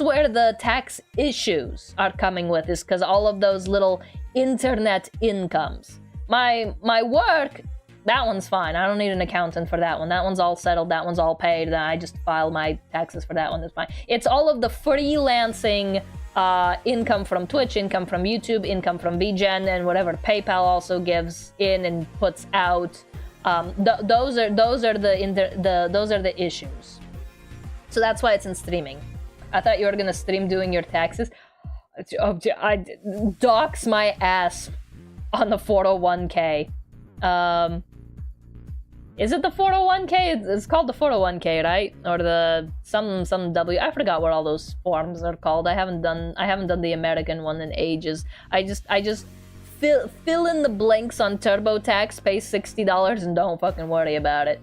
where the tax issues are coming with, is because all of those little internet incomes. My work, that one's fine. I don't need an accountant for that one. That one's all settled. That one's all paid. Then I just file my taxes for that one. That's fine. It's all of the freelancing income from Twitch, income from YouTube, income from VGen, and whatever PayPal also gives in and puts out. Those are the issues. So that's why it's in streaming. I thought you were gonna stream doing your taxes. I dox my ass on the 401k. Is it the 401k? It's called the 401k, right? Or the some W. I forgot what all those forms are called. I haven't done the American one in ages. I just fill in the blanks on TurboTax, pay $60, and don't fucking worry about it.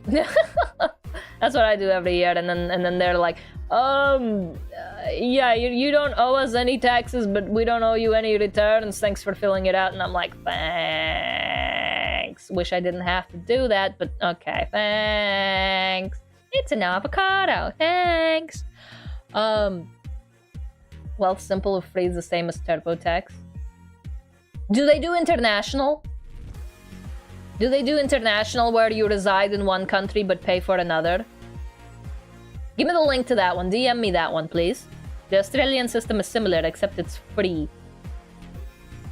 That's what I do every year, and then they're like, yeah, you don't owe us any taxes, but we don't owe you any returns. Thanks for filling it out. And I'm like, thanks. Wish I didn't have to do that, but okay, thanks. It's an avocado. Thanks. Well, simple free is the same as TurboTax. Do they do international? Do they do international where you reside in one country but pay for another? Give me the link to that one. DM me that one, please. The Australian system is similar, except it's free.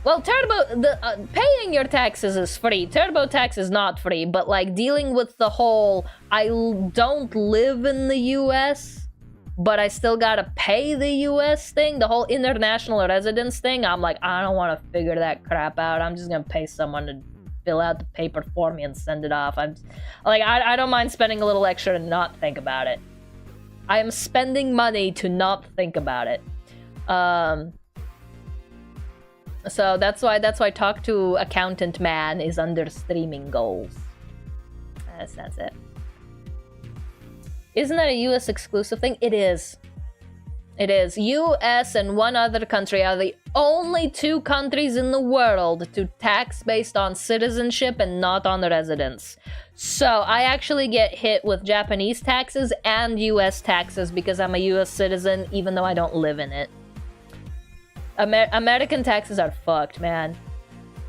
Well, paying your taxes is free. TurboTax is not free, but like dealing with the whole, I don't live in the US, but I still gotta pay the US thing, the whole international residence thing, I'm like, I don't want to figure that crap out. I'm just gonna pay someone to fill out the paper for me and send it off. I don't mind spending a little extra and not think about it. I am spending money to not think about it. So that's why Talk to Accountant Man is under streaming goals. That's it. Isn't that a US exclusive thing? It is. It is. US and one other country are the only 2 countries in the world to tax based on citizenship and not on residence. So I actually get hit with Japanese taxes and US taxes because I'm a US citizen, even though I don't live in it. American taxes are fucked, man.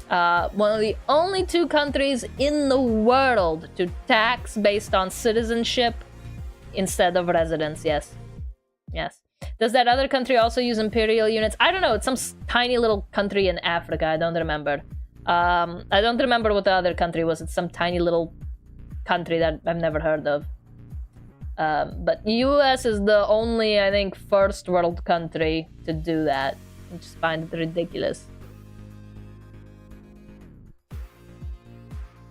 One of the only 2 countries in the world to tax based on citizenship instead of residence, yes. Yes. Does that other country also use imperial units? I don't know. It's some tiny little country in Africa. I don't remember. I don't remember what the other country was. It's some tiny little country that I've never heard of. But US is the only, I think, first world country to do that. I just find it ridiculous.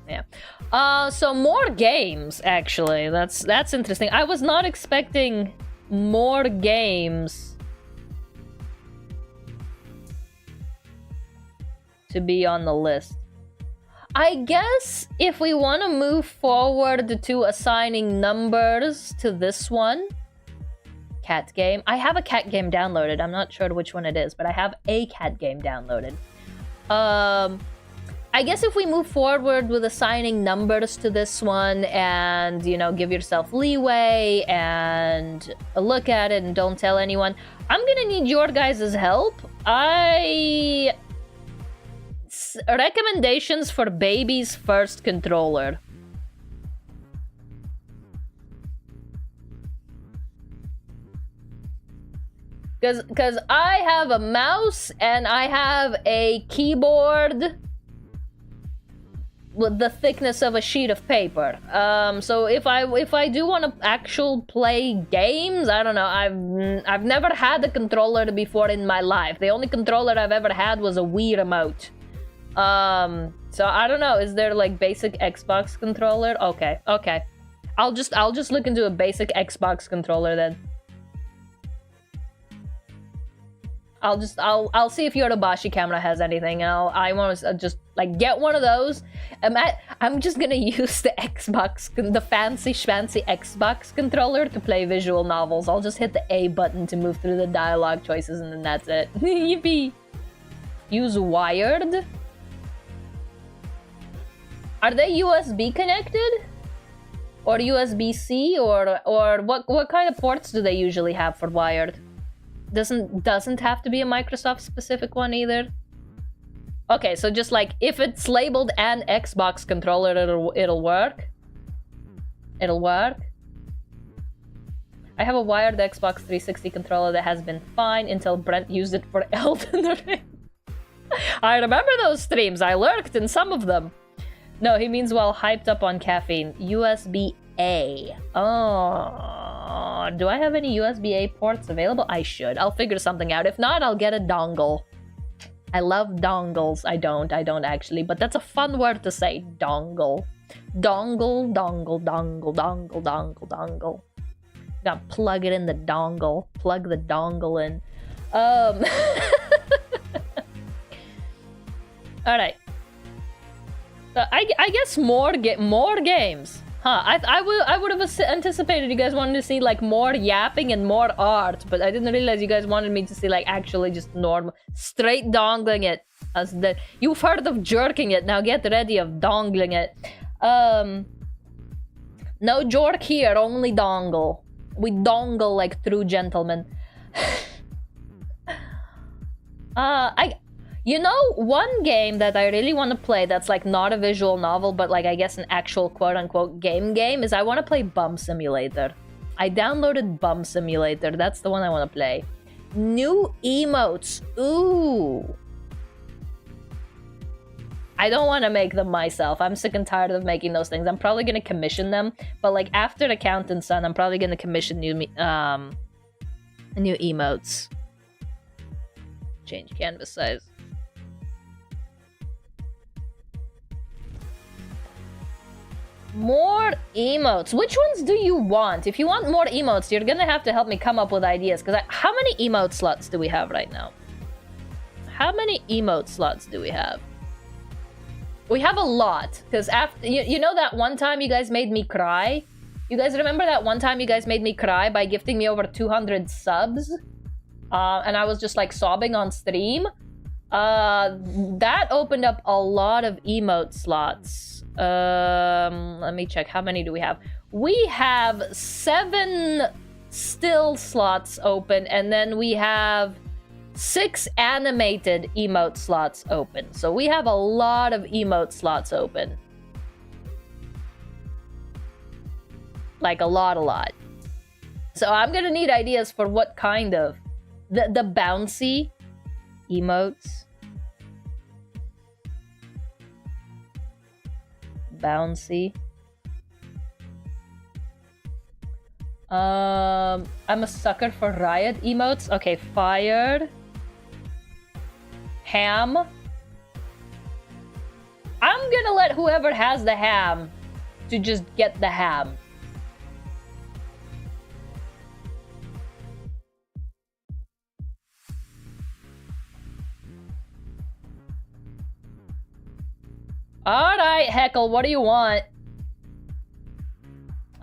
Yeah. So more games, actually. That's interesting. I was not expecting more games to be on the list. I guess if we want to move forward to assigning numbers to this one, cat game. I have a cat game downloaded. I'm not sure which one it is, but I have a cat game downloaded. I guess if we move forward with assigning numbers to this one and, you know, give yourself leeway and look at it and don't tell anyone, I'm gonna need your guys' help. Recommendations for baby's first controller. Because I have a mouse and I have a keyboard with the thickness of a sheet of paper. So if I do want to actually play games, I don't know. I've never had a controller before in my life. The only controller I've ever had was a Wii remote. So I don't know. Is there like basic Xbox controller? Okay. I'll just look into a basic Xbox controller then. I'll see if Yodobashi camera has anything, and I want to just like get one of those. I'm just gonna use the the fancy schmancy Xbox controller to play visual novels. I'll just hit the A button to move through the dialogue choices, and then that's it. Yippee! Use wired. Are they USB connected? Or USB-C? Or what kind of ports do they usually have for wired? Doesn't have to be a Microsoft specific one either. Okay, so just like if it's labeled an Xbox controller, it'll work. It'll work. I have a wired Xbox 360 controller that has been fine until Brent used it for Elden Ring. I remember those streams. I lurked in some of them. No, he means while hyped up on caffeine. USB-A. Oh, do I have any USB-A ports available? I should. I'll figure something out. If not, I'll get a dongle. I love dongles. I don't actually, but that's a fun word to say. Dongle. Dongle, dongle, dongle, dongle, dongle, dongle. Gotta plug it in the dongle. Plug the dongle in. Alright. I guess more games. Huh, I would have anticipated you guys wanted to see like more yapping and more art, but I didn't realize you guys wanted me to see like actually just normal, straight dongling it. You've heard of jerking it, now get ready of dongling it. No jork here, only dongle. We dongle like true gentlemen. You know, one game that I really want to play that's like not a visual novel, but like I guess an actual quote-unquote game is I want to play Bum Simulator. I downloaded Bum Simulator. That's the one I want to play. New emotes. Ooh. I don't want to make them myself. I'm sick and tired of making those things. I'm probably going to commission them. But like after Accountant's Son, I'm probably going to commission new emotes. Change canvas size. More emotes. Which ones do you want? If you want more emotes, you're gonna have to help me come up with ideas. Because how many emote slots do we have right now? How many emote slots do we have? We have a lot. Because after you know that one time you guys made me cry? You guys remember that one time you guys made me cry by gifting me over 200 subs? And I was just like sobbing on stream? That opened up a lot of emote slots. Let me check. How many do we have? We have 7 still slots open, and then we have 6 animated emote slots open. So we have a lot of emote slots open. Like a lot. So I'm gonna need ideas for what kind of the bouncy emotes. Bouncy. I'm a sucker for riot emotes. Okay, fired. Ham. I'm gonna let whoever has the ham to just get the ham. Alright, Heckle, what do you want?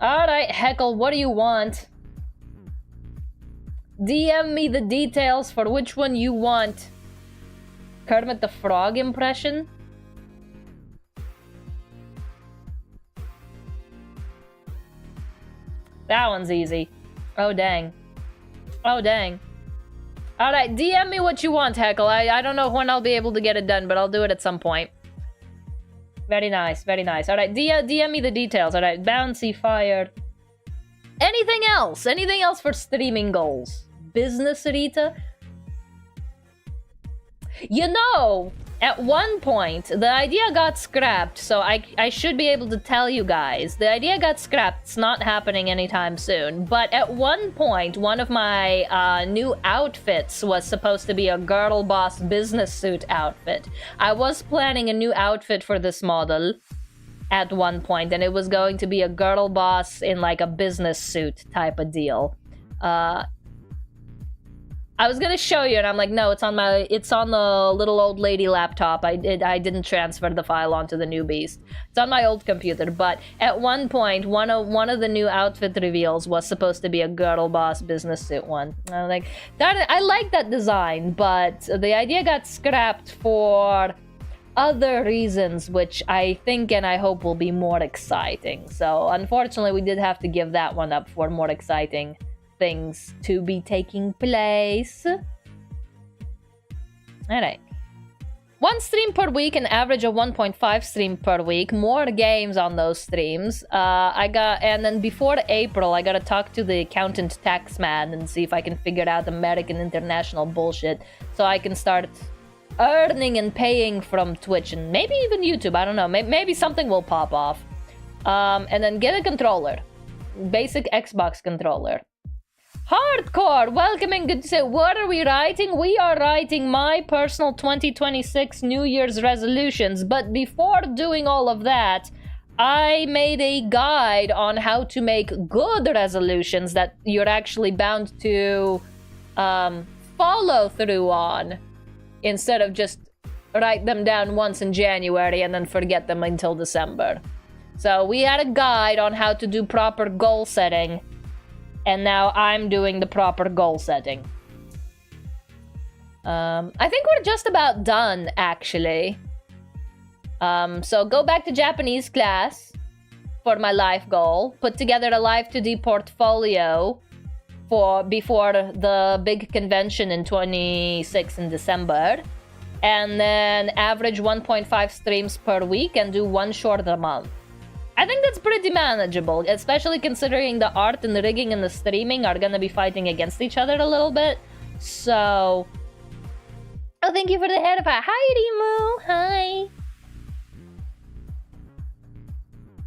Alright, Heckle, what do you want? DM me the details for which one you want. Kermit the Frog impression? That one's easy. Oh, dang. Oh, dang. Alright, DM me what you want, Heckle. I don't know when I'll be able to get it done, but I'll do it at some point. Very nice, very nice. Alright, DM me the details. Alright, bouncy, fired. Anything else? Anything else for streaming goals? Business, Rita? You know, at one point, the idea got scrapped, so I should be able to tell you guys. The idea got scrapped. It's not happening anytime soon. But at one point, one of my new outfits was supposed to be a girl boss business suit outfit. I was planning a new outfit for this model at one point, and it was going to be a girl boss in like a business suit type of deal. I was gonna show you, and I'm like, no, it's on the little old lady laptop. I didn't transfer the file onto the new beast. It's on my old computer. But at one point, one of the new outfit reveals was supposed to be a girl boss business suit one. And I'm like, that I like that design, but the idea got scrapped for other reasons, which I think and I hope will be more exciting. So unfortunately, we did have to give that one up for more exciting things to be taking place. Alright. 1 stream per week, an average of 1.5 stream per week. More games on those streams. And then before April, I gotta talk to the accountant tax man and see if I can figure out American international bullshit so I can start earning and paying from Twitch and maybe even YouTube. I don't know. Maybe something will pop off. And then get a controller. Basic Xbox controller. Hardcore, welcome and good to say, what are we writing? We are writing my personal 2026 New Year's resolutions, but before doing all of that, I made a guide on how to make good resolutions that you're actually bound to follow through on, instead of just write them down once in January and then forget them until December. So we had a guide on how to do proper goal setting, and now I'm doing the proper goal setting. I think we're just about done, actually. So go back to Japanese class for my life goal. Put together a Live 2D portfolio before the big convention in 26 in December. And then average 1.5 streams per week and do 1 short a month. I think that's pretty manageable, especially considering the art and the rigging and the streaming are gonna be fighting against each other a little bit. So, oh, thank you for the head five. Hi, Rimu. Hi.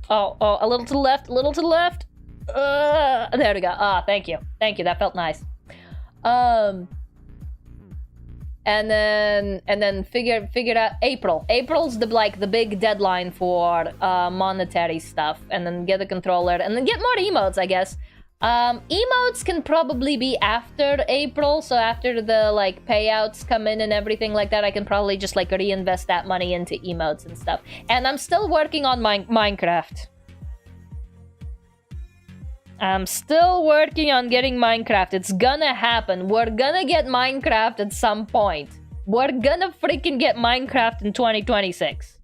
Oh, a little to the left, a little to the left. There we go. Thank you. Thank you. That felt nice. And then figure out April. April's the big deadline for monetary stuff, and then get a controller, and then get more emotes, I guess. Emotes can probably be after April, so after the payouts come in and everything like that, I can probably just reinvest that money into emotes and stuff. And I'm still working on Minecraft. I'm still working on getting Minecraft. It's gonna happen. We're gonna get Minecraft at some point. We're gonna freaking get Minecraft in 2026.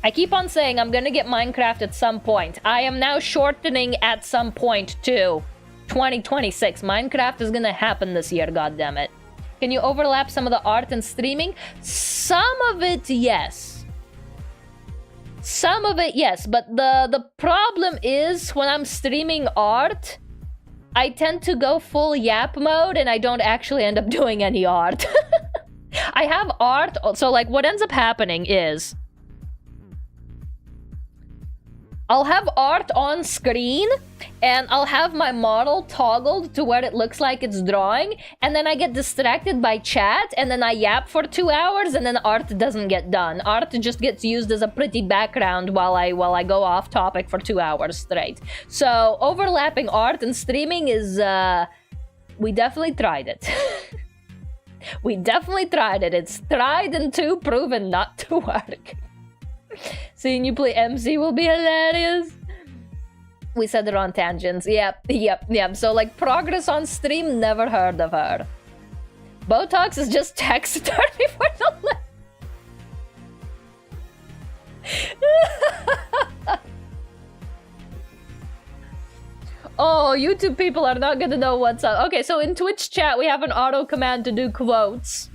I keep on saying I'm gonna get Minecraft at some point. I am now shortening at some point to 2026. Minecraft is gonna happen this year, goddammit. Can you overlap some of the art and streaming? Some of it, yes. Some of it, yes, but the problem is when I'm streaming art, I tend to go full yap mode and I don't actually end up doing any art. I have art, so what ends up happening is I'll have art on screen and I'll have my model toggled to where it looks like it's drawing, and then I get distracted by chat, and then I yap for 2 hours, and then art doesn't get done. Art just gets used as a pretty background while I go off topic for 2 hours straight. So overlapping art and streaming is we definitely tried it. We definitely tried it. It's tried and proven not to work. Seeing you play MC will be hilarious. We said it on tangents. Yep. So, like, progress on stream, never heard of her. Botox is just taxidermy for the Oh, YouTube people are not gonna know what's up. Okay, so in Twitch chat, we have an auto command to do quotes.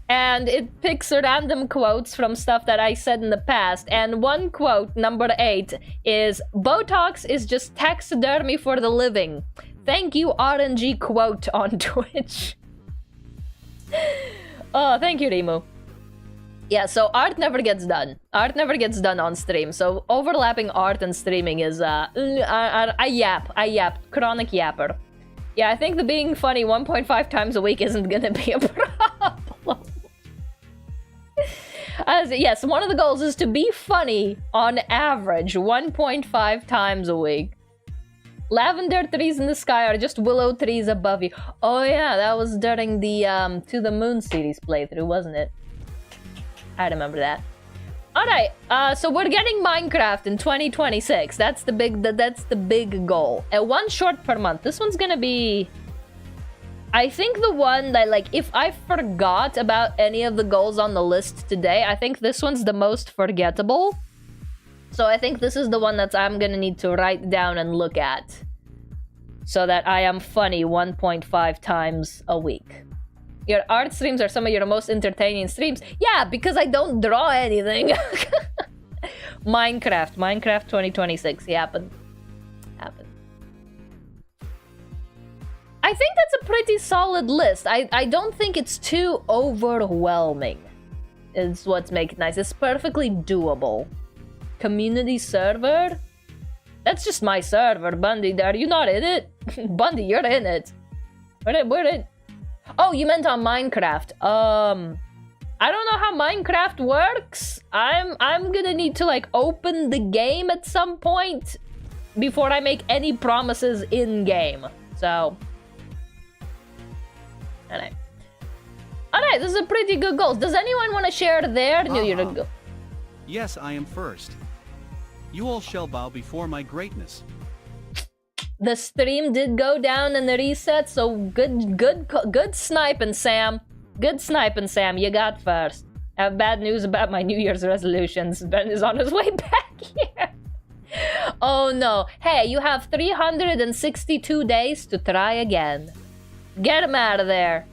And it picks random quotes from stuff that I said in the past. And one quote, number 8, is Botox is just taxidermy for the living. Thank you, RNG quote on Twitch. Oh, thank you, Rimu. Yeah, so art never gets done. Art never gets done on stream. So overlapping art and streaming is, I yap. Chronic yapper. Yeah, I think the being funny 1.5 times a week isn't gonna be a problem. Yes, one of the goals is to be funny on average 1.5 times a week. Lavender trees in the sky are just willow trees above you. Oh yeah, that was during the To the Moon series playthrough, wasn't it? I remember that. Alright, so we're getting Minecraft in 2026. That's the big goal. One short per month. This one's gonna be... I think the one that, like, if I forgot about any of the goals on the list today, I think this one's the most forgettable. So I think this is the one that I'm gonna need to write down and look at. So that I am funny 1.5 times a week. Your art streams are some of your most entertaining streams. Yeah, because I don't draw anything. Minecraft 2026. Happen. I think that's a pretty solid list. I don't think it's too overwhelming. Is what's making it nice. It's perfectly doable. Community server? That's just my server, Bundy. Are you not in it? Bundy, you're in it. We're in. Oh, you meant on Minecraft. I don't know how Minecraft works. I'm gonna need to, like, open the game at some point before I make any promises in game. So, alright, this is a pretty good goal. Does anyone want to share their New Year goal? Yes, I am first. You all shall bow before my greatness. The stream did go down in the reset, so good sniping, Sam. Good sniping, Sam. You got first. I have bad news about my New Year's resolutions. Ben is on his way back here. Oh no. Hey, you have 362 days to try again. Get him out of there.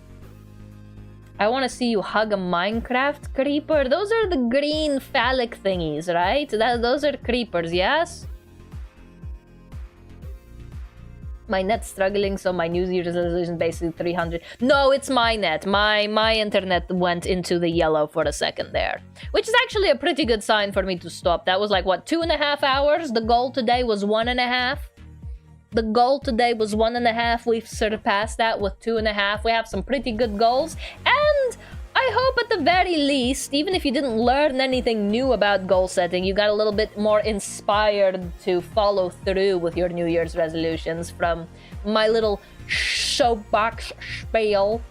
I want to see you hug a Minecraft creeper. Those are the green phallic thingies, right? Those are creepers, yes? My net's struggling, so my New Year's resolution is basically 300. No, it's my net. My internet went into the yellow for a second there. Which is actually a pretty good sign for me to stop. That was like, what, 2.5 hours? The goal today was 1.5. The goal today was 1.5. We've surpassed that with 2.5. We have some pretty good goals. And I hope at the very least, even if you didn't learn anything new about goal setting, you got a little bit more inspired to follow through with your New Year's resolutions from my little soapbox spiel.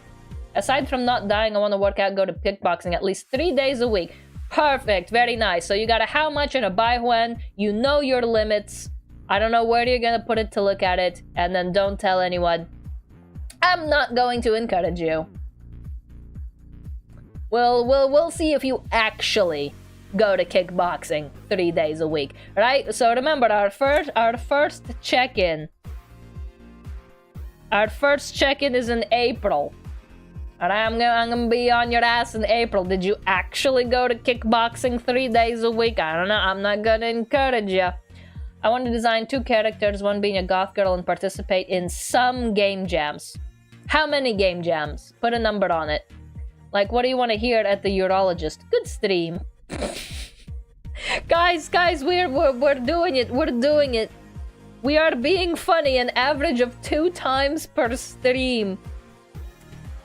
Aside from not dying, I want to work out, go to kickboxing at least 3 days a week. Perfect, very nice. So you got a how much and a by when. You know your limits. I don't know where you're gonna put it to look at it, and then don't tell anyone. I'm not going to encourage you. We'll see if you actually go to kickboxing 3 days a week, right? So remember, our first check-in. Our first check-in is in April. And I'm gonna be on your ass in April. Did you actually go to kickboxing 3 days a week? I don't know. I'm not gonna encourage you. I want to design 2 characters, one being a goth girl, and participate in some game jams. How many game jams? Put a number on it. Like, what do you want to hear at the urologist? Good stream. guys, we're doing it. We're doing it. We are being funny an average of 2 times per stream.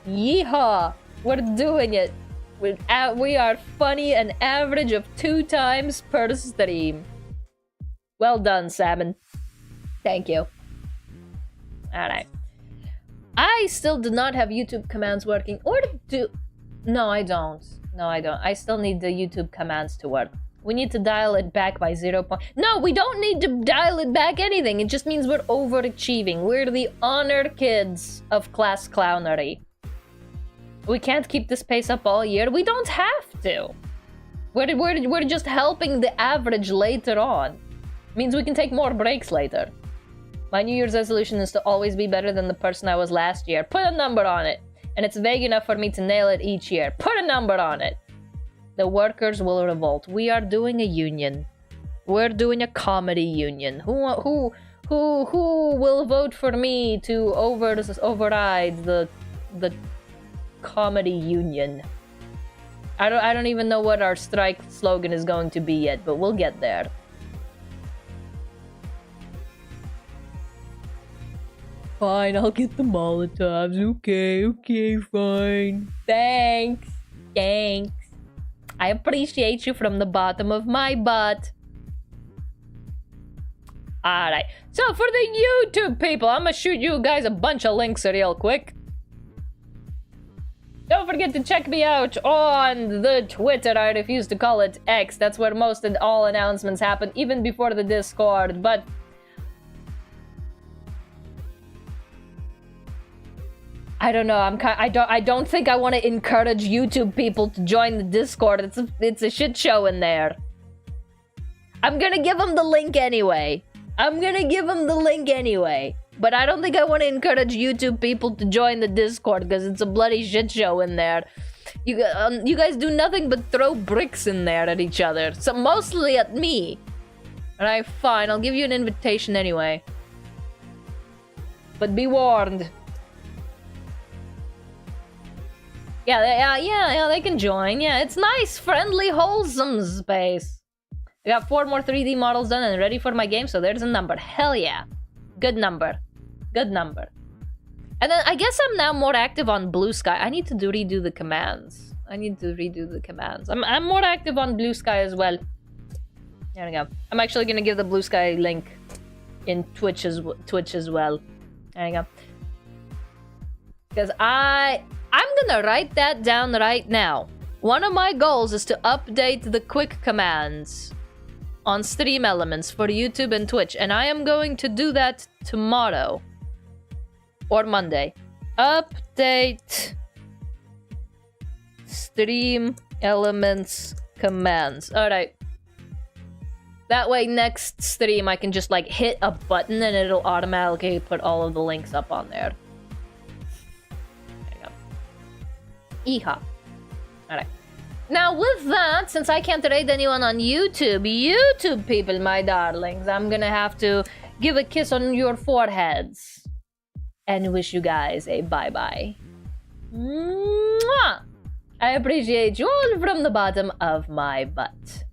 Yeehaw! We're doing it. We are funny an average of 2 times per stream. Well done, Salmon. Thank you. Alright. I still do not have YouTube commands working. Or do... No, I don't. No, I don't. I still need the YouTube commands to work. We need to dial it back by 0. No, we don't need to dial it back anything. It just means we're overachieving. We're the honor kids of class clownery. We can't keep this pace up all year. We don't have to. We're just helping the average later on. Means we can take more breaks later. My New Year's resolution is to always be better than the person I was last year. Put a number on it. And it's vague enough for me to nail it each year. Put a number on it. The workers will revolt. We are doing a union. We're doing a comedy union. Who will vote for me to override the comedy union? I don't even know what our strike slogan is going to be yet, but we'll get there. Fine, I'll get the Molotovs. Okay, fine. Thanks. I appreciate you from the bottom of my butt. Alright, so for the YouTube people, I'm gonna shoot you guys a bunch of links real quick. Don't forget to check me out on the Twitter. I refuse to call it X. That's where most and all announcements happen, even before the Discord, but... I don't know. I don't think I want to encourage YouTube people to join the Discord. It's a shit show in there. I'm gonna give them the link anyway. But I don't think I want to encourage YouTube people to join the Discord because it's a bloody shit show in there. You guys do nothing but throw bricks in there at each other. So mostly at me. Alright, fine. I'll give you an invitation anyway. But be warned. Yeah, they can join. Yeah, it's nice, friendly, wholesome space. I got 4 more 3D models done and ready for my game, so there's a number. Hell yeah. Good number. And then I guess I'm now more active on Blue Sky. I need to redo the commands. I'm more active on Blue Sky as well. There we go. I'm actually gonna give the Blue Sky link in Twitch as well. There you go. Because I'm gonna write that down right now. One of my goals is to update the quick commands on stream elements for YouTube and Twitch, and I am going to do that tomorrow or Monday. Update stream elements commands. Alright. That way next stream I can just like hit a button and it'll automatically put all of the links up on there. Yeehaw. Alright. Now with that, since I can't raid anyone on YouTube people, my darlings, I'm gonna have to give a kiss on your foreheads. And wish you guys a bye-bye. Mwah! I appreciate you all from the bottom of my butt.